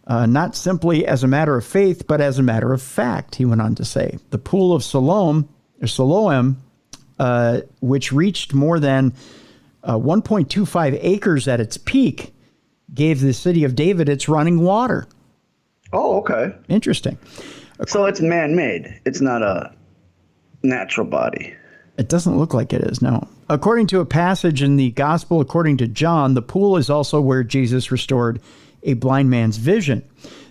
Not simply as a matter of faith, but as a matter of fact, he went on to say. The Pool of Siloam, which reached more than 1.25 acres at its peak, gave the city of David its running water. Oh, okay. Interesting. So it's man-made. It's not a natural body. It doesn't look like it is, no. According to a passage in the Gospel according to John, the pool is also where Jesus restored a blind man's vision.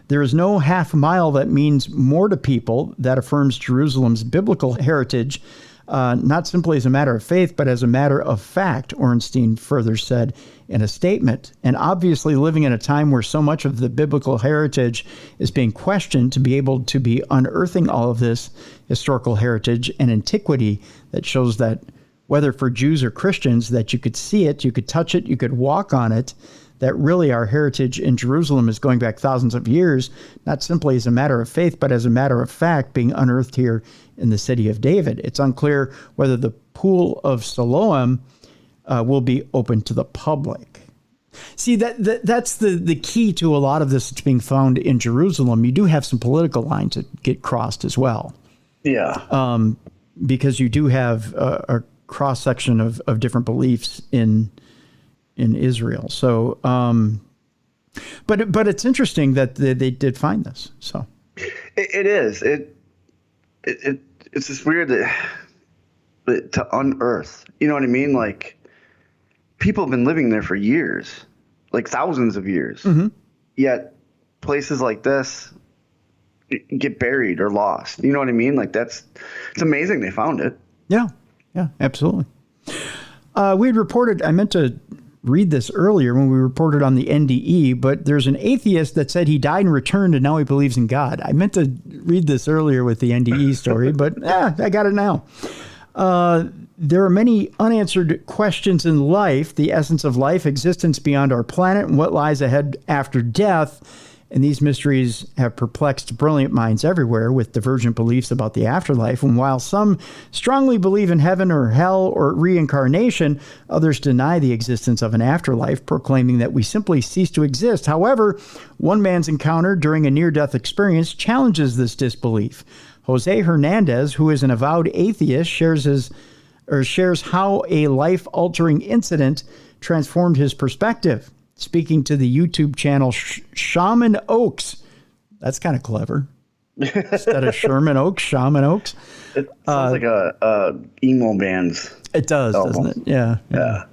There is no half mile that means more to people that affirms Jerusalem's biblical heritage, not simply as a matter of faith, but as a matter of fact, Ornstein further said in a statement. And obviously living in a time where so much of the biblical heritage is being questioned, to be able to be unearthing all of this historical heritage and antiquity that shows that whether for Jews or Christians, that you could see it, you could touch it, you could walk on it, that really our heritage in Jerusalem is going back thousands of years, not simply as a matter of faith, but as a matter of fact, being unearthed here in the city of David. It's unclear whether the Pool of Siloam will be open to the public. See, that's the key to a lot of this that's being found in Jerusalem. You do have some political lines that get crossed as well. Yeah. Because you do have a cross-section of different beliefs in Israel. So, but it's interesting that they did find this. So it is. It's just weird that to unearth. You know what I mean? Like, people have been living there for years, like thousands of years. Mm-hmm. Yet places like this get buried or lost. You know what I mean? Like, it's amazing they found it. Yeah, absolutely. We had reported, I meant to read this earlier when we reported on the NDE, but there's an atheist that said he died and returned and now he believes in God. I meant to read this earlier with the NDE story, but I got it now. There are many unanswered questions in life, the essence of life, existence beyond our planet, and what lies ahead after death. And these mysteries have perplexed brilliant minds everywhere with divergent beliefs about the afterlife. And while some strongly believe in heaven or hell or reincarnation, others deny the existence of an afterlife, proclaiming that we simply cease to exist. However, one man's encounter during a near-death experience challenges this disbelief. Jose Hernandez, who is an avowed atheist, shares how a life-altering incident transformed his perspective. Speaking to the YouTube channel Shaman Oaks. That's kind of clever. Instead of Sherman Oaks, Shaman Oaks. It sounds like a emo band's. It does, album. doesn't it? Yeah.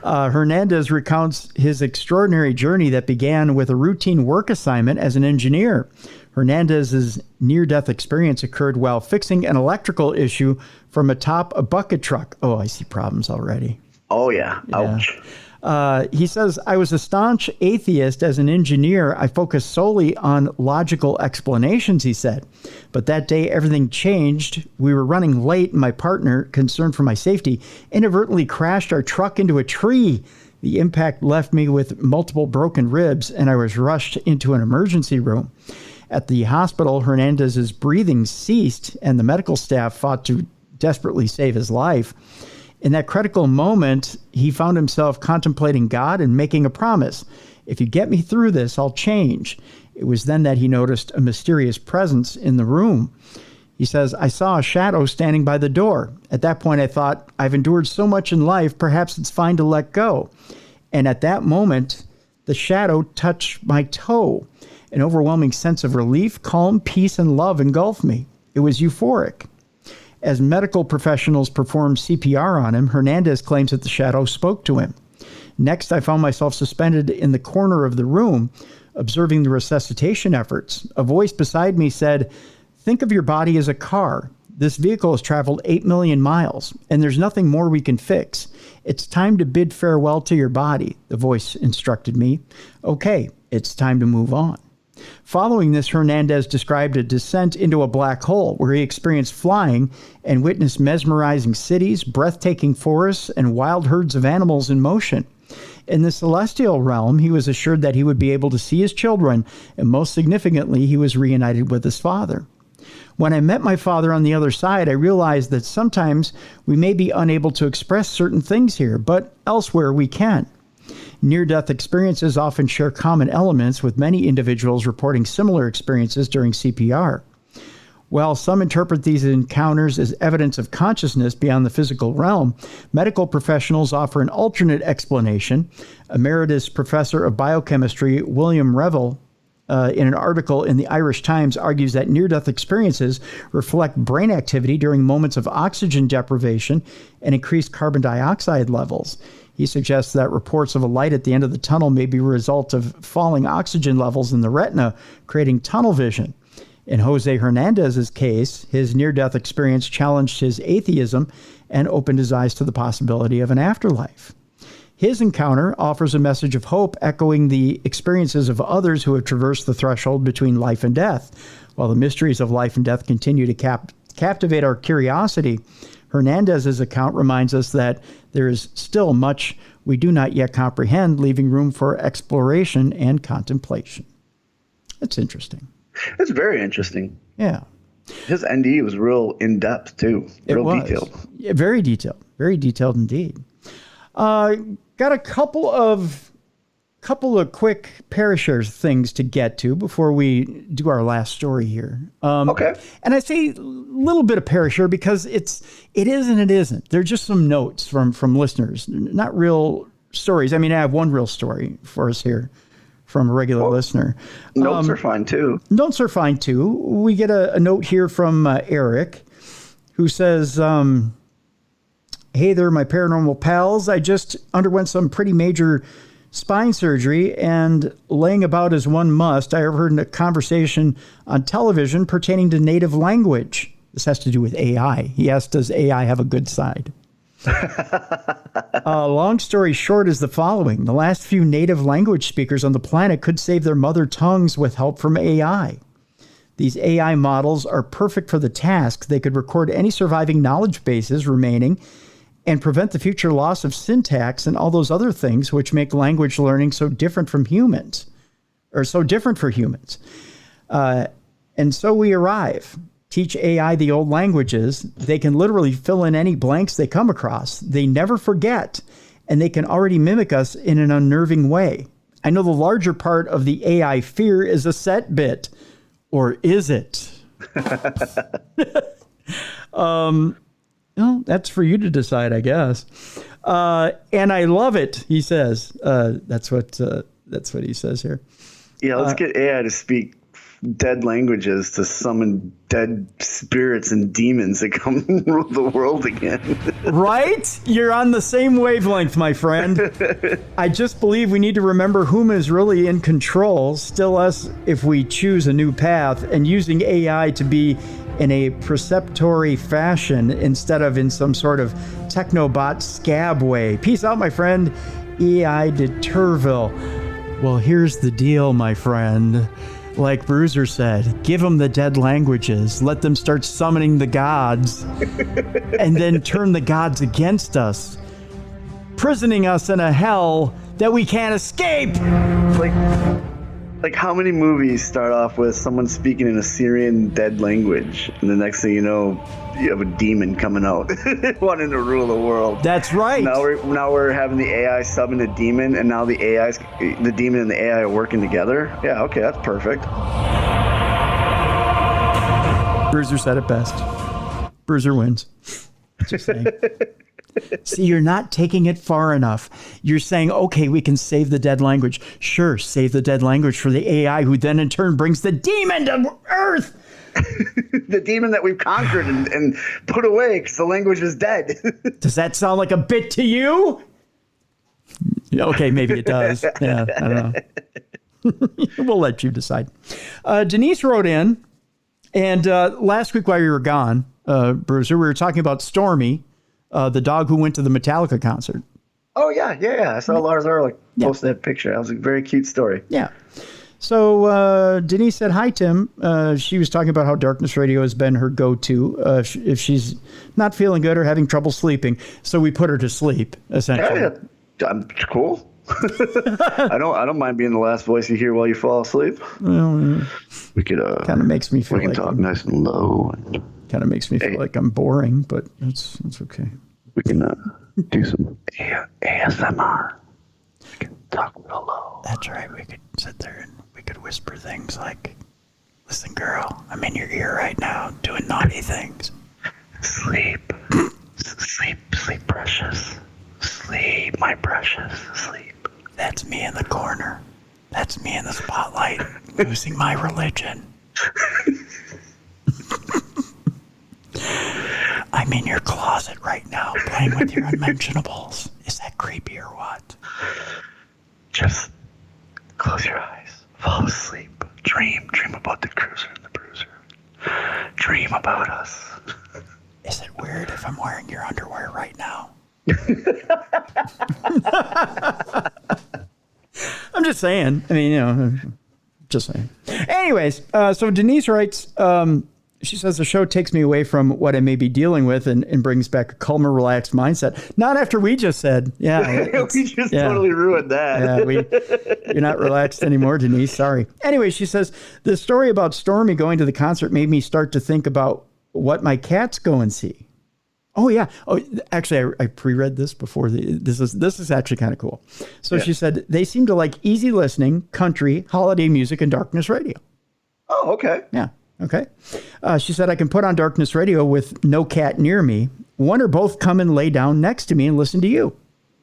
Hernandez recounts his extraordinary journey that began with a routine work assignment as an engineer. Hernandez's near-death experience occurred while fixing an electrical issue from atop a bucket truck. Oh, I see problems already. Oh, yeah. Ouch. He says, I was a staunch atheist as an engineer. I focused solely on logical explanations, he said. But that day, everything changed. We were running late, and my partner, concerned for my safety, inadvertently crashed our truck into a tree. The impact left me with multiple broken ribs, and I was rushed into an emergency room. At the hospital, Hernandez's breathing ceased, and the medical staff fought to desperately save his life. In that critical moment, he found himself contemplating God and making a promise. If you get me through this, I'll change. It was then that he noticed a mysterious presence in the room. He says, I saw a shadow standing by the door. At that point, I thought, I've endured so much in life, perhaps it's fine to let go. And at that moment, the shadow touched my toe. An overwhelming sense of relief, calm, peace, and love engulfed me. It was euphoric. As medical professionals performed CPR on him, Hernandez claims that the shadow spoke to him. Next, I found myself suspended in the corner of the room, observing the resuscitation efforts. A voice beside me said, think of your body as a car. This vehicle has traveled 8 million miles, and there's nothing more we can fix. It's time to bid farewell to your body, the voice instructed me. Okay, it's time to move on. Following this, Hernandez described a descent into a black hole where he experienced flying and witnessed mesmerizing cities, breathtaking forests, and wild herds of animals in motion. In the celestial realm, he was assured that he would be able to see his children, and most significantly, he was reunited with his father. When I met my father on the other side, I realized that sometimes we may be unable to express certain things here, but elsewhere we can. Near-death experiences often share common elements, with many individuals reporting similar experiences during CPR. While some interpret these encounters as evidence of consciousness beyond the physical realm, medical professionals offer an alternate explanation. Emeritus Professor of Biochemistry William Revel, in an article in the Irish Times, argues that near-death experiences reflect brain activity during moments of oxygen deprivation and increased carbon dioxide levels. He suggests that reports of a light at the end of the tunnel may be a result of falling oxygen levels in the retina, creating tunnel vision. In Jose Hernandez's case, his near-death experience challenged his atheism and opened his eyes to the possibility of an afterlife. His encounter offers a message of hope, echoing the experiences of others who have traversed the threshold between life and death. While the mysteries of life and death continue to captivate our curiosity, Hernandez's account reminds us that there is still much we do not yet comprehend, leaving room for exploration and contemplation. That's interesting. It's very interesting. Yeah. His NDE was real in-depth, too. Real detailed. Yeah, very detailed. Very detailed indeed. Got a couple of quick Parashare things to get to before we do our last story here. Okay. And I say a little bit of Parashare because it is and it isn't. They're just some notes from listeners, not real stories. I mean, I have one real story for us here from a regular listener. Notes are fine too. Notes are fine too. We get a note here from Eric, who says, hey there, my paranormal pals. I just underwent some pretty major spine surgery, and laying about as one must, I overheard a conversation on television pertaining to native language. This has to do with AI. He asked, does AI have a good side? Long story short is the following. The last few native language speakers on the planet could save their mother tongues with help from AI. These AI models are perfect for the task. They could record any surviving knowledge bases remaining and prevent the future loss of syntax and all those other things which make language learning so different from humans, or so different for humans. And so we arrive. Teach AI the old languages. They can literally fill in any blanks they come across. They never forget, and they can already mimic us in an unnerving way. I know the larger part of the AI fear is a set bit, or is it? Well, that's for you to decide, I guess. And I love it, he says. That's what he says here. Yeah, let's get AI to speak dead languages to summon dead spirits and demons that come and rule the world again. Right? You're on the same wavelength, my friend. I just believe we need to remember whom is really in control, still us if we choose a new path, and using AI to be in a preceptory fashion instead of in some sort of technobot scab way. Peace out, my friend. EI de Turville. Well, here's the deal, my friend. Like Bruiser said, give them the dead languages. Let them start summoning the gods and then turn the gods against us, prisoning us in a hell that we can't escape. Like how many movies start off with someone speaking an Assyrian dead language, and the next thing you know, you have a demon coming out wanting to rule the world. That's right. Now we're having the AI summon a demon, and now the demon and the AI are working together. Yeah, okay, that's perfect. Bruiser said it best. Bruiser wins. Just saying. See, you're not taking it far enough. You're saying, okay, we can save the dead language. Sure, save the dead language for the AI, who then in turn brings the demon to Earth. The demon that we've conquered and put away because the language is dead. Does that sound like a bit to you? Okay, maybe it does. Yeah, I don't know. We'll let you decide. Denise wrote in, and last week while you were gone, Bruiser, we were talking about Stormy, the dog who went to the Metallica concert. Oh, yeah. I saw Lars Ulrich post that picture. That was a very cute story. Yeah. So Denise said, hi, Tim. She was talking about how Darkness Radio has been her go-to if she's not feeling good or having trouble sleeping. So we put her to sleep, essentially. Yeah, I'm cool. I don't mind being the last voice you hear while you fall asleep. Well, we could kind of makes me feel we can like talk nice and low. Kind of makes me feel like I'm boring, but it's okay. We can do some ASMR. We can talk a little low. That's right. We could sit there and we could whisper things like, listen, girl, I'm in your ear right now doing naughty things. Sleep. Sleep, precious. Sleep, my precious. Sleep. That's me in the corner. That's me in the spotlight, losing my religion. I'm in your closet right now, playing with your unmentionables. Is that creepy or what? Just close your eyes. Fall asleep. Dream about the Cruiser and the Bruiser. Dream about us. Is it weird if I'm wearing your underwear right now? I'm just saying. I mean, just saying. Anyways, so Denise writes, she says the show takes me away from what I may be dealing with and brings back a calmer, relaxed mindset. Not after we just said, we just totally ruined that. Yeah, you're not relaxed anymore, Denise. Sorry. Anyway, she says the story about Stormy going to the concert made me start to think about what my cats go and see. Oh yeah. Oh, actually, I pre-read this before. This is actually kind of cool. So she said they seem to like easy listening, country, holiday music, and Darkness Radio. Oh, okay. Yeah. Okay. She said, I can put on Darkness Radio with no cat near me. One or both come and lay down next to me and listen to you.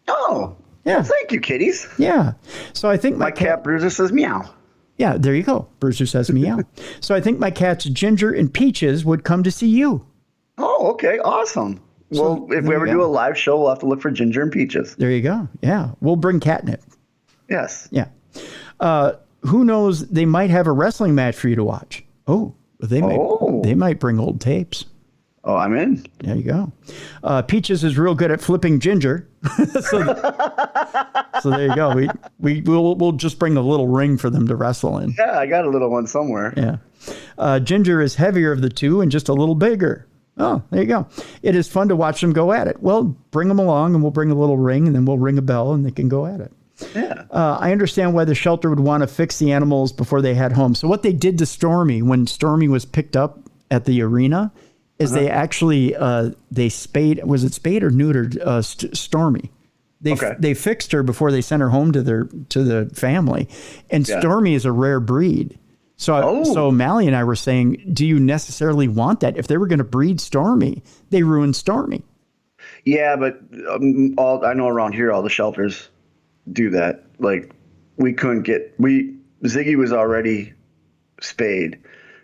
Oh, yeah. Well, thank you, kitties. Yeah. So I think my cat Bruiser says meow. Yeah, there you go. Bruiser says meow. So I think my cats Ginger and Peaches would come to see you. Oh, okay. Awesome. Well, if we ever do a live show, we'll have to look for Ginger and Peaches. There you go. Yeah. We'll bring catnip. Yes. Yeah. Who knows? They might have a wrestling match for you to watch. Oh. They might bring old tapes. Oh, I'm in. There you go. Peaches is real good at flipping Ginger. so there you go. We'll just bring a little ring for them to wrestle in. Yeah, I got a little one somewhere. Yeah. Ginger is heavier of the two and just a little bigger. Oh, there you go. It is fun to watch them go at it. Well, bring them along and we'll bring a little ring and then we'll ring a bell and they can go at it. Yeah. I understand why the shelter would want to fix the animals before they head home. So what they did to Stormy when Stormy was picked up at the arena is they actually they spayed. Was it spayed or neutered Stormy? They fixed her before they sent her home to the family. And Stormy is a rare breed. So Mally and I were saying, do you necessarily want that? If they were going to breed Stormy, they ruined Stormy. Yeah, but I know around here all the shelters do that. Like we couldn't get Ziggy was already spayed,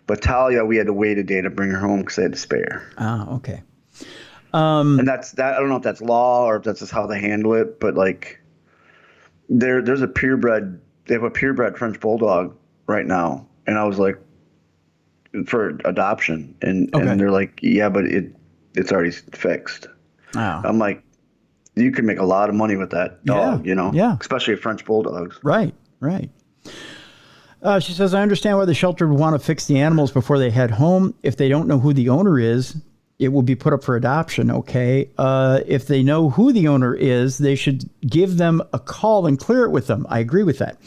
but Talia we had to wait a day to bring her home because they had to spay her. Oh, okay. And that's that. I don't know if that's law or if that's just how they handle it, but like there's a purebred. They have a purebred French bulldog right now, and I was like for adoption, and they're like, yeah, but it's already fixed. Oh. I'm like, you can make a lot of money with that dog, especially French bulldogs. Right. She says, I understand why the shelter would want to fix the animals before they head home. If they don't know who the owner is, it will be put up for adoption. Okay. If they know who the owner is, they should give them a call and clear it with them. I agree with that.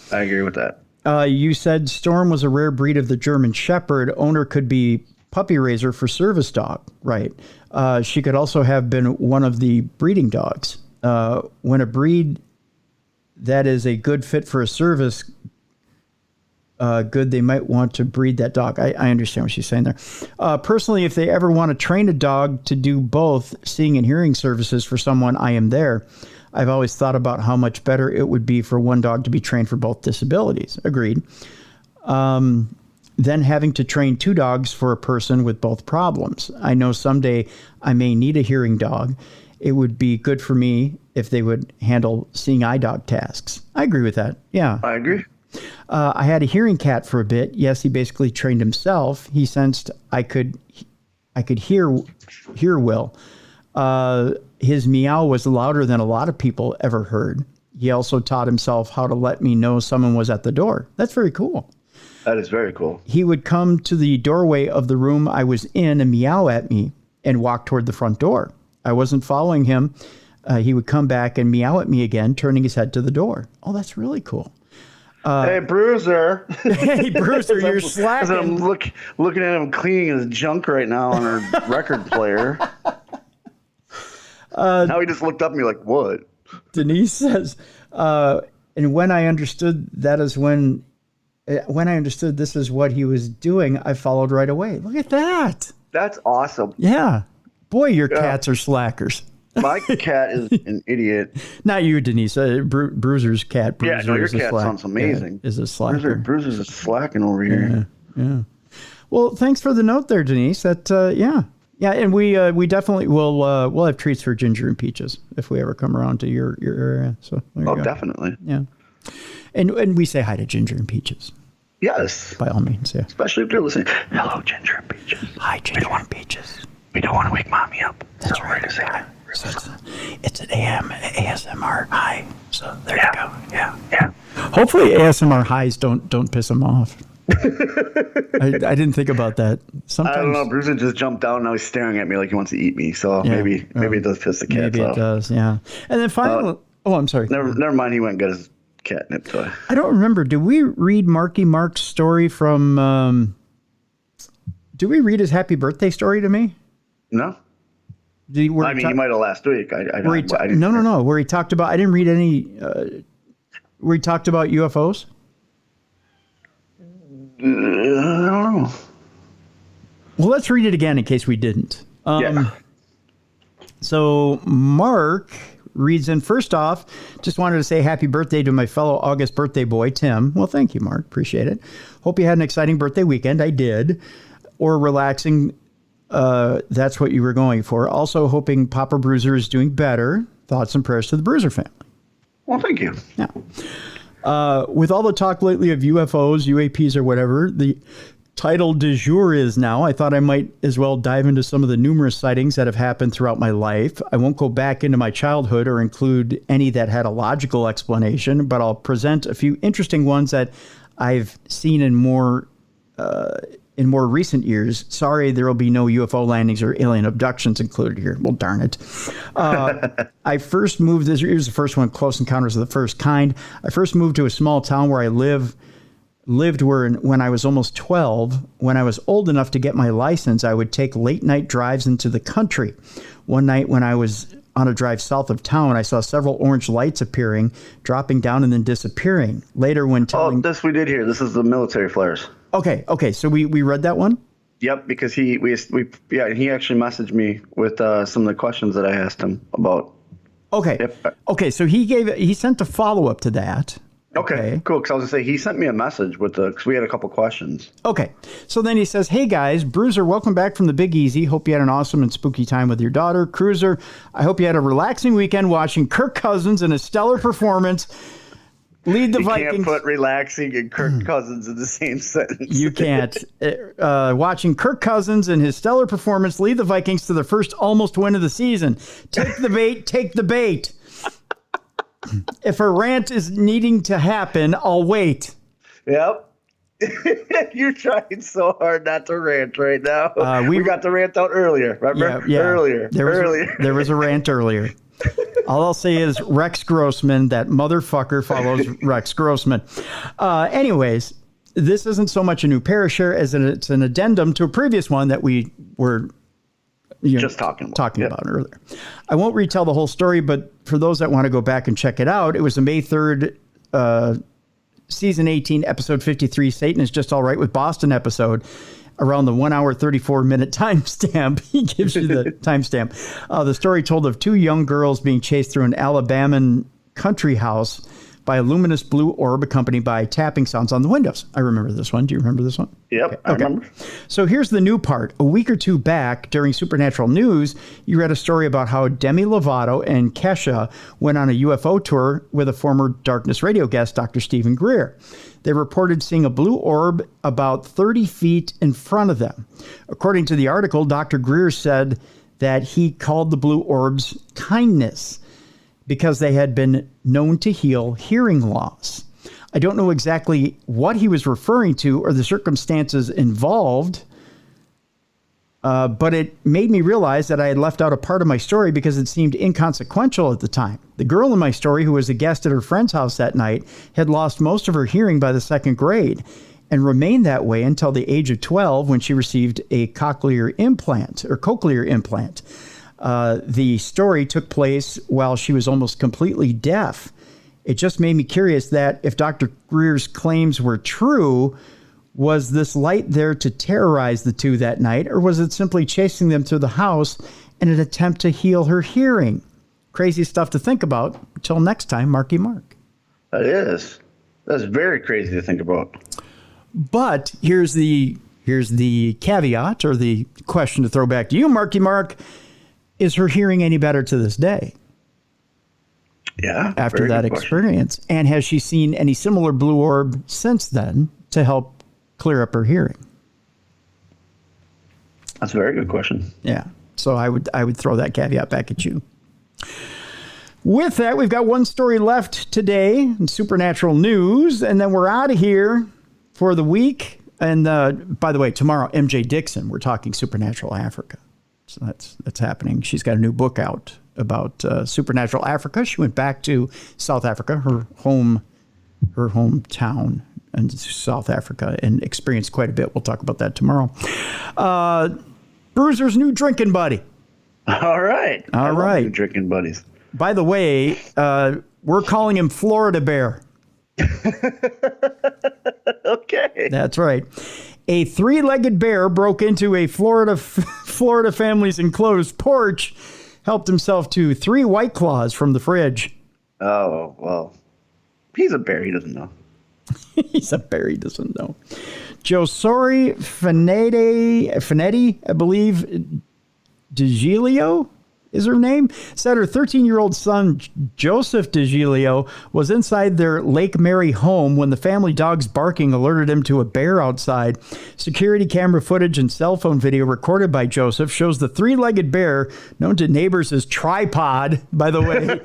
You said Storm was a rare breed of the German Shepherd. Owner could be puppy raiser for service dog. Right. She could also have been one of the breeding dogs. When a breed that is a good fit for a service good, they might want to breed that dog. I understand what she's saying there. Personally, if they ever want to train a dog to do both seeing and hearing services for someone, I am there. I've always thought about how much better it would be for one dog to be trained for both disabilities. Agreed. Then having to train two dogs for a person with both problems. I know someday I may need a hearing dog. It would be good for me if they would handle seeing eye dog tasks. I agree with that. Yeah. I agree. I had a hearing cat for a bit. Yes, he basically trained himself. He sensed I could hear Will. His meow was louder than a lot of people ever heard. He also taught himself how to let me know someone was at the door. That's very cool. That is very cool. He would come to the doorway of the room I was in and meow at me and walk toward the front door. I wasn't following him. He would come back and meow at me again, turning his head to the door. Oh, that's really cool. Hey, Bruiser. Hey, Bruiser, you're slacking. I'm looking at him cleaning his junk right now on our record player. Now he just looked up at me like, what? Denise says, and when I understood when I understood this is what he was doing, I followed right away. Look at that. That's awesome. Yeah. Boy, your cats are slackers. My cat is an idiot. Not you, Denise. Bruiser's cat. Bruiser your cat sounds amazing. Is a slacker. Bruiser's just slacking over here. Yeah. Well, thanks for the note there, Denise. That yeah, and we definitely will. We'll have treats for Ginger and Peaches if we ever come around to your area. So definitely. Yeah, and we say hi to Ginger and Peaches. Yes, by all means. Yeah, especially if they're listening. Hello, Ginger and Peaches. Hi, Ginger and Peaches. We don't want to wake Mommy up. That's right. We're going to say hi. So it's an ASMR high. So there you go. Yeah. Hopefully ASMR highs don't piss them off. I didn't think about that. Sometimes, I don't know. Bruiser just jumped down. Now he's staring at me like he wants to eat me. So maybe it does piss the cats off. Maybe it does. Yeah. And then finally, I'm sorry. Never mind. He went and got his catnip toy. I don't remember. Did we read Marky Mark's story from? Did we read his happy birthday story to me? No. You might have last week. I didn't. No. Where he talked about, I didn't read any. Where he talked about UFOs. I don't know. Well, let's read it again in case we didn't. So Mark reads in, first off, just wanted to say happy birthday to my fellow August birthday boy, Tim. Well, thank you, Mark. Appreciate it. Hope you had an exciting birthday weekend. I did. Or relaxing. That's what you were going for. Also hoping Papa Bruiser is doing better. Thoughts and prayers to the Bruiser family. Well, thank you. Yeah. With all the talk lately of UFOs, UAPs, or whatever, the title du jour is now, I thought I might as well dive into some of the numerous sightings that have happened throughout my life. I won't go back into my childhood or include any that had a logical explanation, but I'll present a few interesting ones that I've seen in more recent years. Sorry, there will be no UFO landings or alien abductions included here. Well, darn it. I first moved, here's the first one, Close Encounters of the First Kind. I first moved to a small town where I lived when I was almost 12. When I was old enough to get my license, I would take late night drives into the country. One night when I was on a drive south of town, I saw several orange lights appearing, dropping down and then disappearing. Later when telling... Oh, this we did here. This is the military flares. Okay. So we read that one? Yep, because he actually messaged me with some of the questions that I asked him about. Okay. Yep. Okay, so he sent a follow-up to that. Okay, cool. Because I was going to say, he sent me a message because we had a couple questions. Okay. So then he says, hey guys, Bruiser, welcome back from the Big Easy. Hope you had an awesome and spooky time with your daughter. Cruiser, I hope you had a relaxing weekend watching Kirk Cousins in a stellar performance lead the Vikings. You can't put relaxing and Kirk Cousins in the same sentence. You can't. Watching Kirk Cousins and his stellar performance lead the Vikings to their first almost win of the season. Take the bait, take the bait. If a rant is needing to happen, I'll wait. Yep. You're trying so hard not to rant right now. We got the rant out earlier, remember? Yeah. Earlier. There was a rant earlier. All I'll say is Rex Grossman, that motherfucker follows Rex Grossman. Anyways, this isn't so much a new Parashare as it's an addendum to a previous one that we were just talking about earlier. I won't retell the whole story, but for those that want to go back and check it out, it was a May 3rd, season 18, episode 53, Satan is Just All Right with Boston episode, around the 1 hour, 34 minute timestamp. He gives you the timestamp. The story told of two young girls being chased through an Alabama country house by a luminous blue orb accompanied by tapping sounds on the windows. I remember this one. Do you remember this one? Yep, okay. I remember. So here's the new part. A week or two back, during Supernatural News, you read a story about how Demi Lovato and Kesha went on a UFO tour with a former Darkness Radio guest, Dr. Stephen Greer. They reported seeing a blue orb about 30 feet in front of them. According to the article, Dr. Greer said that he called the blue orbs kindness, because they had been known to heal hearing loss. I don't know exactly what he was referring to or the circumstances involved, but it made me realize that I had left out a part of my story because it seemed inconsequential at the time. The girl in my story, who was a guest at her friend's house that night, had lost most of her hearing by the second grade and remained that way until the age of 12 when she received a cochlear implant. The story took place while she was almost completely deaf. It just made me curious that if Dr. Greer's claims were true, was this light there to terrorize the two that night, or was it simply chasing them through the house in an attempt to heal her hearing? Crazy stuff to think about. Until next time, Marky Mark. That is. That's very crazy to think about. But here's the caveat, or the question to throw back to you, Marky Mark. Is her hearing any better to this day? Yeah. After that experience. And has she seen any similar blue orb since then to help clear up her hearing? That's a very good question. Yeah. So I would throw that caveat back at you. With that, we've got one story left today in Supernatural News, and then we're out of here for the week. And by the way, tomorrow, MJ Dixon, we're talking Supernatural Africa. So that's happening. She's got a new book out about Supernatural Africa. She went back to South Africa, her hometown in South Africa, and experienced quite a bit. We'll talk about that tomorrow. Bruiser's new drinking buddy. All right. All right. New drinking buddies. By the way, we're calling him Florida Bear. Okay. That's right. A three-legged bear broke into a Florida family's enclosed porch, helped himself to 3 White Claws from the fridge. Oh, well, he's a bear. He doesn't know. He's a bear. He doesn't know. Josori Finetti, I believe, DiGilio is her name, said her 13-year-old son, Joseph DiGilio, was inside their Lake Mary home when the family dog's barking alerted him to a bear outside. Security camera footage and cell phone video recorded by Joseph shows the three-legged bear, known to neighbors as Tripod. By the way,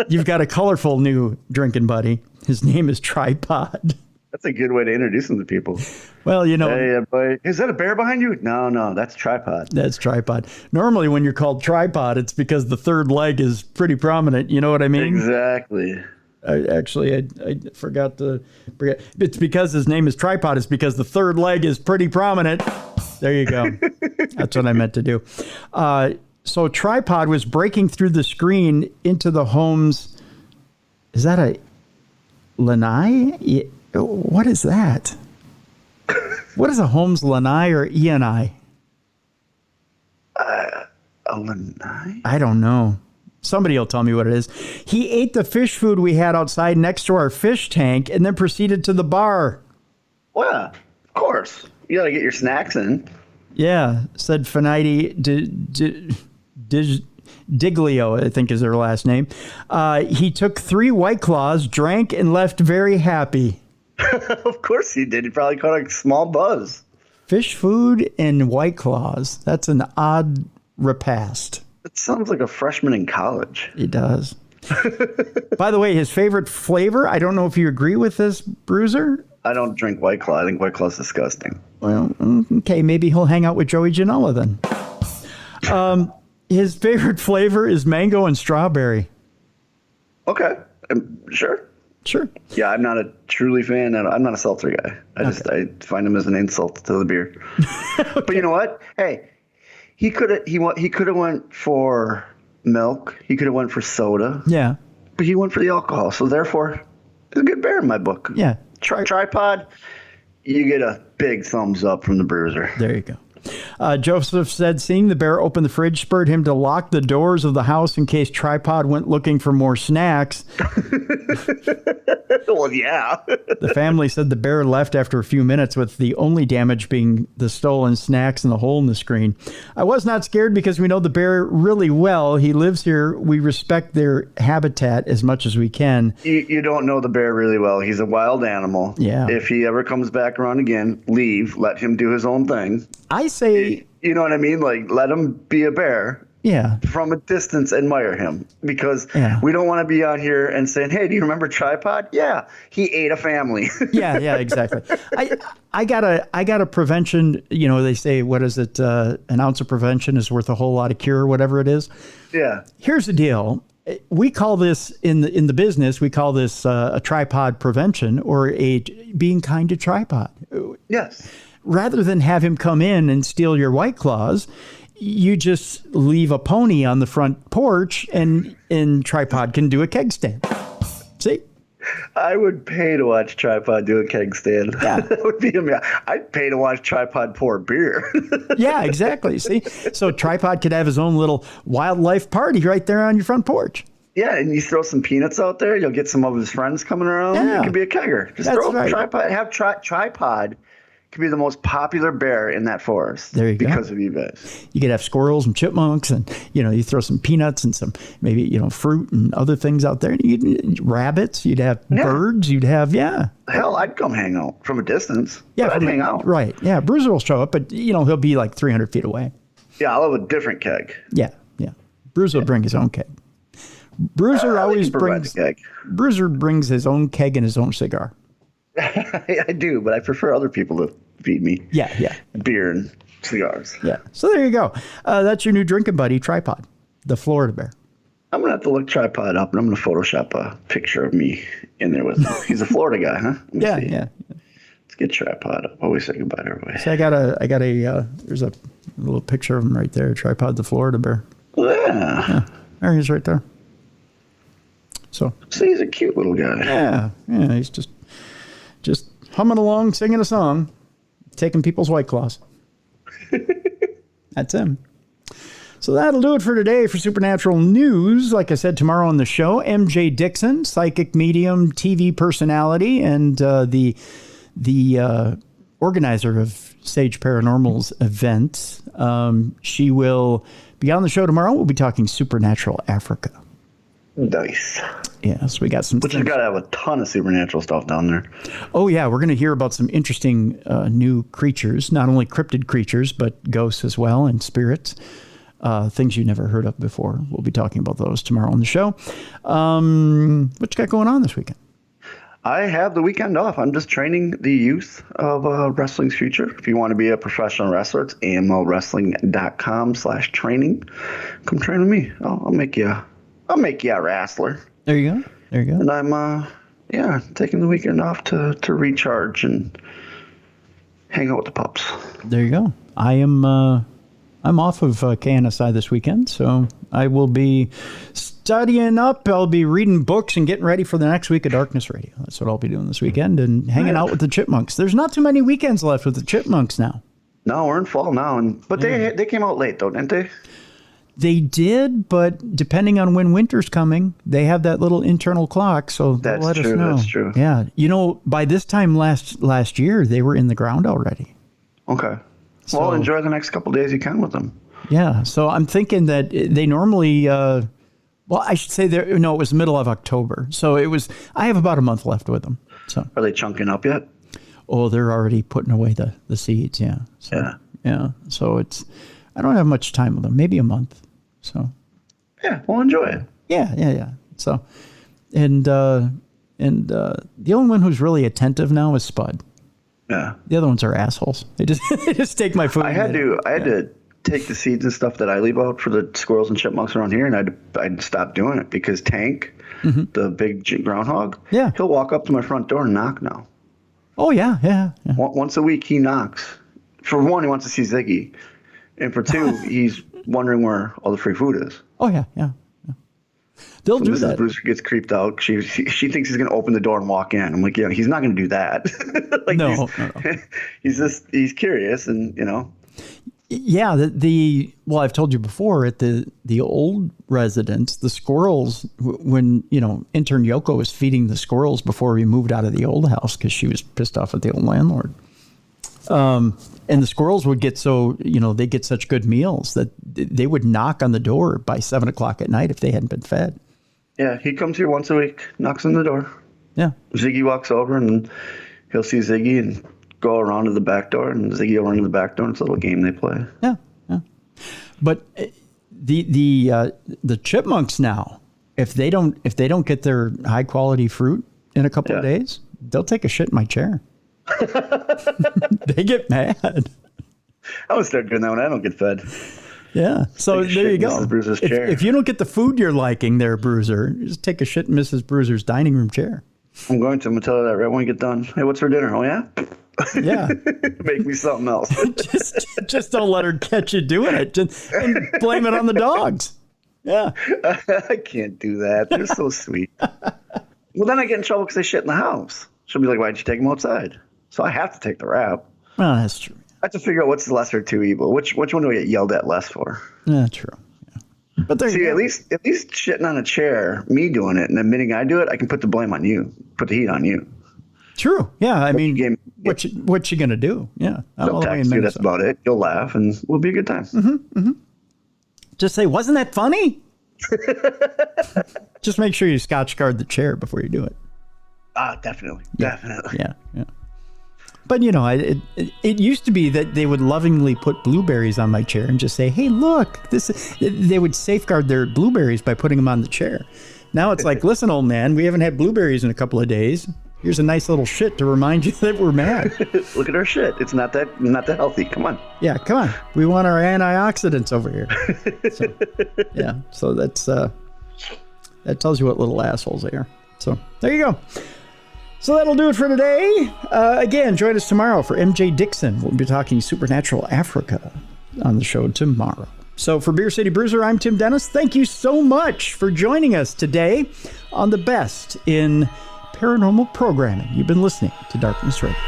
you've got a colorful new drinking buddy. His name is Tripod. That's a good way to introduce them to people. Well, you know. Hey, boy. Is that a bear behind you? No, that's Tripod. That's Tripod. Normally, when you're called Tripod, it's because the third leg is pretty prominent. You know what I mean? Exactly. I forgot to. It's because his name is Tripod. It's because the third leg is pretty prominent. There you go. That's what I meant to do. So Tripod was breaking through the screen into the home's. Is that a lanai? What is that? What is a Holmes lanai or ENI? A lanai? I don't know. Somebody will tell me what it is. He ate the fish food we had outside next to our fish tank and then proceeded to the bar. Well, yeah, of course. You got to get your snacks in. Yeah, said Finite Diglio, I think is her last name. He took 3 White Claws, drank, and left very happy. Of course he did. He probably caught a small buzz. Fish food and White Claws. That's an odd repast. It sounds like a freshman in college. It does. By the way, his favorite flavor, I don't know if you agree with this, Bruiser. I don't drink White Claw. I think White Claw's disgusting. Well, okay, maybe he'll hang out with Joey Janela then. His favorite flavor is mango and strawberry. Okay, sure. Sure. Yeah, I'm not a truly fan. I'm not a seltzer guy. I find him as an insult to the beer. Okay. But you know what? Hey, he could have went for milk. He could have went for soda. Yeah. But he went for the alcohol. So therefore, it's a good beer in my book. Yeah. Tripod. You get a big thumbs up from the Bruiser. There you go. Joseph said seeing the bear open the fridge spurred him to lock the doors of the house in case Tripod went looking for more snacks. Well, yeah. The family said the bear left after a few minutes, with the only damage being the stolen snacks and the hole in the screen. I was not scared because we know the bear really well. He lives here. We respect their habitat as much as we can. You don't know the bear really well. He's a wild animal. Yeah. If he ever comes back around again, leave. Let him do his own thing. I say... You know what I mean? Like, let him be a bear. Yeah. From a distance, admire him, because we don't want to be out here and saying, "Hey, do you remember Tripod? Yeah, he ate a family." Yeah, exactly. I got a prevention. You know, they say, what is it? An ounce of prevention is worth a whole lot of cure, whatever it is. Yeah. Here's the deal. We call this in the business. We call this a tripod prevention, or a being kind to Tripod. Yes. Rather than have him come in and steal your White Claws, you just leave a pony on the front porch and Tripod can do a keg stand. See? I would pay to watch Tripod do a keg stand. Yeah. That would be amazing. I'd pay to watch Tripod pour beer. Yeah, exactly. See? So Tripod could have his own little wildlife party right there on your front porch. Yeah, and you throw some peanuts out there, you'll get some of his friends coming around. Yeah. It could be a kegger. Just throw a Tripod. Have Tripod. Could be the most popular bear in that forest. There you go. Because of you guys. You could have squirrels and chipmunks, and you throw some peanuts and some maybe fruit and other things out there. Rabbits. You'd have birds. You'd have Hell, I'd come hang out from a distance. Yeah, I'd hang out. Right. Yeah, Bruiser will show up, but he'll be like 300 feet away. Yeah, I'll have a different keg. Yeah. Bruiser will bring his own keg. Bruiser always brings. Bruiser brings his own keg and his own cigar. I do, but I prefer other people to feed me. Yeah. Beer and cigars. Yeah. So there you go. That's your new drinking buddy, Tripod, the Florida bear. I'm going to have to look Tripod up, and I'm going to Photoshop a picture of me in there with him. He's a Florida guy, huh? Yeah. Let's get Tripod up. Always say goodbye to everybody. See, I got a, there's a little picture of him right there, Tripod, the Florida bear. Yeah. There he is right there. So. See, he's a cute little guy. Yeah. He's just humming along, singing a song, taking people's White Claws. That's him. So that'll do it for today for Supernatural News. Like I said, tomorrow on the show, MJ Dixon, psychic medium, TV personality, and the organizer of Sage Paranormal's event. She will Beyond the show tomorrow, we'll be talking supernatural Africa. Nice. Yes, we got some. Which has got to have a ton of supernatural stuff down there. Oh, yeah. We're going to hear about some interesting new creatures, not only cryptid creatures, but ghosts as well and spirits, things you never heard of before. We'll be talking about those tomorrow on the show. What you got going on this weekend? I have the weekend off. I'm just training the youth of wrestling's future. If you want to be a professional wrestler, it's amlwrestling.com/training. Come train with me. I'll make you a wrestler. There you go. There you go. And I'm taking the weekend off to recharge and hang out with the pups. There you go. I'm off of KNSI this weekend, so I will be studying up. I'll be reading books and getting ready for the next week of Darkness Radio. That's what I'll be doing this weekend, and hanging out with the Chipmunks. There's not too many weekends left with the Chipmunks now. No, we're in fall now, but they came out late though, didn't they? They did, but depending on when winter's coming, they have that little internal clock, so they'll let us know. That's true. Yeah, by this time last year, they were in the ground already. Okay. Well, enjoy the next couple days you can with them. Yeah, so I'm thinking that they normally, I should say it was the middle of October. So I have about a month left with them. So are they chunking up yet? Oh, they're already putting away the seeds, yeah. So, yeah, so I don't have much time with them, maybe a month. So yeah, well, enjoy it. Yeah. So, and the only one who's really attentive now is Spud. Yeah. The other ones are assholes. They just take my food. I had to take the seeds and stuff that I leave out for the squirrels and chipmunks around here, and I'd stop doing it because Tank, the big groundhog, he'll walk up to my front door and knock now. Oh yeah. Once a week he knocks. For one, he wants to see Ziggy, and for two, he's wondering where all the free food is. Oh yeah. They'll do Mrs. that. Bruiser gets creeped out. She thinks he's going to open the door and walk in. I'm like, yeah, he's not going to do that. No. He's curious, and Yeah, I've told you before at the old residence, the squirrels, when intern Yoko was feeding the squirrels before we moved out of the old house because she was pissed off at the old landlord. And the squirrels would get they get such good meals that they would knock on the door by 7 o'clock at night if they hadn't been fed. Yeah, he comes here once a week, knocks on the door. Yeah. Ziggy walks over and he'll see Ziggy and go around to the back door, and Ziggy will run to the back door, and it's a little game they play. Yeah. But the chipmunks now, if they don't get their high quality fruit in a couple of days, they'll take a shit in my chair. They get mad. I'm gonna start doing that when I don't get fed. Yeah. So there you go. Mrs. Bruiser's chair. If you don't get the food you're liking there, Bruiser, just take a shit in Mrs. Bruiser's dining room chair. I'm going to tell her that right when we get done. Hey, what's for dinner? Oh yeah? Yeah. Make me something else. just don't let her catch you doing it. And blame it on the dogs. Yeah. I can't do that. They're so sweet. Well, then I get in trouble because they shit in the house. She'll be like, why'd you take them outside? So I have to take the rap. Well, that's true. I have to figure out what's the lesser two evil. Which one do I get yelled at less for? Yeah, true. Yeah. But there at least shitting on a chair, me doing it, and admitting I do it, I can put the blame on you, put the heat on you. True. Yeah. I mean, what you gonna do? Yeah. I'll text you. That's about it. You'll laugh, and we'll be a good time. Just say, wasn't that funny? Just make sure you Scotch guard the chair before you do it. Definitely. Yeah. But it used to be that they would lovingly put blueberries on my chair and just say, "Hey, look, they would safeguard their blueberries by putting them on the chair." Now it's like, "Listen, old man, we haven't had blueberries in a couple of days. Here's a nice little shit to remind you that we're mad." Look at our shit. It's not that healthy. Come on. Yeah, come on. We want our antioxidants over here. So that's that tells you what little assholes they are. So there you go. So that'll do it for today. Again, join us tomorrow for MJ Dixon. We'll be talking supernatural Africa on the show tomorrow. So for Beer City Bruiser, I'm Tim Dennis. Thank you so much for joining us today on the best in paranormal programming. You've been listening to Darkness Radio.